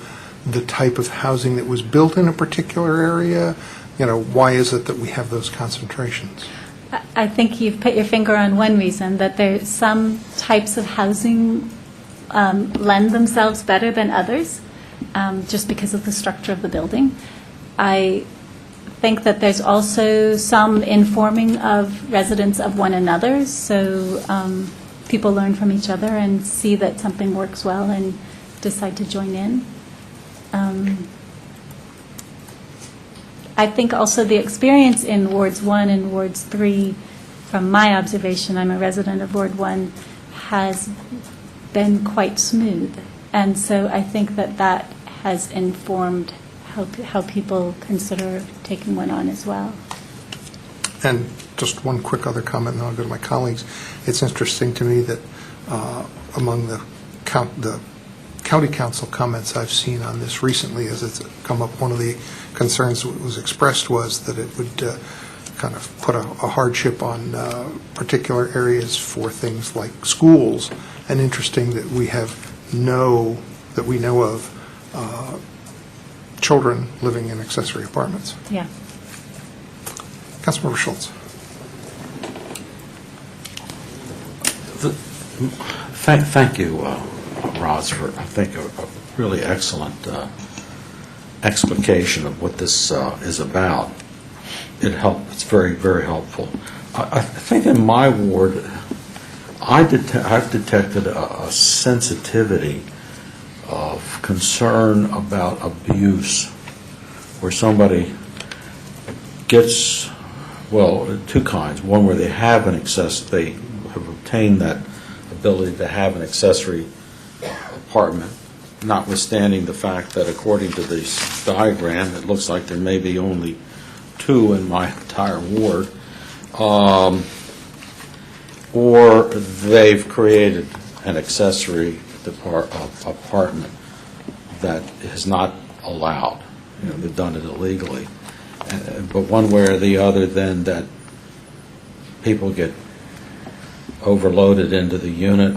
the type of housing that was built in a particular area? Why is it that we have those concentrations? I think you've put your finger on one reason, that there's some types of housing lend themselves better than others, just because of the structure of the building. I think that there's also some informing of residents of one another, so people learn from each other and see that something works well and decide to join in. I think also the experience in Wards 1 and Wards 3, from my observation, I'm a resident of Ward 1, has been quite smooth. And so I think that that has informed how people consider taking one on as well. And just one quick other comment, and then I'll go to my colleagues. It's interesting to me that among the county council comments I've seen on this recently, as it's come up, one of the concerns that was expressed was that it would kind of put a hardship on particular areas for things like schools. And interesting that we know of children living in accessory apartments. Yeah. Councilmember Schultz. Thank you, Roz, for, I think, a really excellent explication of what this is about. It's very, very helpful. I think in my ward, I've detected a sensitivity of concern about abuse, where somebody gets, well, two kinds. One where they have they have obtained that ability to have an accessory apartment, notwithstanding the fact that according to this diagram, it looks like there may be only two in my entire ward, or they've created an accessory apartment that is not allowed. They've done it illegally. But one way or the other, then, that people get overloaded into the unit,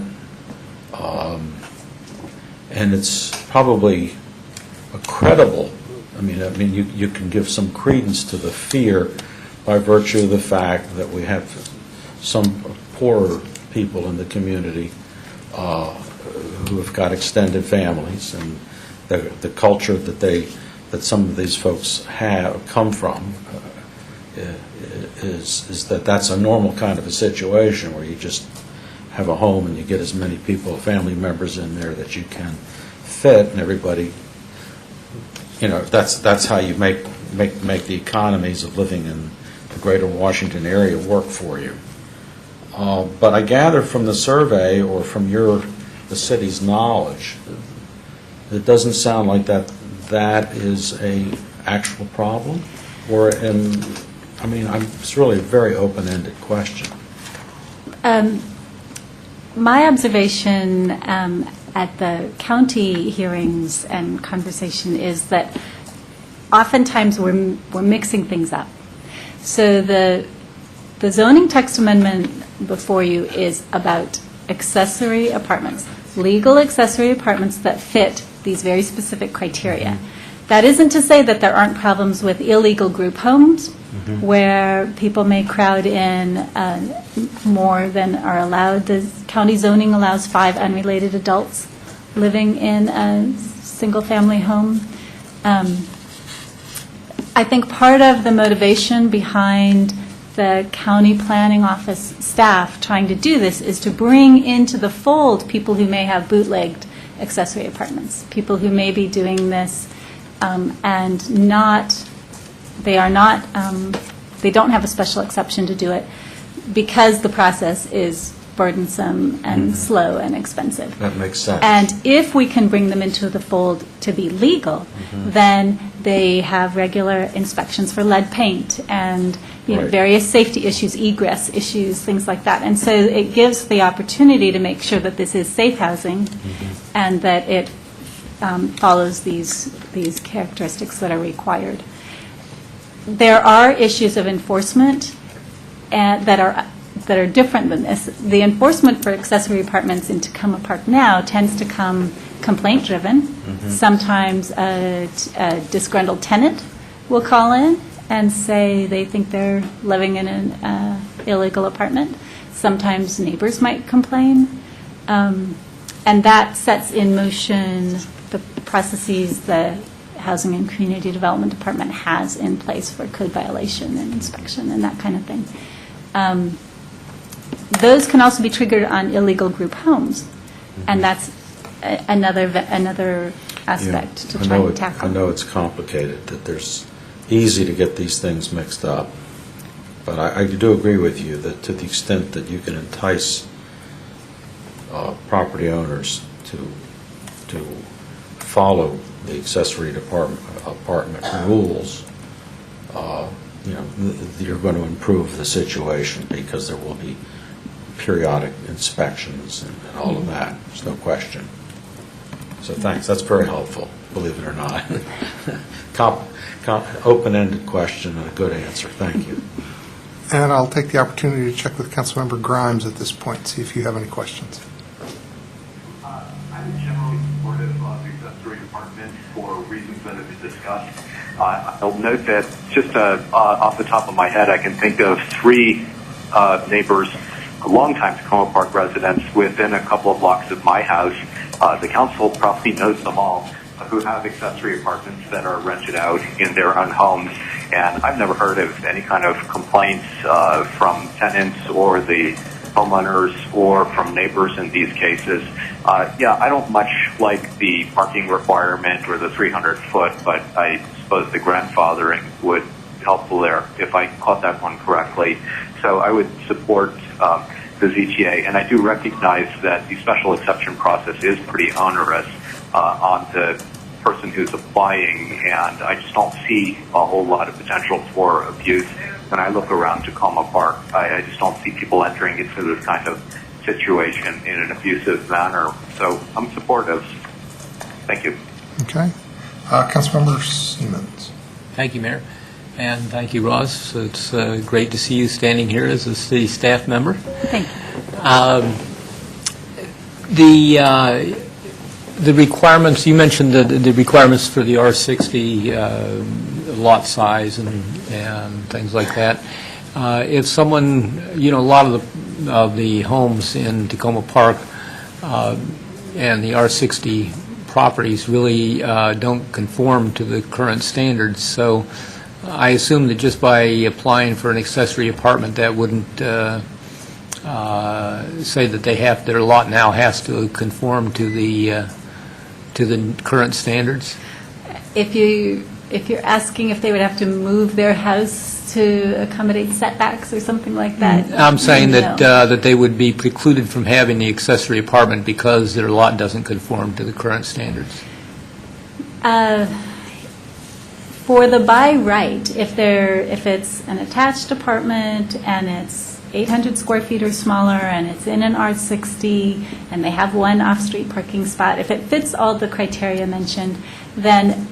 and it's probably a credible. I mean, you can give some credence to the fear by virtue of the fact that we have some poorer people in the community who have got extended families, and the culture that some of these folks come from is that's a normal kind of a situation where you just have a home and you get as many people, family members in there that you can fit, and everybody, that's how you make the economies of living in the greater Washington area work for you. But I gather from the survey or from the city's knowledge, it doesn't sound like that is a actual problem, it's really a very open-ended question. My observation at the county hearings and conversation is that oftentimes we're mixing things up. So the zoning text amendment before you is about accessory apartments, legal accessory apartments that fit these very specific criteria. That isn't to say that there aren't problems with illegal group homes, where people may crowd in more than are allowed. The county zoning allows 5 unrelated adults living in a single-family home. I think part of the motivation behind the county planning office staff trying to do this is to bring into the fold people who may have bootlegged accessory apartments, people who may be doing this and they don't have a special exception to do it because the process is burdensome and slow and expensive. That makes sense. And if we can bring them into the fold to be legal, then they have regular inspections for lead paint and various safety issues, egress issues, things like that. And so it gives the opportunity to make sure that this is safe housing and that it follows these characteristics that are required. There are issues of enforcement that that are different than this. The enforcement for accessory apartments in Tacoma Park now tends to come complaint-driven. Sometimes a disgruntled tenant will call in and say they think they're living in an illegal apartment. Sometimes neighbors might complain. And that sets in motion the processes the Housing and Community Development Department has in place for code violation and inspection and that kind of thing. Those can also be triggered on illegal group homes, and that's another aspect to try and tackle. I know it's complicated, that there's easy to get these things mixed up, but I do agree with you that to the extent that you can entice property owners to follow the accessory apartment rules, you're going to improve the situation because there will be periodic inspections and all of that. There's no question. So thanks. That's very helpful, believe it or not. Open-ended question and a good answer. Thank you. And I'll take the opportunity to check with Councilmember Grimes at this point, see if you have any questions. I'm generally supportive of the accessory apartment for reasons that have been discussed. I'll note that just off the top of my head, I can think of 3 neighbors, longtime Tacoma Park residents within a couple of blocks of my house. The council probably knows them all, who have accessory apartments that are rented out in their own homes. And I've never heard of any kind of complaints from tenants or the homeowners or from neighbors in these cases. I don't much like the parking requirement or the 300-foot, but I suppose the grandfathering would help there if I caught that one correctly. So I would support the ZTA, and I do recognize that the special exception process is pretty onerous on the person who's applying, and I just don't see a whole lot of potential for abuse. When I look around Tacoma Park, I just don't see people entering into this kind of situation in an abusive manner. So I'm supportive. Thank you. Okay. Councilmember Siemens. Thank you, Mayor. And thank you, Roz. So it's great to see you standing here as a city staff member. Thank you. The requirements, you mentioned the requirements for the R60 lot size and things like that. If someone, a lot of the homes in Tacoma Park and the R60 properties really don't conform to the current standards, so I assume that just by applying for an accessory apartment, that wouldn't say that their lot now has to conform to the current standards? If you're asking if they would have to move their house to accommodate setbacks or something like that? I'm saying no. that they would be precluded from having the accessory apartment because their lot doesn't conform to the current standards. For the by right, if it's an attached apartment and it's 800 square feet or smaller and it's in an R60 and they have one off-street parking spot, if it fits all the criteria mentioned, then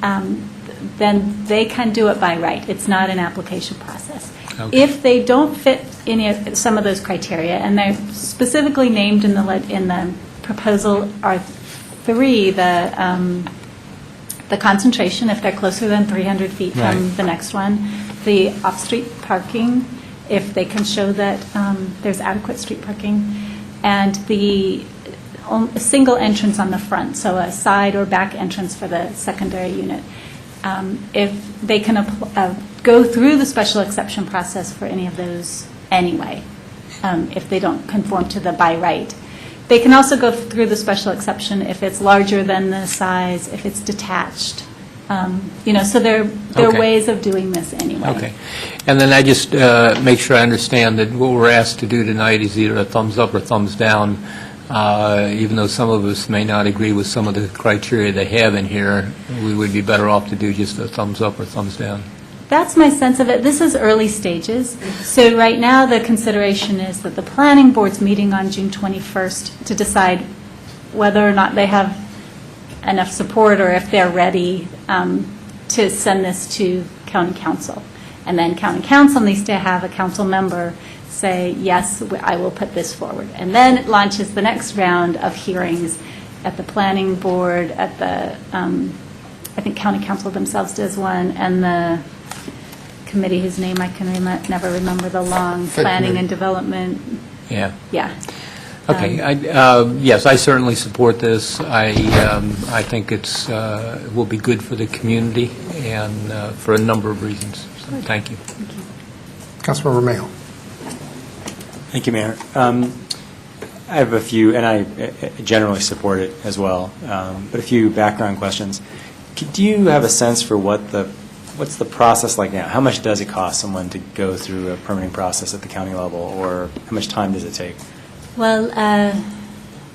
they can do it by right. It's not an application process. Okay. If they don't fit some of those criteria, and they're specifically named in the proposal are 3, the concentration, if they're closer than 300 feet from the next one, the off-street parking, if they can show that there's adequate street parking, and a single entrance on the front, so a side or back entrance for the secondary unit. If they can go through the special exception process for any of those anyway, if they don't conform to the by right. They can also go through the special exception if it's larger than the size, if it's detached. So there are ways of doing this anyway. Okay. And then I just make sure I understand that what we're asked to do tonight is either a thumbs up or thumbs down, even though some of us may not agree with some of the criteria they have in here. We would be better off to do just a thumbs up or thumbs down. That's my sense of it. This is early stages. So right now the consideration is that the planning board's meeting on June 21st to decide whether or not they have enough support or if they're ready to send this to county council. And then county council needs to have a council member say, yes, I will put this forward. And then it launches the next round of hearings at the planning board, at the, I think county council themselves does one, and the committee whose name I can never remember, the long planning and development. Yeah. Yeah. Okay. Yes, I certainly support this. I think it's will be good for the community and for a number of reasons. So, thank you. Councilmember Mayo. Thank you, Mayor. I have a few, and I generally support it as well, but a few background questions. Do you have a sense for what's the process like now? How much does it cost someone to go through a permitting process at the county level, or how much time does it take? Well,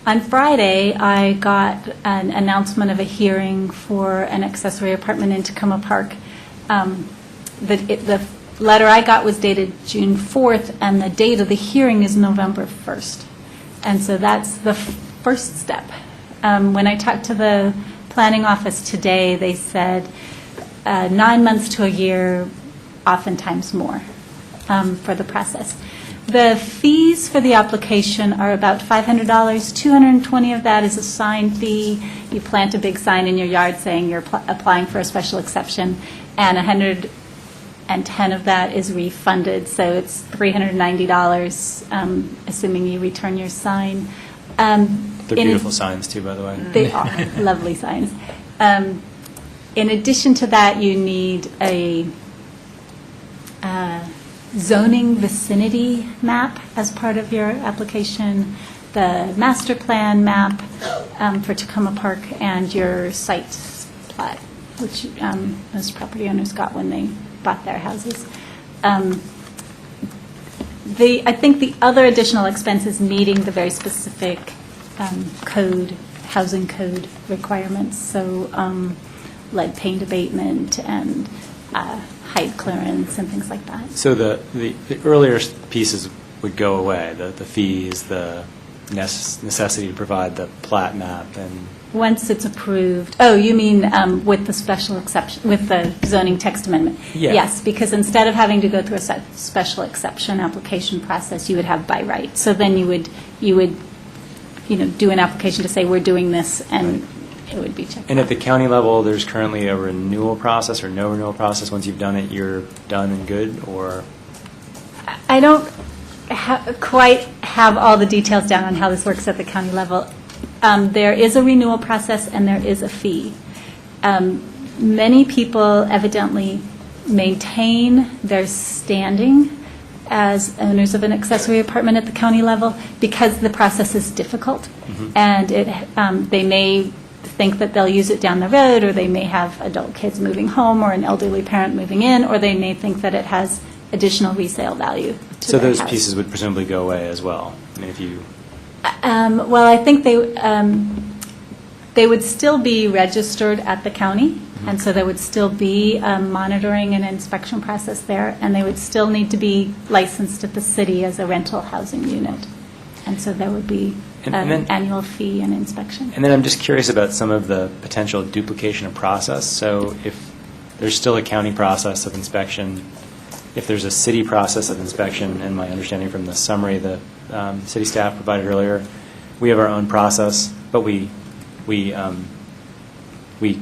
on Friday, I got an announcement of a hearing for an accessory apartment in Tacoma Park. The letter I got was dated June 4th, and the date of the hearing is November 1st. And so that's the first step. When I talked to the planning office today, they said 9 months to a year, oftentimes more, for the process. The fees for the application are about $500. $220 of that is a sign fee. You plant a big sign in your yard saying you're applying for a special exception, and $110 of that is refunded, so it's $390, assuming you return your sign. They're beautiful signs, too, by the way. They are lovely signs. In addition to that, you need a zoning vicinity map as part of your application, the master plan map for Tacoma Park, and your site plat, which most property owners got when they bought their houses. I think the other additional expense is meeting the very specific housing code requirements, so lead paint abatement and height clearance and things like that. So the earlier pieces would go away, the fees, the necessity to provide the plat map, and once it's approved. Oh, you mean with the special exception, with the zoning text amendment? Yeah. Yes, because instead of having to go through a special exception application process, you would have by right. So then you would do an application to say we're doing this, and it would be checked. And at the county level, there's currently a renewal process or no renewal process. Once you've done it, you're done and good, or? I don't quite have all the details down on how this works at the county level. There is a renewal process and there is a fee. Many people evidently maintain their standing as owners of an accessory apartment at the county level because the process is difficult, and they may think that they'll use it down the road, or they may have adult kids moving home or an elderly parent moving in, or they may think that it has additional resale value to So their those house. pieces would presumably go away as well. I mean, if you Well, I think they would still be registered at the county, and so there would still be a monitoring and inspection process there, and they would still need to be licensed at the city as a rental housing unit. And so there would be And an then- annual fee and inspection. And then I'm just curious about some of the potential duplication of process. So if there's still a county process of inspection, if there's a city process of inspection, and my understanding from the summary the city staff provided earlier, we have our own process, but we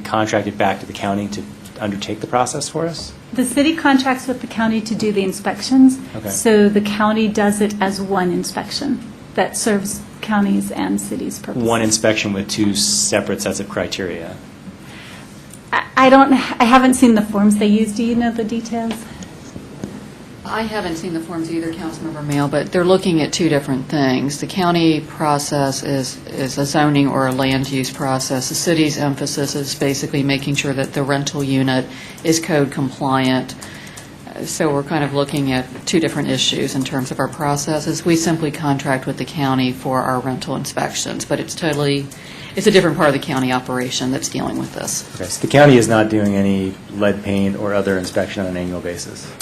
contracted back to the county to undertake the process for us? The city contracts with the county to do the inspections, Okay. so the county does it as one inspection that serves counties and cities' purposes. One inspection with two separate sets of criteria. I haven't seen the forms they use. Do you know the details? I haven't seen the forms either, Councilmember Mayo, but they're looking at two different things. The county process is a zoning or a land use process. The city's emphasis is basically making sure that the rental unit is code compliant. So we're kind of looking at two different issues in terms of our processes. We simply contract with the county for our rental inspections, but it's a different part of the county operation that's dealing with this. Okay, so the county is not doing any lead paint or other inspection on an annual basis?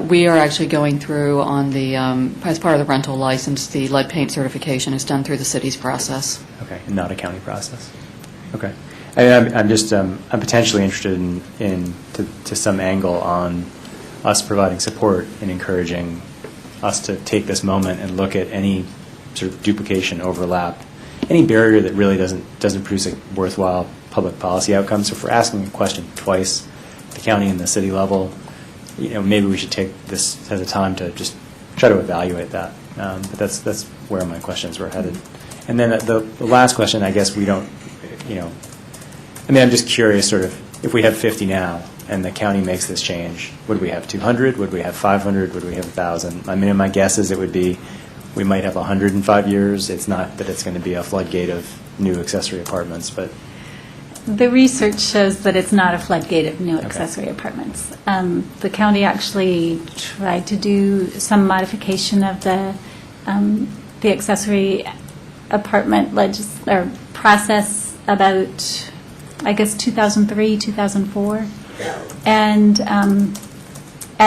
We are actually going through on the, as part of the rental license, the lead paint certification is done through the city's process. Okay, and not a county process? Okay. I'm potentially interested in to some angle on us providing support in encouraging us to take this moment and look at any sort of duplication, overlap, any barrier that really doesn't produce a worthwhile public policy outcome. So if we're asking a question twice, the county and the city level, maybe we should take this as a time to just try to evaluate that. But that's where my questions were headed. And then the last question, I guess we don't, I'm just curious, sort of, if we have 50 now and the county makes this change, would we have 200? Would we have 500? Would we have 1,000? I mean, my guess is it would be, we might have 100 in 5 years. It's not that it's going to be a floodgate of new accessory apartments, but... The research shows that it's not a floodgate of new accessory apartments. The county actually tried to do some modification of the accessory apartment process about, I guess, 2003, 2004. And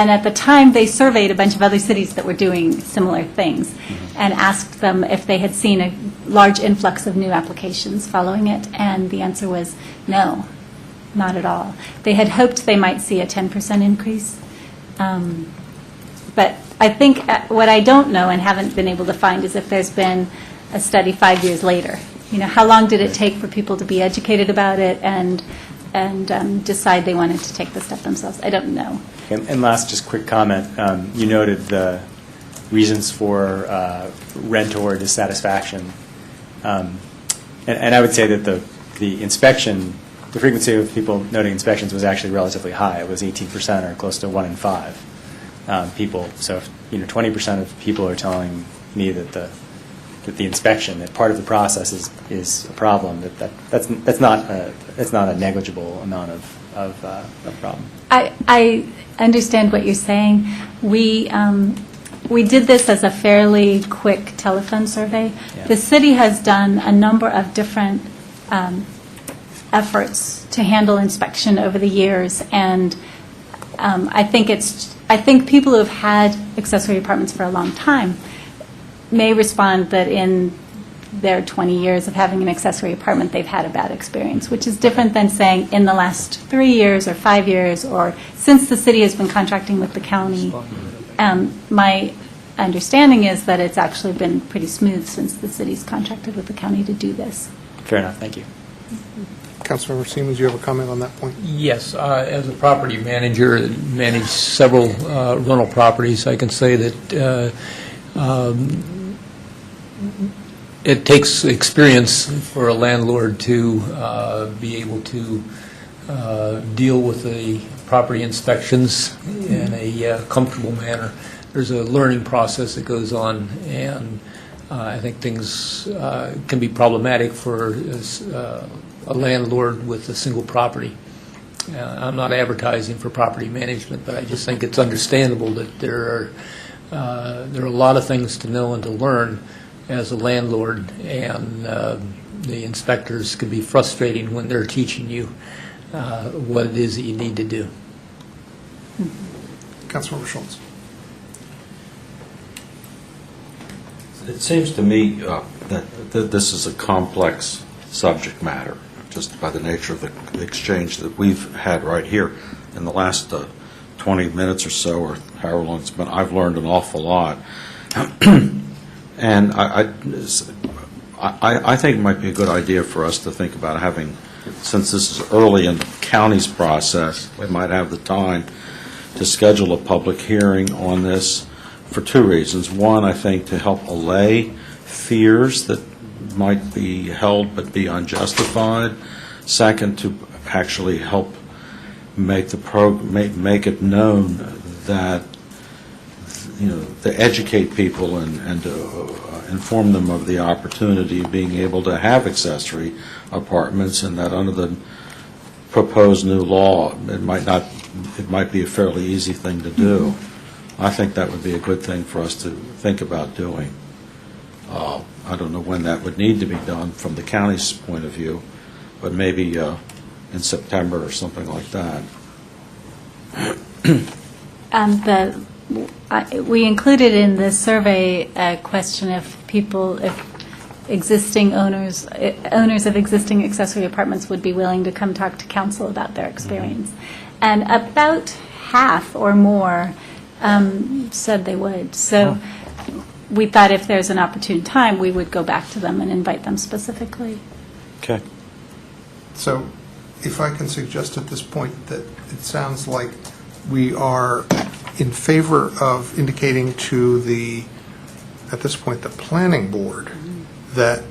at the time, they surveyed a bunch of other cities that were doing similar things and asked them if they had seen a large influx of new applications following it, and the answer was no, not at all. They had hoped they might see a 10% increase. But I think what I don't know and haven't been able to find is if there's been a study 5 years later. How long did it take for people to be educated about it and decide they wanted to take the step themselves? I don't know. And last, just quick comment. You noted the reasons for rentor dissatisfaction. And I would say that the inspection, the frequency of people noting inspections was actually relatively high. It was 18% or close to 1 in 5 people. So if 20% of people are telling me that the inspection, that part of the process is a problem, that's not a negligible amount of problem. I understand what you're saying. We did this as a fairly quick telephone survey. Yeah. The city has done a number of different efforts to handle inspection over the years, and I think people who have had accessory apartments for a long time may respond that in their 20 years of having an accessory apartment, they've had a bad experience, which is different than saying in the last 3 years or 5 years or since the city has been contracting with the county. My understanding is that it's actually been pretty smooth since the city's contracted with the county to do this. Fair enough. Thank you. Councilmember Siemens, you have a comment on that point? Yes, as a property manager, manage several rental properties, I can say that it takes experience for a landlord to be able to deal with the property inspections in a comfortable manner. There's a learning process that goes on, and I think things can be problematic for a landlord with a single property. I'm not advertising for property management, but I just think it's understandable that there are a lot of things to know and to learn as a landlord, and the inspectors can be frustrating when they're teaching you what it is that you need to do. Councilmember Schultz. It seems to me that this is a complex subject matter, just by the nature of the exchange that we've had right here in the last 20 minutes or so, or however long it's been. I've learned an awful lot. And I think it might be a good idea for us to think about having, since this is early in the county's process, we might have the time to schedule a public hearing on this for two reasons. One, I think to help allay fears that might be held but be unjustified. Second, to actually help make it known that, to educate people and to inform them of the opportunity of being able to have accessory apartments, and that under the proposed new law, it might be a fairly easy thing to do. I think that would be a good thing for us to think about doing. I don't know when that would need to be done from the county's point of view, but maybe in September or something like that. We included in the survey a question if existing owners of existing accessory apartments would be willing to come talk to council about their experience. And about half or more said they would. So we thought if there's an opportune time, we would go back to them and invite them specifically. Okay. So if I can suggest at this point that it sounds like we are in favor of indicating to the, at this point, the planning board, that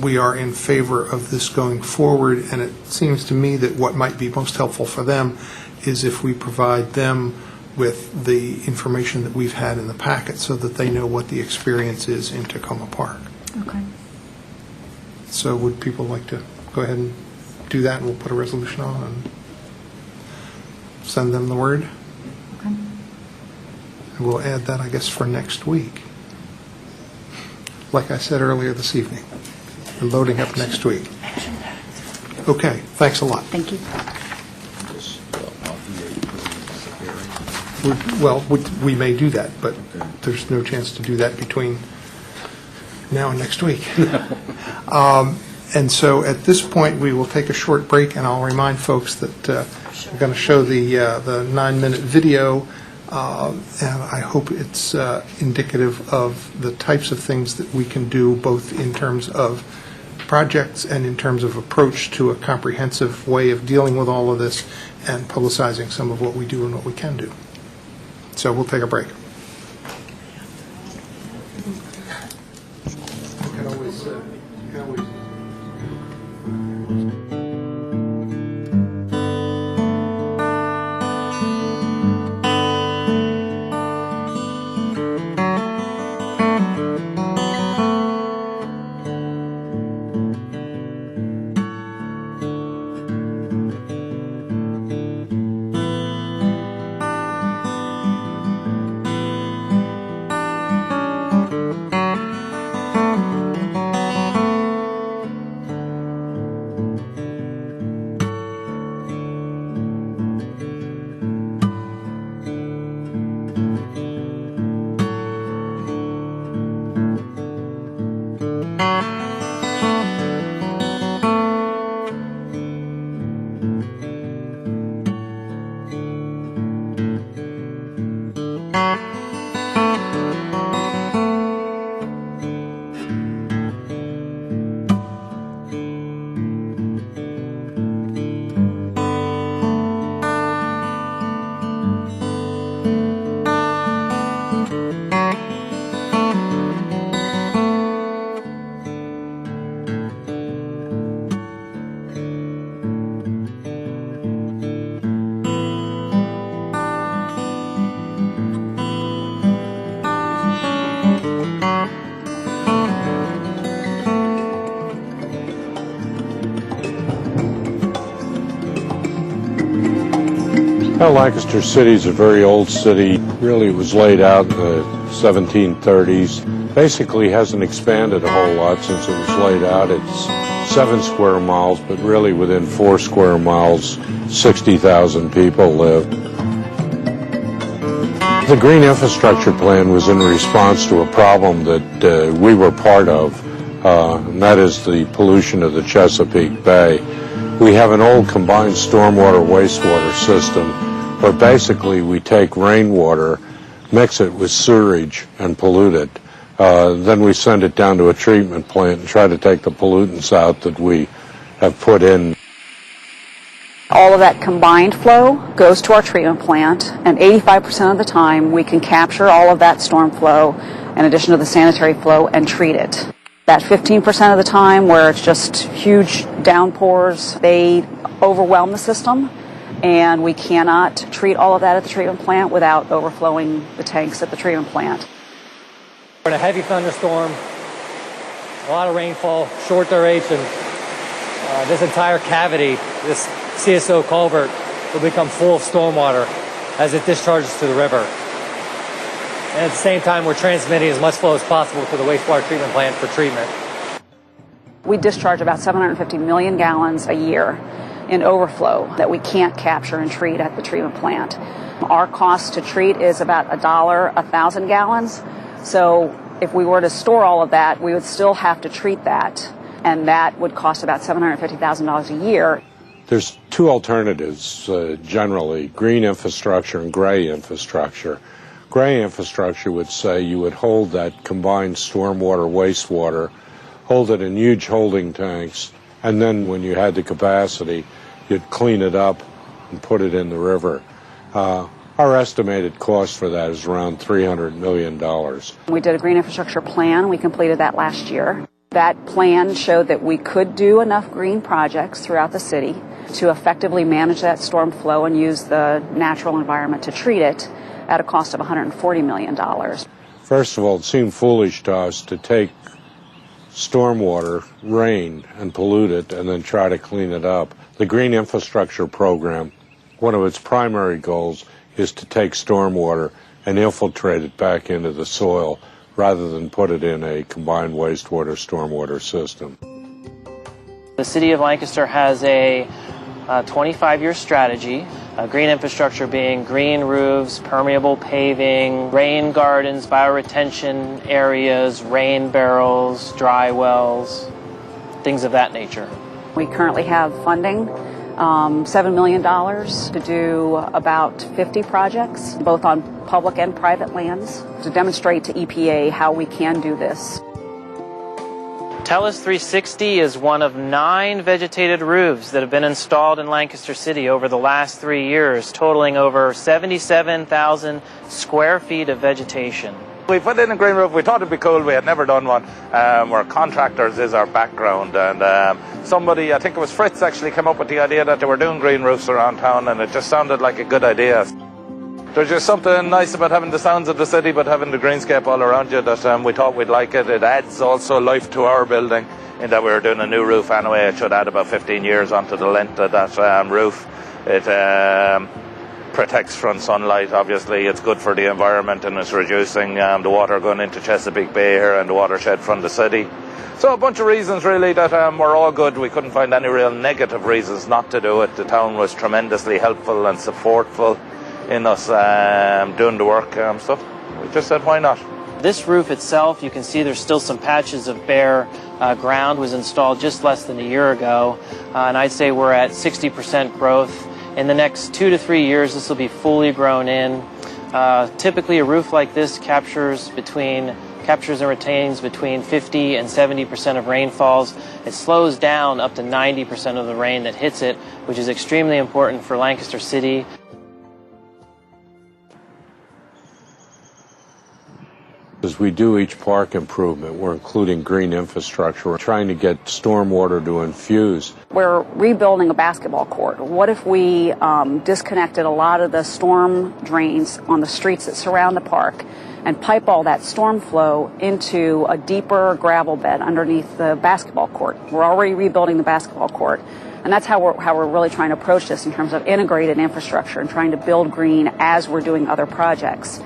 we are in favor of this going forward, and it seems to me that what might be most helpful for them is if we provide them with the information that we've had in the packet so that they know what the experience is in Tacoma Park. Okay. So would people like to go ahead and do that, and we'll put a resolution on and send them the word? Okay. And we'll add that, I guess, for next week. Like I said earlier this evening, we're loading up next week. Okay, thanks a lot. Thank you. Well, we may do that, but there's no chance to do that between now and next week. And so at this point, we will take a short break, and I'll remind folks that we're going to show the 9-minute video, and I hope it's indicative of the types of things that we can do, both in terms of projects and in terms of approach to a comprehensive way of dealing with all of this and publicizing some of what we do and what we can do. So we'll take a break. Well, Lancaster City is a very old city. Really, it was laid out in the 1730s. Basically hasn't expanded a whole lot since it was laid out. It's 7 square miles, but really within 4 square miles, 60,000 people live. The Green Infrastructure Plan was in response to a problem that we were part of, and that is the pollution of the Chesapeake Bay. We have an old combined stormwater wastewater system where basically we take rainwater, mix it with sewerage, and pollute it. Then we send it down to a treatment plant and try to take the pollutants out that we have put in. All of that combined flow goes to our treatment plant, and 85% of the time we can capture all of that storm flow in addition to the sanitary flow and treat it. That 15% of the time where it's just huge downpours, they overwhelm the system, and we cannot treat all of that at the treatment plant without overflowing the tanks at the treatment plant. In a heavy thunderstorm, a lot of rainfall, short duration, this entire cavity, this CSO culvert will become full of stormwater as it discharges to the river. And at the same time, we're transmitting as much flow as possible to the wastewater treatment plant for treatment. We discharge about 750 million gallons a year in overflow that we can't capture and treat at the treatment plant. Our cost to treat is about $1 a thousand gallons. So if we were to store all of that, we would still have to treat that, and that would cost about $750,000 a year. There's two alternatives, generally, green infrastructure and gray infrastructure. Gray infrastructure would say you would hold that combined stormwater, wastewater, hold it in huge holding tanks, and then when you had the capacity, you'd clean it up and put it in the river. Our estimated cost for that is around $300 million. We did a green infrastructure plan. We completed that last year. That plan showed that we could do enough green projects throughout the city to effectively manage that storm flow and use the natural environment to treat it at a cost of $140 million. First of all, it seemed foolish to us to take stormwater, rain, and pollute it, and then try to clean it up. The Green Infrastructure Program, one of its primary goals is to take stormwater and infiltrate it back into the soil rather than put it in a combined wastewater stormwater system. The City of Lancaster has a 25-year strategy, green infrastructure being green roofs, permeable paving, rain gardens, bioretention areas, rain barrels, dry wells, things of that nature. We currently have funding, $7 million to do about 50 projects, both on public and private lands, to demonstrate to EPA how we can do this. TELUS 360 is one of 9 vegetated roofs that have been installed in Lancaster City over the last 3 years, totaling over 77,000 square feet of vegetation. We put in a green roof. We thought it'd be cool. We had never done one. We're contractors is our background, and somebody, I think it was Fritz, actually came up with the idea that they were doing green roofs around town, and it just sounded like a good idea. There's just something nice about having the sounds of the city, but having the greenscape all around you that we thought we'd like it. It adds also life to our building in that we were doing a new roof anyway. It should add about 15 years onto the length of that roof. It protects from sunlight, obviously. It's good for the environment, and it's reducing the water going into Chesapeake Bay here and the watershed from the city. So a bunch of reasons really that were all good. We couldn't find any real negative reasons not to do it. The town was tremendously helpful and supportful in us doing the work, so we just said, why not? This roof itself, you can see there's still some patches of bare ground. Was installed just less than a year ago, and I'd say we're at 60% growth. In the next 2 to 3 years, this will be fully grown in. Typically, a roof like this captures and retains between 50 and 70% of rainfalls. It slows down up to 90% of the rain that hits it, which is extremely important for Lancaster City. As we do each park improvement, we're including green infrastructure. We're trying to get stormwater to infuse. We're rebuilding a basketball court. What if we disconnected a lot of the storm drains on the streets that surround the park and pipe all that storm flow into a deeper gravel bed underneath the basketball court? We're already rebuilding the basketball court, and that's how we're really trying to approach this in terms of integrated infrastructure and trying to build green as we're doing other projects.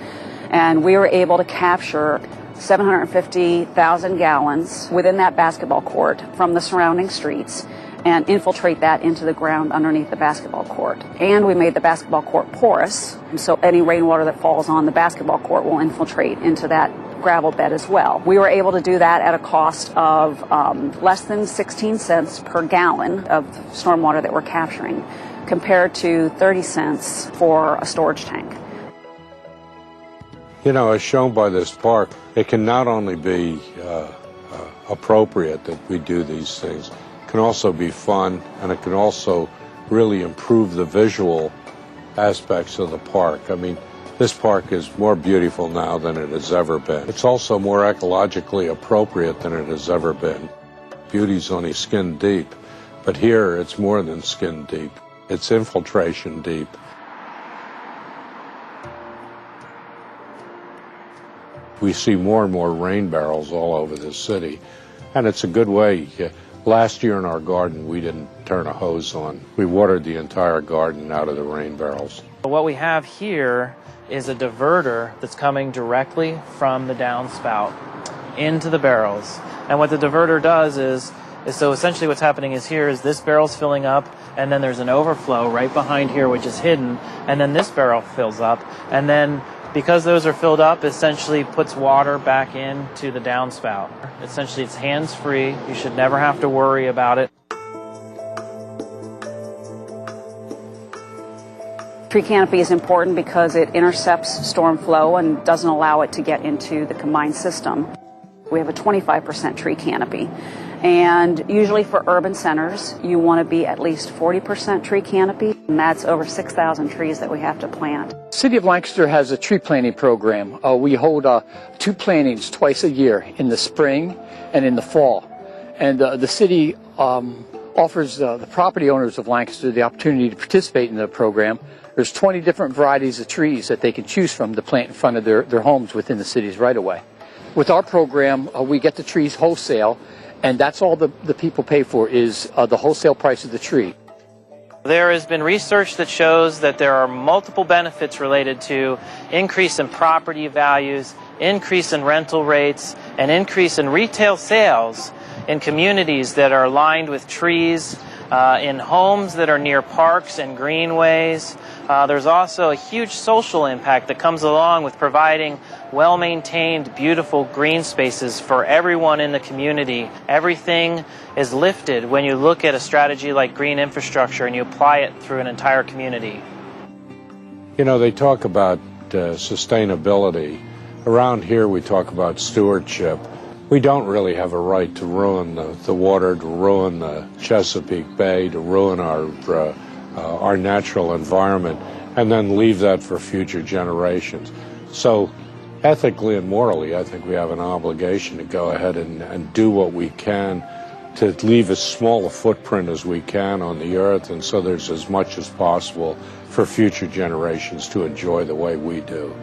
And we were able to capture 750,000 gallons within that basketball court from the surrounding streets and infiltrate that into the ground underneath the basketball court. And we made the basketball court porous, so any rainwater that falls on the basketball court will infiltrate into that gravel bed as well. We were able to do that at a cost of less than 16 cents per gallon of stormwater that we're capturing, compared to 30 cents for a storage tank. You know, as shown by this park, it can not only be appropriate that we do these things, it can also be fun, and it can also really improve the visual aspects of the park. I mean, this park is more beautiful now than it has ever been. It's also more ecologically appropriate than it has ever been. Beauty's only skin deep, but here it's more than skin deep. It's infiltration deep. We see more and more rain barrels all over the city, and it's a good way. Last year in our garden, we didn't turn a hose on. We watered the entire garden out of the rain barrels. What we have here is a diverter that's coming directly from the downspout into the barrels. And what the diverter does is so essentially what's happening is here is this barrel's filling up, and then there's an overflow right behind here which is hidden, and then this barrel fills up, and then because those are filled up, essentially puts water back into the downspout. Essentially, it's hands-free. You should never have to worry about it. Tree canopy is important because it intercepts storm flow and doesn't allow it to get into the combined system. We have a 25% tree canopy. And usually for urban centers, you want to be at least 40% tree canopy, and that's over 6,000 trees that we have to plant. City of Lancaster has a tree planting program. We hold 2 plantings twice a year, in the spring and in the fall. And the city offers the property owners of Lancaster the opportunity to participate in the program. There's 20 different varieties of trees that they can choose from to plant in front of their homes within the city's right-of-way. With our program, we get the trees wholesale, and that's all the people pay for is the wholesale price of the tree. There has been research that shows that there are multiple benefits related to increase in property values, increase in rental rates, and increase in retail sales in communities that are lined with trees, in homes that are near parks and greenways. There's also a huge social impact that comes along with providing well-maintained, beautiful green spaces for everyone in the community. Everything is lifted when you look at a strategy like green infrastructure and you apply it through an entire community. You know, they talk about sustainability. Around here we talk about stewardship. We don't really have a right to ruin the water, to ruin the Chesapeake Bay, to ruin our natural environment, and then leave that for future generations. So ethically and morally, I think we have an obligation to go ahead and do what we can to leave as small a footprint as we can on the earth, and so there's as much as possible for future generations to enjoy the way we do.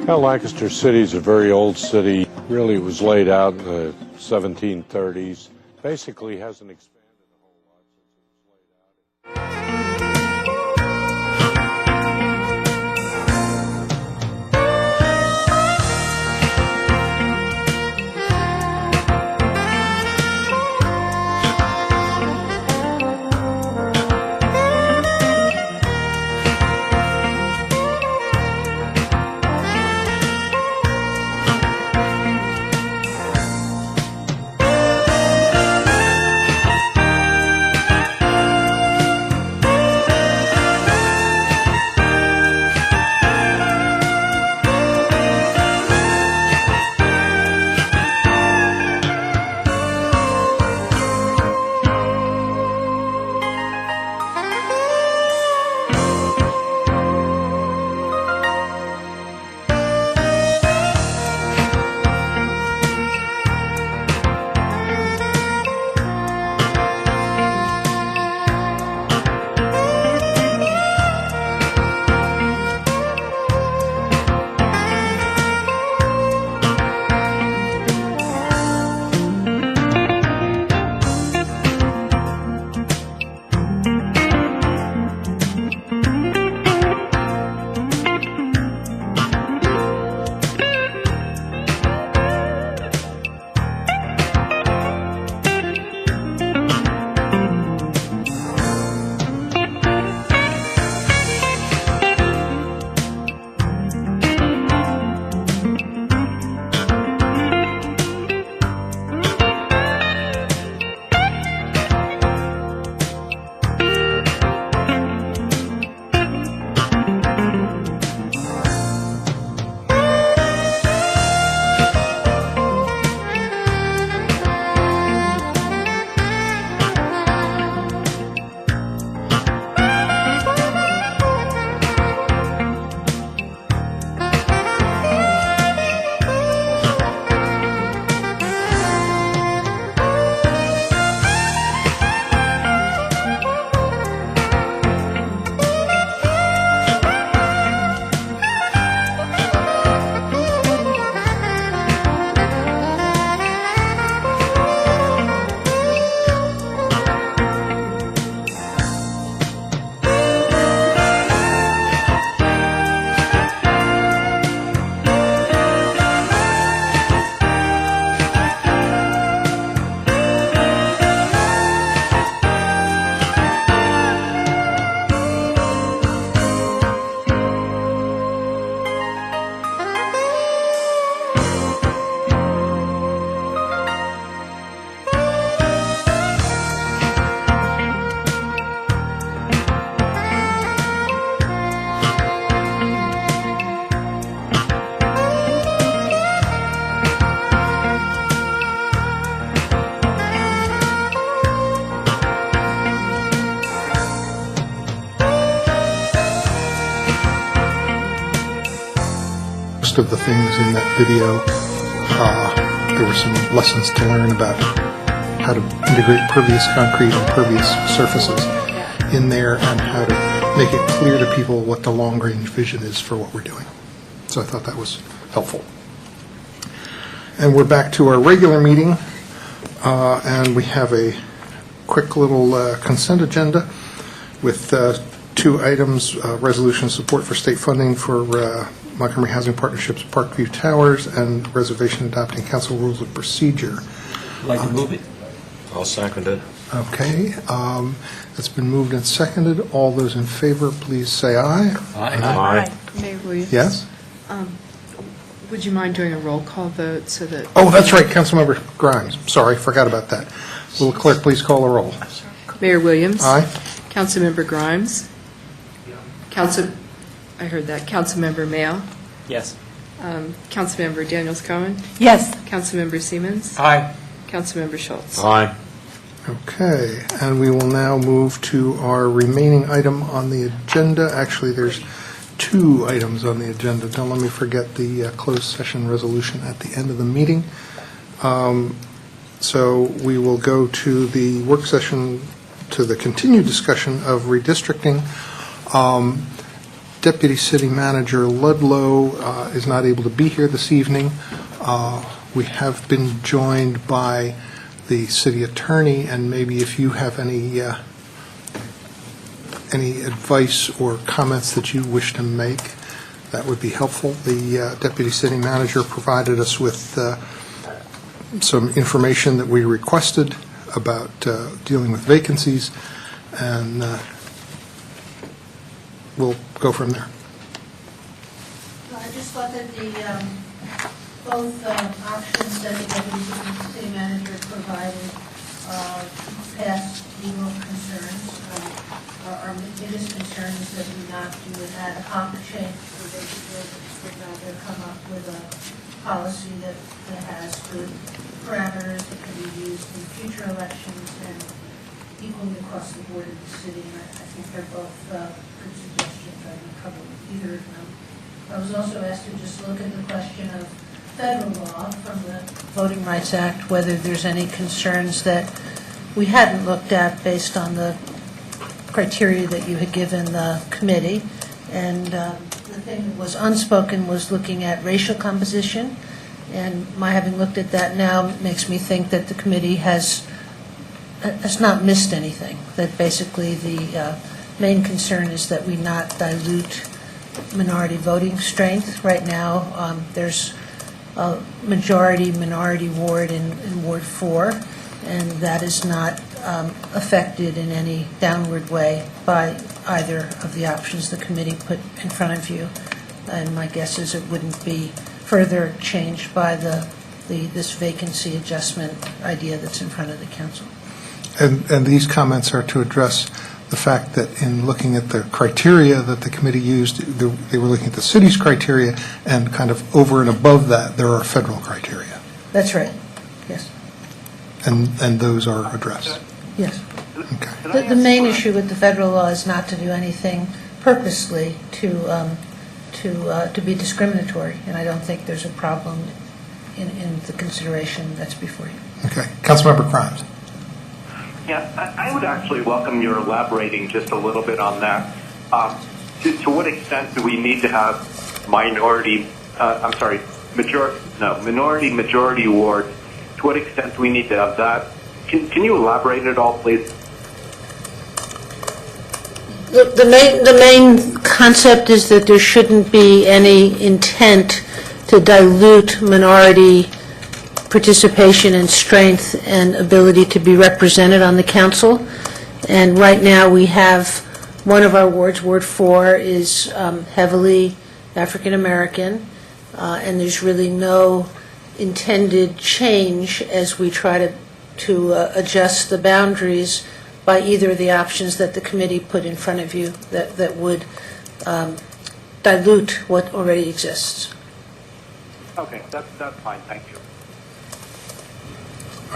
Well, Lancaster City is a very old city. Really, it was laid out in the 1730s. Basically hasn't expanded. most of the things in that video. There were some lessons to learn about how to integrate pervious concrete and pervious surfaces in there, and how to make it clear to people what the long-range vision is for what we're doing. So I thought that was helpful. And we're back to our regular meeting, and we have a quick little consent agenda with two items, resolution support for state funding for Montgomery Housing Partnership's Parkview Towers, and reservation adopting council rules of procedure. Like to move it? I'll second it. Okay, it's been moved and seconded. All those in favor, please say aye. Aye. Mayor Williams? Yes? Would you mind doing a roll call vote so that... Oh, that's right, Councilmember Grimes. Sorry, forgot about that. Will the clerk please call the roll? Mayor Williams? Aye. Councilmember Grimes? I heard that. Councilmember Mayo? Yes. Councilmember Daniels-Cohen? Yes. Councilmember Siemens? Aye. Councilmember Schultz? Aye. Okay, and we will now move to our remaining item on the agenda. Actually, there's two items on the agenda. Don't let me forget the closed session resolution at the end of the meeting. So we will go to the work session, to the continued discussion of redistricting. Deputy City Manager Ludlow is not able to be here this evening. We have been joined by the city attorney, and maybe if you have any advice or comments that you wish to make, that would be helpful. The deputy city manager provided us with some information that we requested about dealing with vacancies, and we'll go from there. I just thought that both options that the deputy city manager provided past legal concerns. Our biggest concern is that we not do an ad hoc change for vacancies, but rather come up with a policy that has good parameters that can be used in future elections and equally across the board in the city. And I think they're both good suggestions. I can cover either of them. I was also asked to just look at the question of federal law from the Voting Rights Act, whether there's any concerns that we hadn't looked at based on the criteria that you had given the committee. And the thing that was unspoken was looking at racial composition. And my having looked at that now makes me think that the committee has not missed anything, that basically the main concern is that we not dilute minority voting strength. Right now, there's a majority-minority ward in Ward 4, and that is not affected in any downward way by either of the options the committee put in front of you. And my guess is it wouldn't be further changed by this vacancy adjustment idea that's in front of the council. And these comments are to address the fact that in looking at the criteria that the committee used, they were looking at the city's criteria, and kind of over and above that, there are federal criteria. That's right, yes. And those are addressed. Yes. Okay. The main issue with the federal law is not to do anything purposely to be discriminatory, and I don't think there's a problem in the consideration that's before you. Okay. Councilmember Grimes. Yeah, I would actually welcome your elaborating just a little bit on that. To what extent do we need to have minority majority wards? To what extent do we need to have that? Can you elaborate at all, please? The main concept is that there shouldn't be any intent to dilute minority participation and strength and ability to be represented on the council. And right now we have one of our wards, Ward 4, is heavily African American, and there's really no intended change as we try to adjust the boundaries by either of the options that the committee put in front of you that would dilute what already exists. Okay, that's fine. Thank you.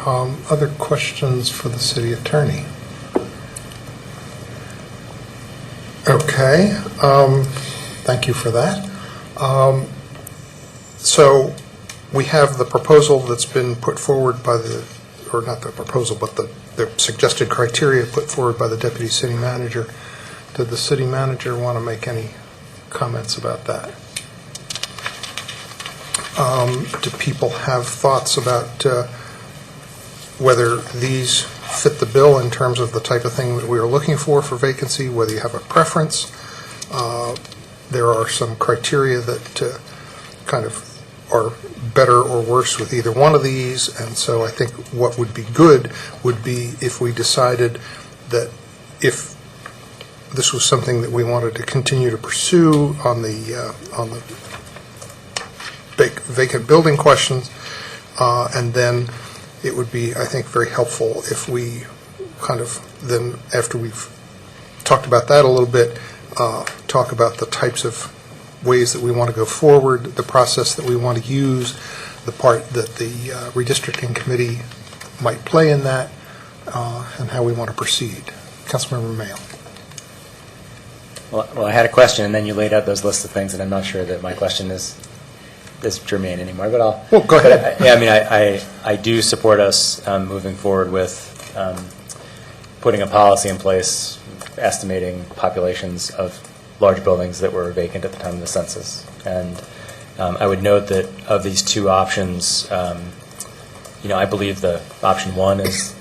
Other questions for the city attorney? Okay, thank you for that. So we have the proposal that's been put forward by the, or not the proposal, but the suggested criteria put forward by the deputy city manager. Did the city manager want to make any comments about that? Do people have thoughts about whether these fit the bill in terms of the type of thing that we are looking for vacancy, whether you have a preference? There are some criteria that kind of are better or worse with either one of these, and so I think what would be good would be if we decided that if this was something that we wanted to continue to pursue on the vacant building questions, and then it would be, I think, very helpful if we kind of then, after we've talked about that a little bit, talk about the types of ways that we want to go forward, the process that we want to use, the part that the redistricting committee might play in that, and how we want to proceed. Councilmember Mayo. Well, I had a question, and then you laid out those lists of things, and I'm not sure that my question is germane anymore, but I'll... Well, go ahead. Yeah, I mean, I do support us moving forward with putting a policy in place, estimating populations of large buildings that were vacant at the time of the census. And I would note that of these two options, I believe the option one is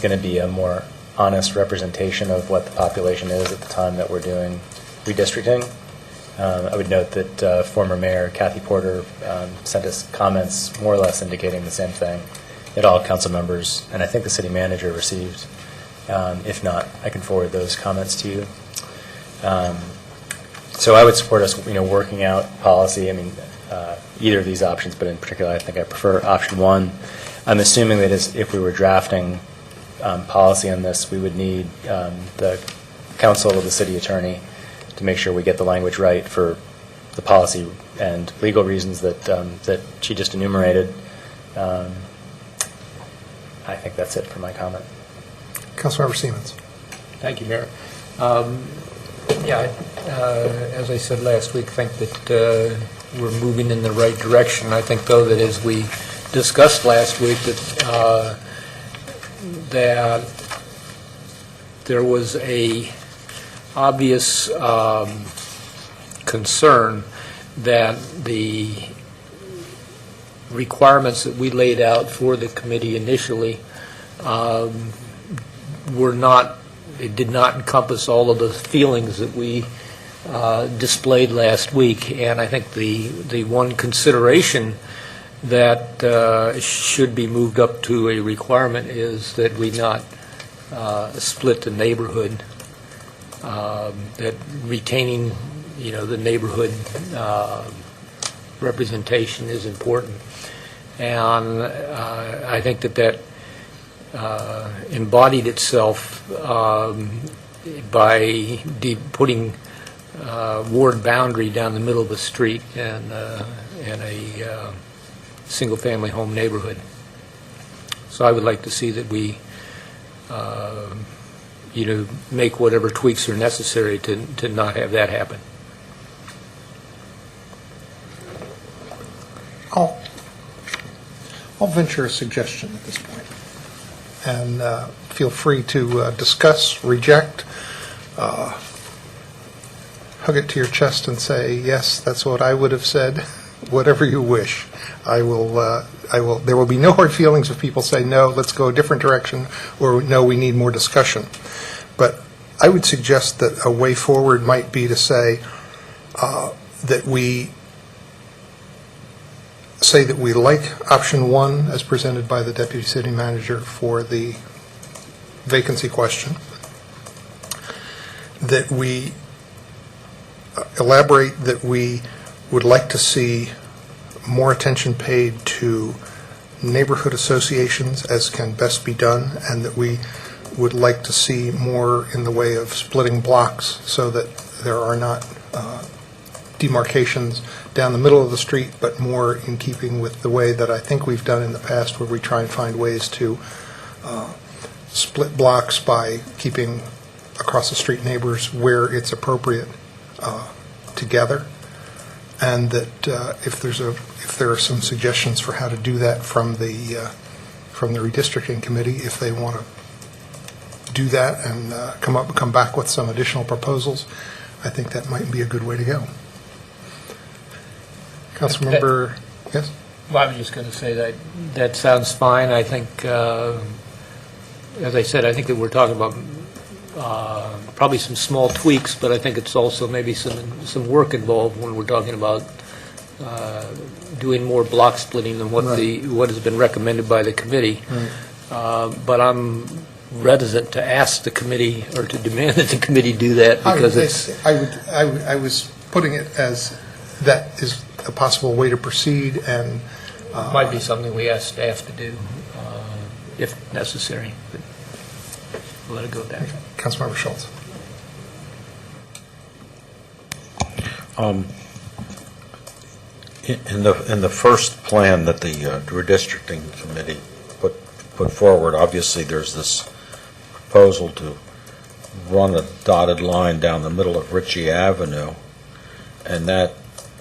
going to be a more honest representation of what the population is at the time that we're doing redistricting. I would note that former Mayor Kathy Porter sent us comments more or less indicating the same thing that all council members and I think the city manager received. If not, I can forward those comments to you. So I would support us, working out policy. I mean, either of these options, but in particular, I think I prefer option one. I'm assuming that if we were drafting policy on this, we would need the counsel of the city attorney to make sure we get the language right for the policy and legal reasons that she just enumerated. I think that's it for my comment. Councilmember Siemens. Thank you, Mayor. As I said last week, I think that we're moving in the right direction. I think, though, that as we discussed last week, that there was a obvious concern that the requirements that we laid out for the committee initially it did not encompass all of the feelings that we displayed last week. And I think the one consideration that should be moved up to a requirement is that we not split the neighborhood, that retaining, the neighborhood representation is important. And I think that embodied itself by putting ward boundary down the middle of the street and a single-family home neighborhood. So I would like to see that we, make whatever tweaks are necessary to not have that happen. I'll venture a suggestion at this point. And feel free to discuss, reject, hug it to your chest and say, yes, that's what I would have said, whatever you wish. There will be no hard feelings if people say, no, let's go a different direction, or no, we need more discussion. But I would suggest that a way forward might be to say that we like option one as presented by the deputy city manager for the vacancy question, that we elaborate that we would like to see more attention paid to neighborhood associations as can best be done, and that we would like to see more in the way of splitting blocks so that there are not demarcations down the middle of the street, but more in keeping with the way that I think we've done in the past, where we try and find ways to split blocks by keeping across the street neighbors where it's appropriate together. and that if there are some suggestions for how to do that from the redistricting committee, if they want to do that and come back with some additional proposals, I think that might be a good way to go. Councilmember, yes? Well, I was just going to say that sounds fine. I think, as I said, I think that we're talking about probably some small tweaks, but I think it's also maybe some work involved when we're talking about doing more block splitting than what has been recommended by the committee. Right. But I'm reticent to ask the committee or to demand that the committee do that because I was putting it as that is a possible way to proceed, and might be something we ask staff to do if necessary. But we'll let it go there. Councilmember Schultz. In the first plan that the redistricting committee put forward, obviously there's this proposal to run a dotted line down the middle of Ritchie Avenue, and that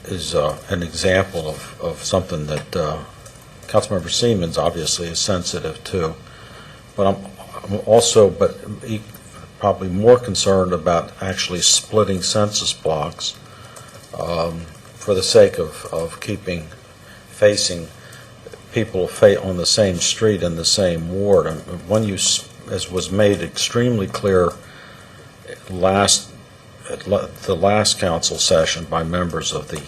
is an example of something that Councilmember Siemens obviously is sensitive to. But I'm also, probably more concerned about actually splitting census blocks for the sake of keeping facing people on the same street in the same ward. When as was made extremely clear at the last council session by members of the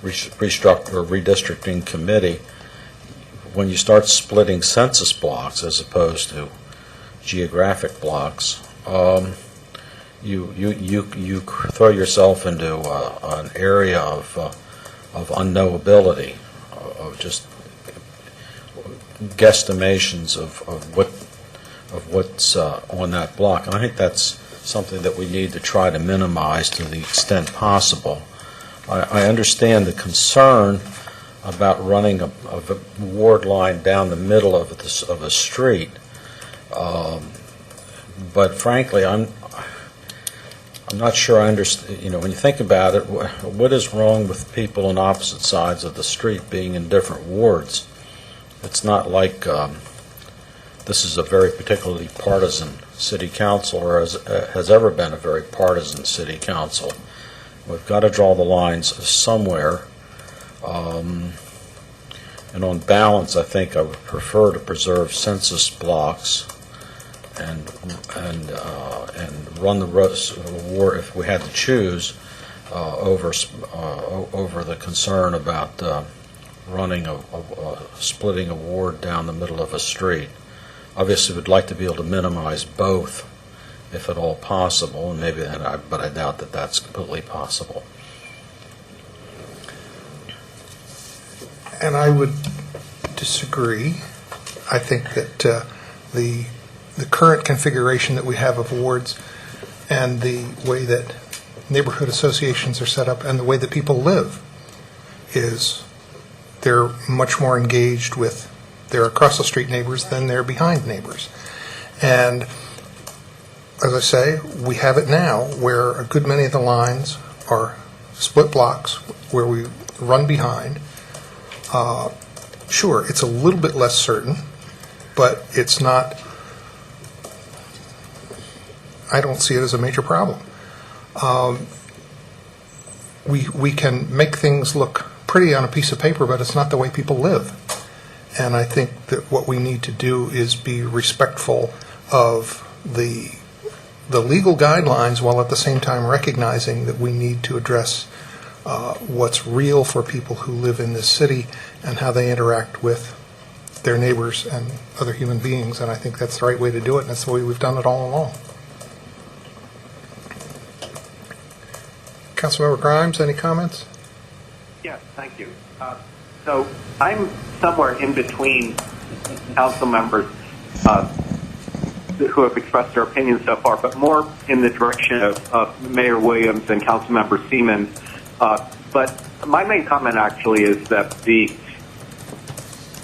redistricting committee, when you start splitting census blocks as opposed to geographic blocks, you throw yourself into an area of unknowability, of just guesstimations of what's on that block. And I think that's something that we need to try to minimize to the extent possible. I understand the concern about running a ward line down the middle of a street, but frankly, I'm not sure I understand. When you think about it, what is wrong with people on opposite sides of the street being in different wards? It's not like this is a very particularly partisan city council, or has ever been a very partisan city council. We've got to draw the lines somewhere. And on balance, I think I would prefer to preserve census blocks and run the war, if we had to choose, over the concern about running splitting a ward down the middle of a street. Obviously, we'd like to be able to minimize both, if at all possible, and but I doubt that that's completely possible. And I would disagree. I think that the current configuration that we have of wards and the way that neighborhood associations are set up and the way that people live is they're much more engaged with their across the street neighbors than their behind neighbors. And as I say, we have it now where a good many of the lines are split blocks where we run behind. Sure, it's a little bit less certain, but it's not, I don't see it as a major problem. We can make things look pretty on a piece of paper, but it's not the way people live. And I think that what we need to do is be respectful of the legal guidelines while at the same time recognizing that we need to address what's real for people who live in this city and how they interact with their neighbors and other human beings. And I think that's the right way to do it, and that's the way we've done it all along. Councilmember Grimes, any comments? Yes, thank you. So I'm somewhere in between council members who have expressed their opinions so far, but more in the direction of Mayor Williams and Councilmember Siemens. But my main comment actually is that the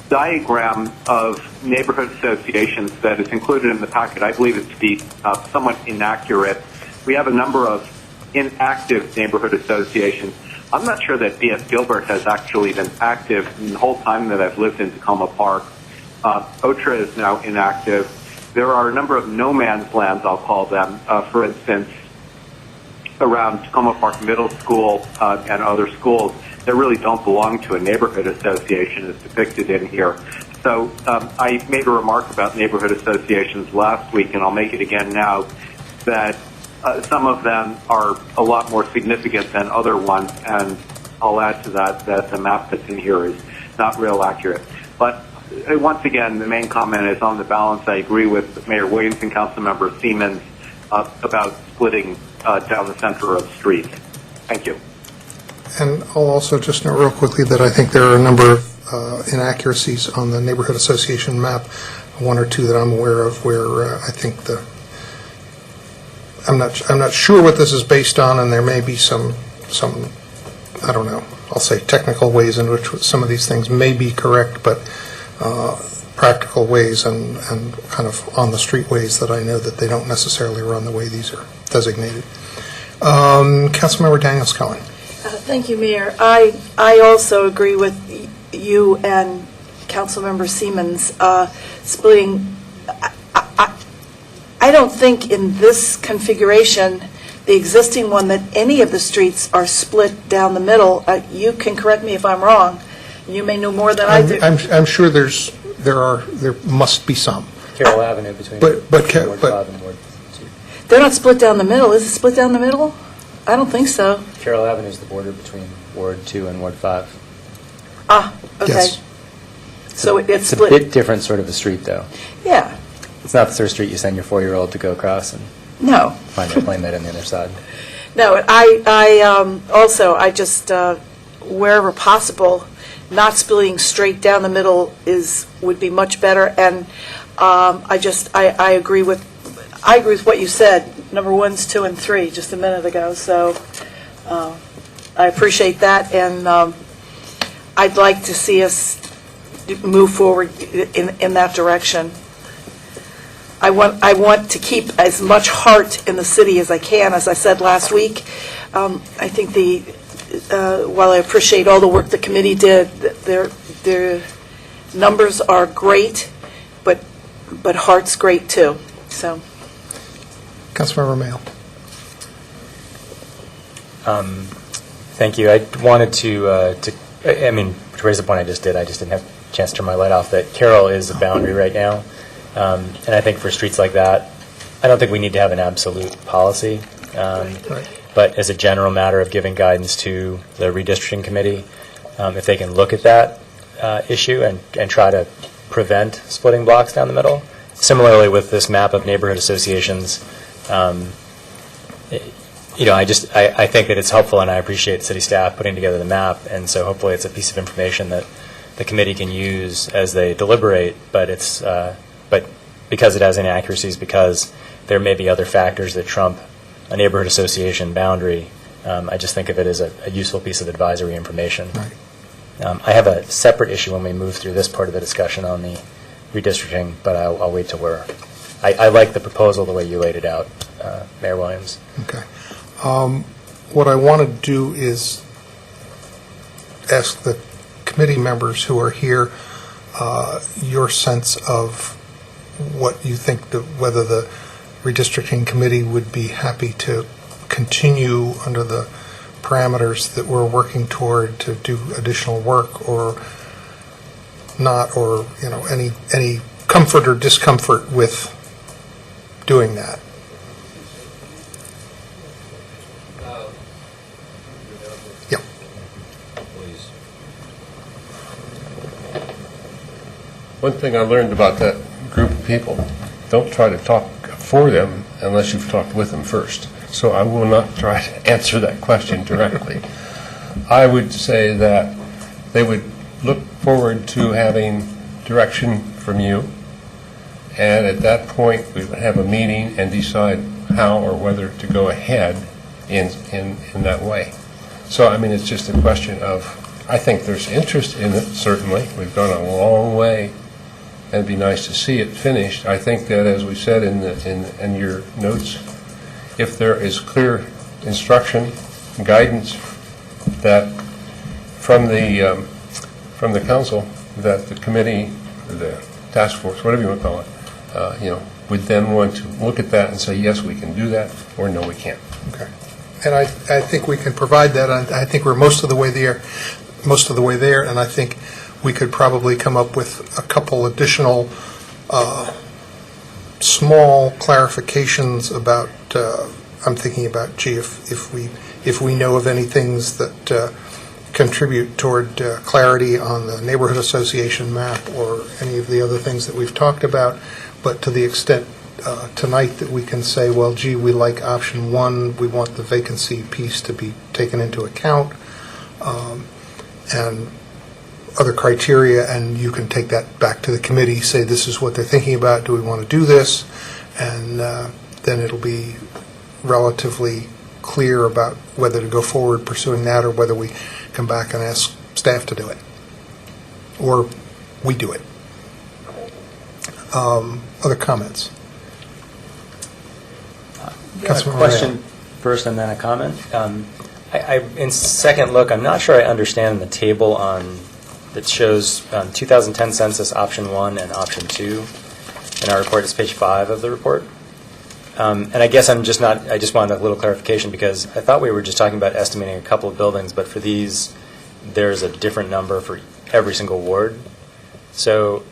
diagram of neighborhood associations that is included in the packet, I believe it to be somewhat inaccurate. We have a number of inactive neighborhood associations. I'm not sure that D.S. Gilbert has actually been active in the whole time that I've lived in Tacoma Park. OTRA is now inactive. There are a number of no man's lands, I'll call them, for instance, around Tacoma Park Middle School and other schools that really don't belong to a neighborhood association as depicted in here. So I made a remark about neighborhood associations last week, and I'll make it again now, that some of them are a lot more significant than other ones, and I'll add to that that the map that's in here is not real accurate. But once again, the main comment is on the balance. I agree with Mayor Williams and Councilmember Siemens about splitting down the center of streets. Thank you. And I'll also just note real quickly that I think there are a number of inaccuracies on the neighborhood association map, one or two that I'm aware of, where I think I'm not sure what this is based on, and there may be some I don't know, I'll say technical ways in which some of these things may be correct, but practical ways and kind of on-the-street ways that I know that they don't necessarily run the way these are designated. Councilmember Daniels Cohen. Thank you, Mayor. I also agree with you and Councilmember Siemens splitting. I don't think in this configuration, the existing one, that any of the streets are split down the middle. You can correct me if I'm wrong. You may know more than I do. I'm sure there must be some. Carroll Avenue between Ward 5 and Ward 2. They're not split down the middle. Is it split down the middle? I don't think so. Carroll Avenue is the border between Ward 2 and Ward 5. Ah, okay. Yes. So it's It's a split. bit different sort of a street, though. Yeah. It's not the sort of street you send your 4-year-old to go across and No. find their playmate on the other side. No, I just, wherever possible, not splitting straight down the middle would be much better. And I agree with what you said, number 1s, 2, and 3, just a minute ago. So I appreciate that, and I'd like to see us move forward in that direction. I want to keep as much heart in the city as I can. As I said last week, I think while I appreciate all the work the committee did, their numbers are great, but heart's great too. So, Councilmember Mayo. Thank you. I wanted to raise the point I just did. I just didn't have a chance to turn my light off, that Carroll is a boundary right now. And I think for streets like that, I don't think we need to have an absolute policy. But as a general matter of giving guidance to the redistricting committee, if they can look at that issue and try to prevent splitting blocks down the middle. Similarly, with this map of neighborhood associations, I think that it's helpful, and I appreciate city staff putting together the map, and so hopefully it's a piece of information that the committee can use as they deliberate, but because it has inaccuracies, because there may be other factors that trump a neighborhood association boundary, I just think of it as a useful piece of advisory information. Right. I have a separate issue when we move through this part of the discussion on the redistricting, but I'll wait till I like the proposal the way you laid it out, Mayor Williams. Okay. What I want to do is ask the committee members who are here your sense of what you think, whether the redistricting committee would be happy to continue under the parameters that we're working toward to do additional work or not, or any comfort or discomfort with doing that. Yep. One thing I learned about that group of people, don't try to talk for them unless you've talked with them first. So I will not try to answer that question directly. I would say that they would look forward to having direction from you, and at that point we would have a meeting and decide how or whether to go ahead in that way. So I mean, it's just a question of, I think there's interest in it, certainly. We've gone a long way, and it'd be nice to see it finished. I think that, as we said in your notes, if there is clear instruction, guidance that from the council, that the committee, the task force, whatever you want to call it, would then want to look at that and say, yes, we can do that, or no, we can't. Okay. And I think we can provide that. I think we're most of the way there, and I think we could probably come up with a couple additional small clarifications about, I'm thinking about, gee, if we know of any things that contribute toward clarity on the neighborhood association map or any of the other things that we've talked about, but to the extent tonight that we can say, well, gee, we like option one, we want the vacancy piece to be taken into account, and other criteria, and you can take that back to the committee, say this is what they're thinking about, do we want to do this, and then it'll be relatively clear about whether to go forward pursuing that or whether we come back and ask staff to do it, or we do it. Other comments? A question first and then a comment. In second look, I'm not sure I understand the table that shows 2010 census option 1 and option 2 in our report. It's page 5 of the report. And I guess I just wanted a little clarification because I thought we were just talking about estimating a couple of buildings, but for these, there's a different number for every single ward. So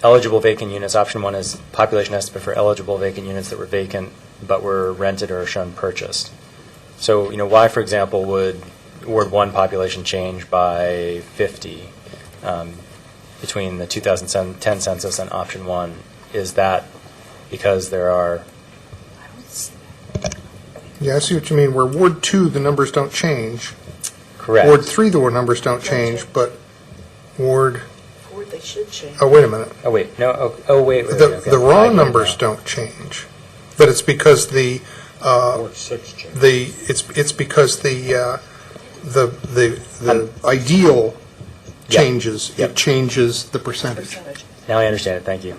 eligible vacant units, option 1 is population estimate for eligible vacant units that were vacant but were rented or shown purchased. So, why, for example, would Ward 1 population change by 50 between the 2010 census and option 1? Is that because there are... Yeah, I see what you mean. Where Ward 2, the numbers don't change. Correct. Ward 3, the numbers don't change, but Ward... They should change. Oh, wait a minute. Oh, wait. No. Oh, wait. Okay. The raw numbers don't change, but it's because the it's because the ideal changes. Yep. It changes the percentage. Now I understand it. Thank you.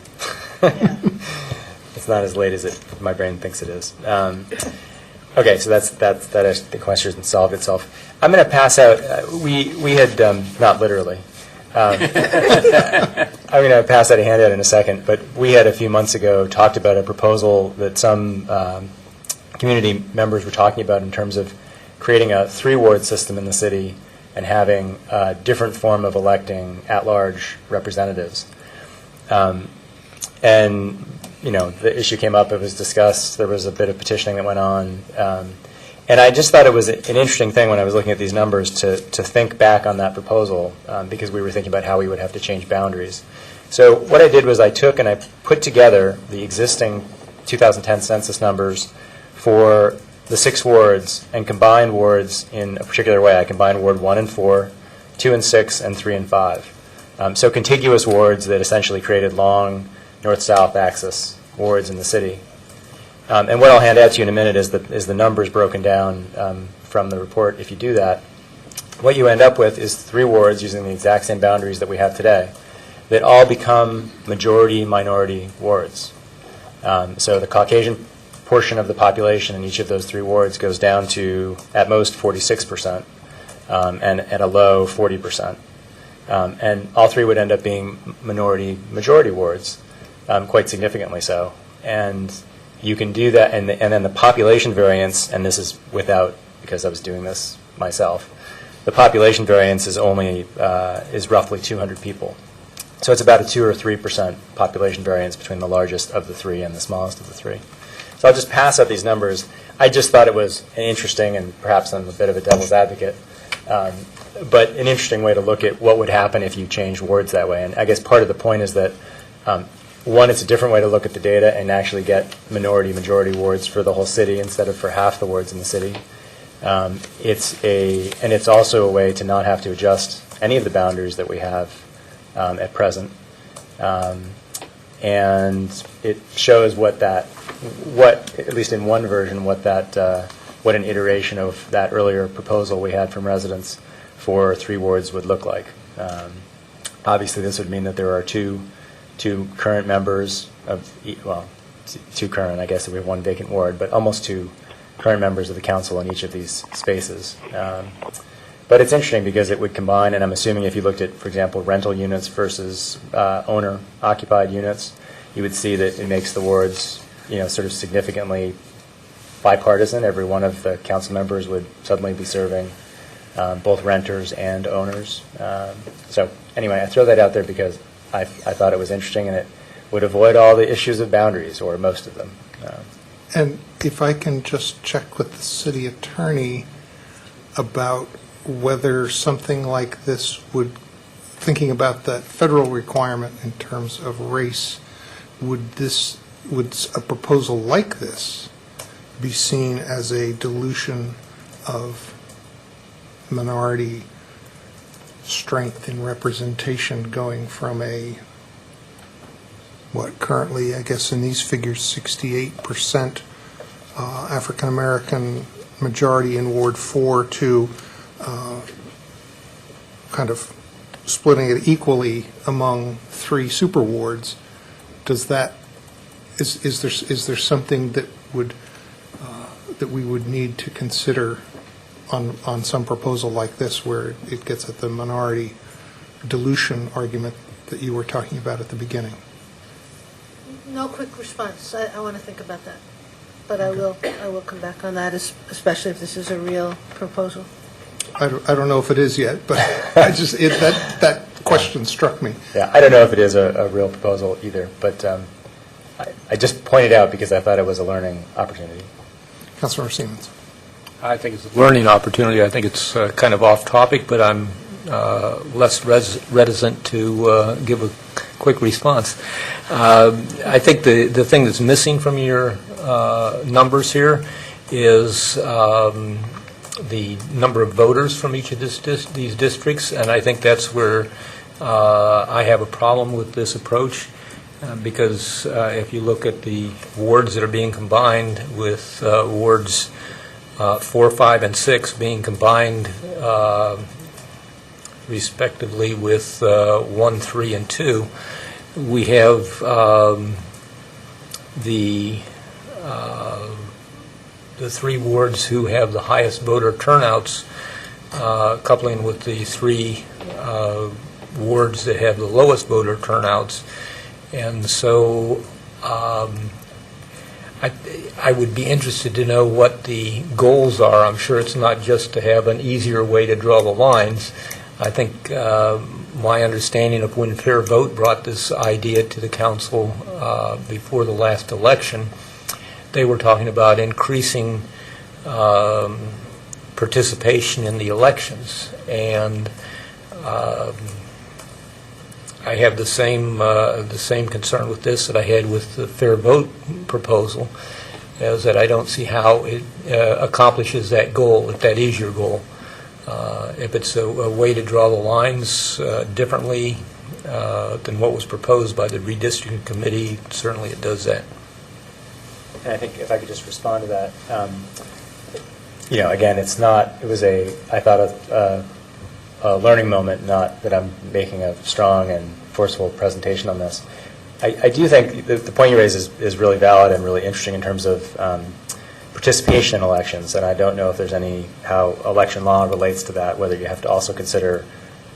It's not as late as my brain thinks it is. Okay, so the question hasn't solved itself. I'm going to pass out. We had not literally. I'm going to pass out a handout in a second, but we had a few months ago talked about a proposal that some community members were talking about in terms of creating a 3-ward system in the city and having a different form of electing at-large representatives. And, the issue came up, it was discussed, there was a bit of petitioning that went on. And I just thought it was an interesting thing when I was looking at these numbers to think back on that proposal because we were thinking about how we would have to change boundaries. So what I did was I took and I put together the existing 2010 census numbers for the 6 wards and combined wards in a particular way. I combined Ward 1 and 4, 2 and 6, and 3 and 5. So contiguous wards that essentially created long north-south axis wards in the city. And what I'll hand out to you in a minute is the numbers broken down from the report. If you do that, what you end up with is 3 wards using the exact same boundaries that we have today that all become majority-minority wards. So the Caucasian portion of the population in each of those 3 wards goes down to, at most, 46%, and at a low, 40%. And all 3 would end up being minority-majority wards, quite significantly so. And you can do that, and then the population variance, and this is without, because I was doing this myself, the population variance is roughly 200 people. So it's about a 2 or 3% population variance between the largest of the 3 and the smallest of the 3. So I'll just pass up these numbers. I just thought it was an interesting, and perhaps I'm a bit of a devil's advocate, but an interesting way to look at what would happen if you change wards that way. And I guess part of the point is that one, it's a different way to look at the data and actually get minority-majority wards for the whole city instead of for half the wards in the city. It's also a way to not have to adjust any of the boundaries that we have at present. And it shows at least in one version, what an iteration of that earlier proposal we had from residents for 3 wards would look like. Obviously, this would mean that there are two current members of, 2 current, I guess, if we have 1 vacant ward, but almost 2 current members of the council in each of these spaces. But it's interesting because it would combine, and I'm assuming if you looked at, for example, rental units versus owner-occupied units, you would see that it makes the wards, sort of significantly bipartisan. Every one of the council members would suddenly be serving both renters and owners. So anyway, I throw that out there because I thought it was interesting, and it would avoid all the issues of boundaries, or most of them. And if I can just check with the city attorney about whether something like this would, thinking about that federal requirement in terms of race, would a proposal like this be seen as a dilution of minority strength in representation, going from currently, I guess in these figures, 68% African American majority in Ward 4 to kind of splitting it equally among 3 super wards? Is there something that we would need to consider on some proposal like this, where it gets at the minority dilution argument that you were talking about at the beginning? No quick response. I want to think about that. But I will come back on that, especially if this is a real proposal. I don't know if it is yet, but that question struck me. Yeah, I don't know if it is a real proposal either, but I just pointed out because I thought it was a learning opportunity. Councilmember Siemens. I think it's a learning opportunity. I think it's kind of off topic, but I'm less reticent to give a quick response. I think the thing that's missing from your numbers here is the number of voters from each of these districts, and I think that's where I have a problem with this approach, because if you look at the wards that are being combined with wards 4, 5, and 6 being combined respectively with 1, 3, and 2, we have the 3 wards who have the highest voter turnouts, coupling with the 3 wards that have the lowest voter turnouts. And so I would be interested to know what the goals are. I'm sure it's not just to have an easier way to draw the lines. I think my understanding of when Fair Vote brought this idea to the council before the last election, they were talking about increasing participation in the elections. And I have the same concern with this that I had with the Fair Vote proposal, is that I don't see how it accomplishes that goal, if that is your goal. If it's a way to draw the lines differently than what was proposed by the redistricting committee, certainly it does that. And I think if I could just respond to that, again, I thought a learning moment, not that I'm making a strong and forceful presentation on this. I do think the point you raise is really valid and really interesting in terms of participation in elections, and I don't know if there's how election law relates to that, whether you have to also consider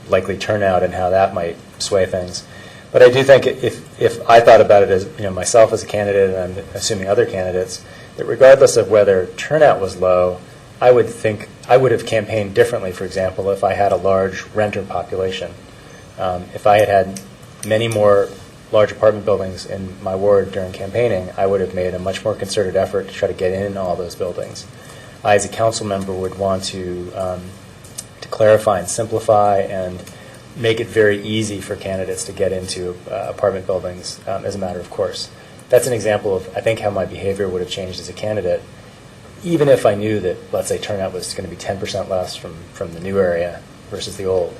likely turnout and how that might sway things. But I do think if I thought about it as myself as a candidate, and I'm assuming other candidates, that regardless of whether turnout was low, I would have campaigned differently, for example, if I had a large renter population. If I had many more large apartment buildings in my ward during campaigning, I would have made a much more concerted effort to try to get in all those buildings. I, as a council member, would want to clarify and simplify and make it very easy for candidates to get into apartment buildings as a matter of course. That's an example of, I think, how my behavior would have changed as a candidate, even if I knew that, let's say, turnout was going to be 10% less from the new area versus the old.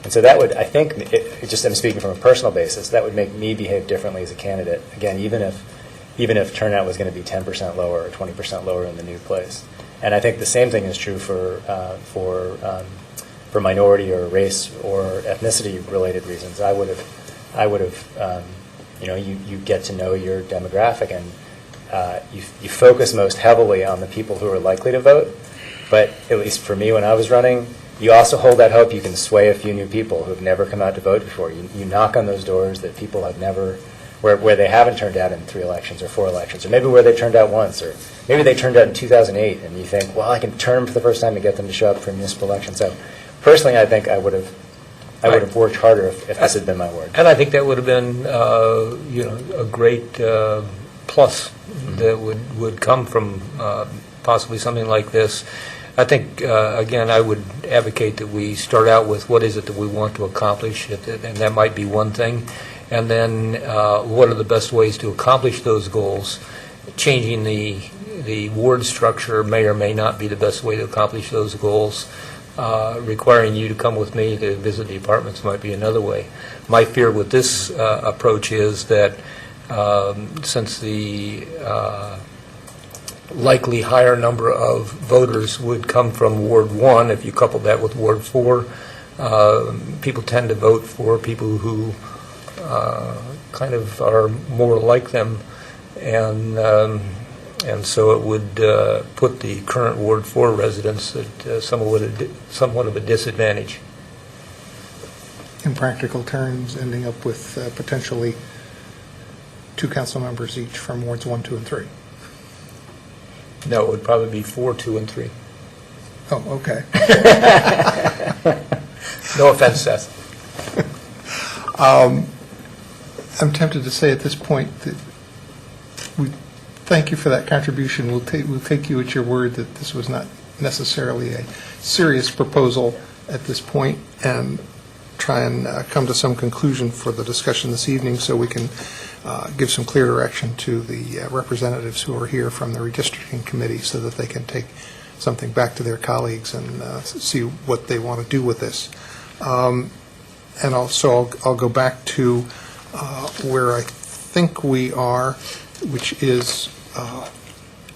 And so that would, I think, I'm speaking from a personal basis, that would make me behave differently as a candidate, again, even if turnout was going to be 10% lower or 20% lower in the new place. And I think the same thing is true for minority or race or ethnicity related reasons. I would have you get to know your demographic, and you focus most heavily on the people who are likely to vote, but at least for me when I was running, you also hold that hope you can sway a few new people who have never come out to vote before. You knock on those doors that people have never, where they haven't turned out in 3 elections or 4 elections, or maybe where they turned out once, or maybe they turned out in 2008, and you think, well, I can turn them for the first time and get them to show up for a municipal election. So personally, I think I would have worked harder if this had been my ward. And I think that would have been, a great plus that would come from possibly something like this. I think, again, I would advocate that we start out with what is it that we want to accomplish, and that might be one thing. And then what are the best ways to accomplish those goals? Changing the ward structure may or may not be the best way to accomplish those goals. Requiring you to come with me to visit the apartments might be another way. My fear with this approach is that since the likely higher number of voters would come from Ward 1, if you couple that with Ward 4, people tend to vote for people who kind of are more like them, and so it would put the current Ward 4 residents at somewhat of a disadvantage. In practical terms, ending up with potentially 2 council members each from Wards 1, 2, and 3. No, it would probably be 4, 2, and 3. Oh, okay. No offense, Seth. I'm tempted to say at this point that we thank you for that contribution. We'll take you at your word that this was not necessarily a serious proposal at this point, and try and come to some conclusion for the discussion this evening so we can give some clear direction to the representatives who are here from the redistricting committee so that they can take something back to their colleagues and see what they want to do with this. And also, I'll go back to where I think we are, which is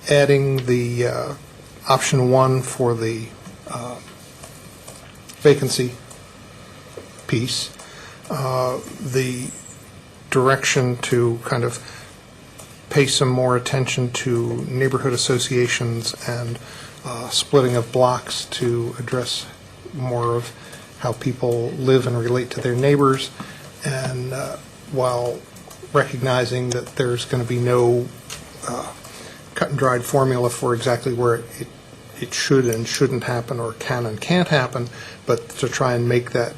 adding the option 1 for the vacancy piece, the direction to kind of pay some more attention to neighborhood associations and splitting of blocks to address more of how people live and relate to their neighbors, and while recognizing that there's going to be no cut and dried formula for exactly where it should and shouldn't happen, or can and can't happen, but to try and make that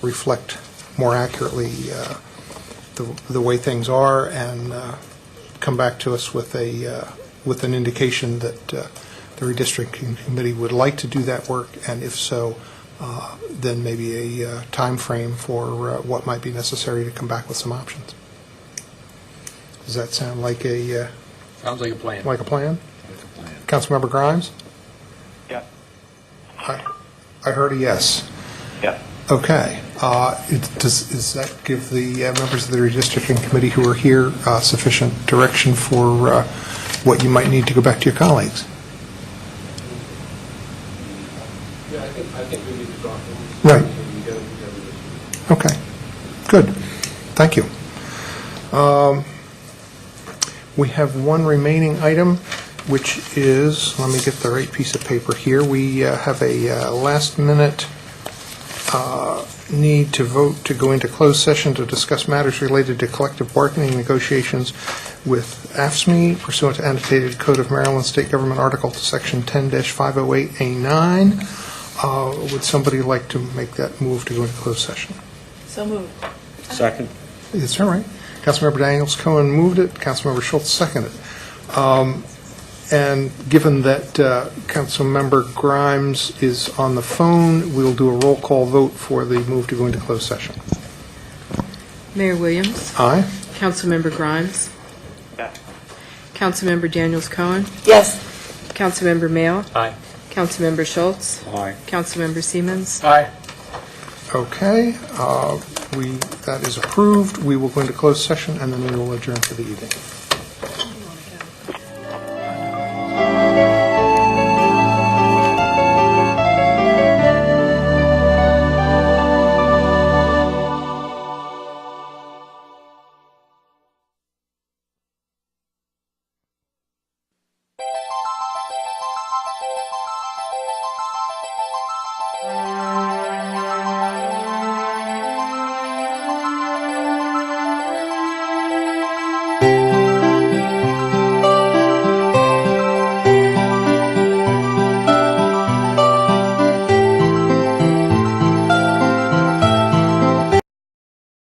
reflect more accurately the way things are, and come back to us with an indication that the redistricting committee would like to do that work, and if so, then maybe a time frame for what might be necessary to come back with some options. Does that sound like a sounds like a plan? Like a plan? Councilmember Grimes? Yeah. I heard a yes. Yeah. Okay. Does that give the members of the redistricting committee who are here sufficient direction for what you might need to go back to your colleagues? Yeah, I think we need to talk. Right. Okay. Good. Thank you. We have one remaining item, which is, let me get the right piece of paper here. We have a last-minute need to vote to go into closed session to discuss matters related to collective bargaining negotiations with AFSCME pursuant to annotated Code of Maryland State Government Article Section 10-508A9. Would somebody like to make that move to go into closed session? So moved. Second. It's all right. Councilmember Daniels Cohen moved it. Councilmember Schultz seconded it. And given that Councilmember Grimes is on the phone, we'll do a roll call vote for the move to go into closed session. Mayor Williams? Aye. Councilmember Grimes? Yeah. Councilmember Daniels Cohen? Yes. Councilmember Mayo? Aye. Councilmember Schultz? Aye. Councilmember Siemens? Aye. Okay. That is approved. We will go into closed session, and then we will adjourn for the evening.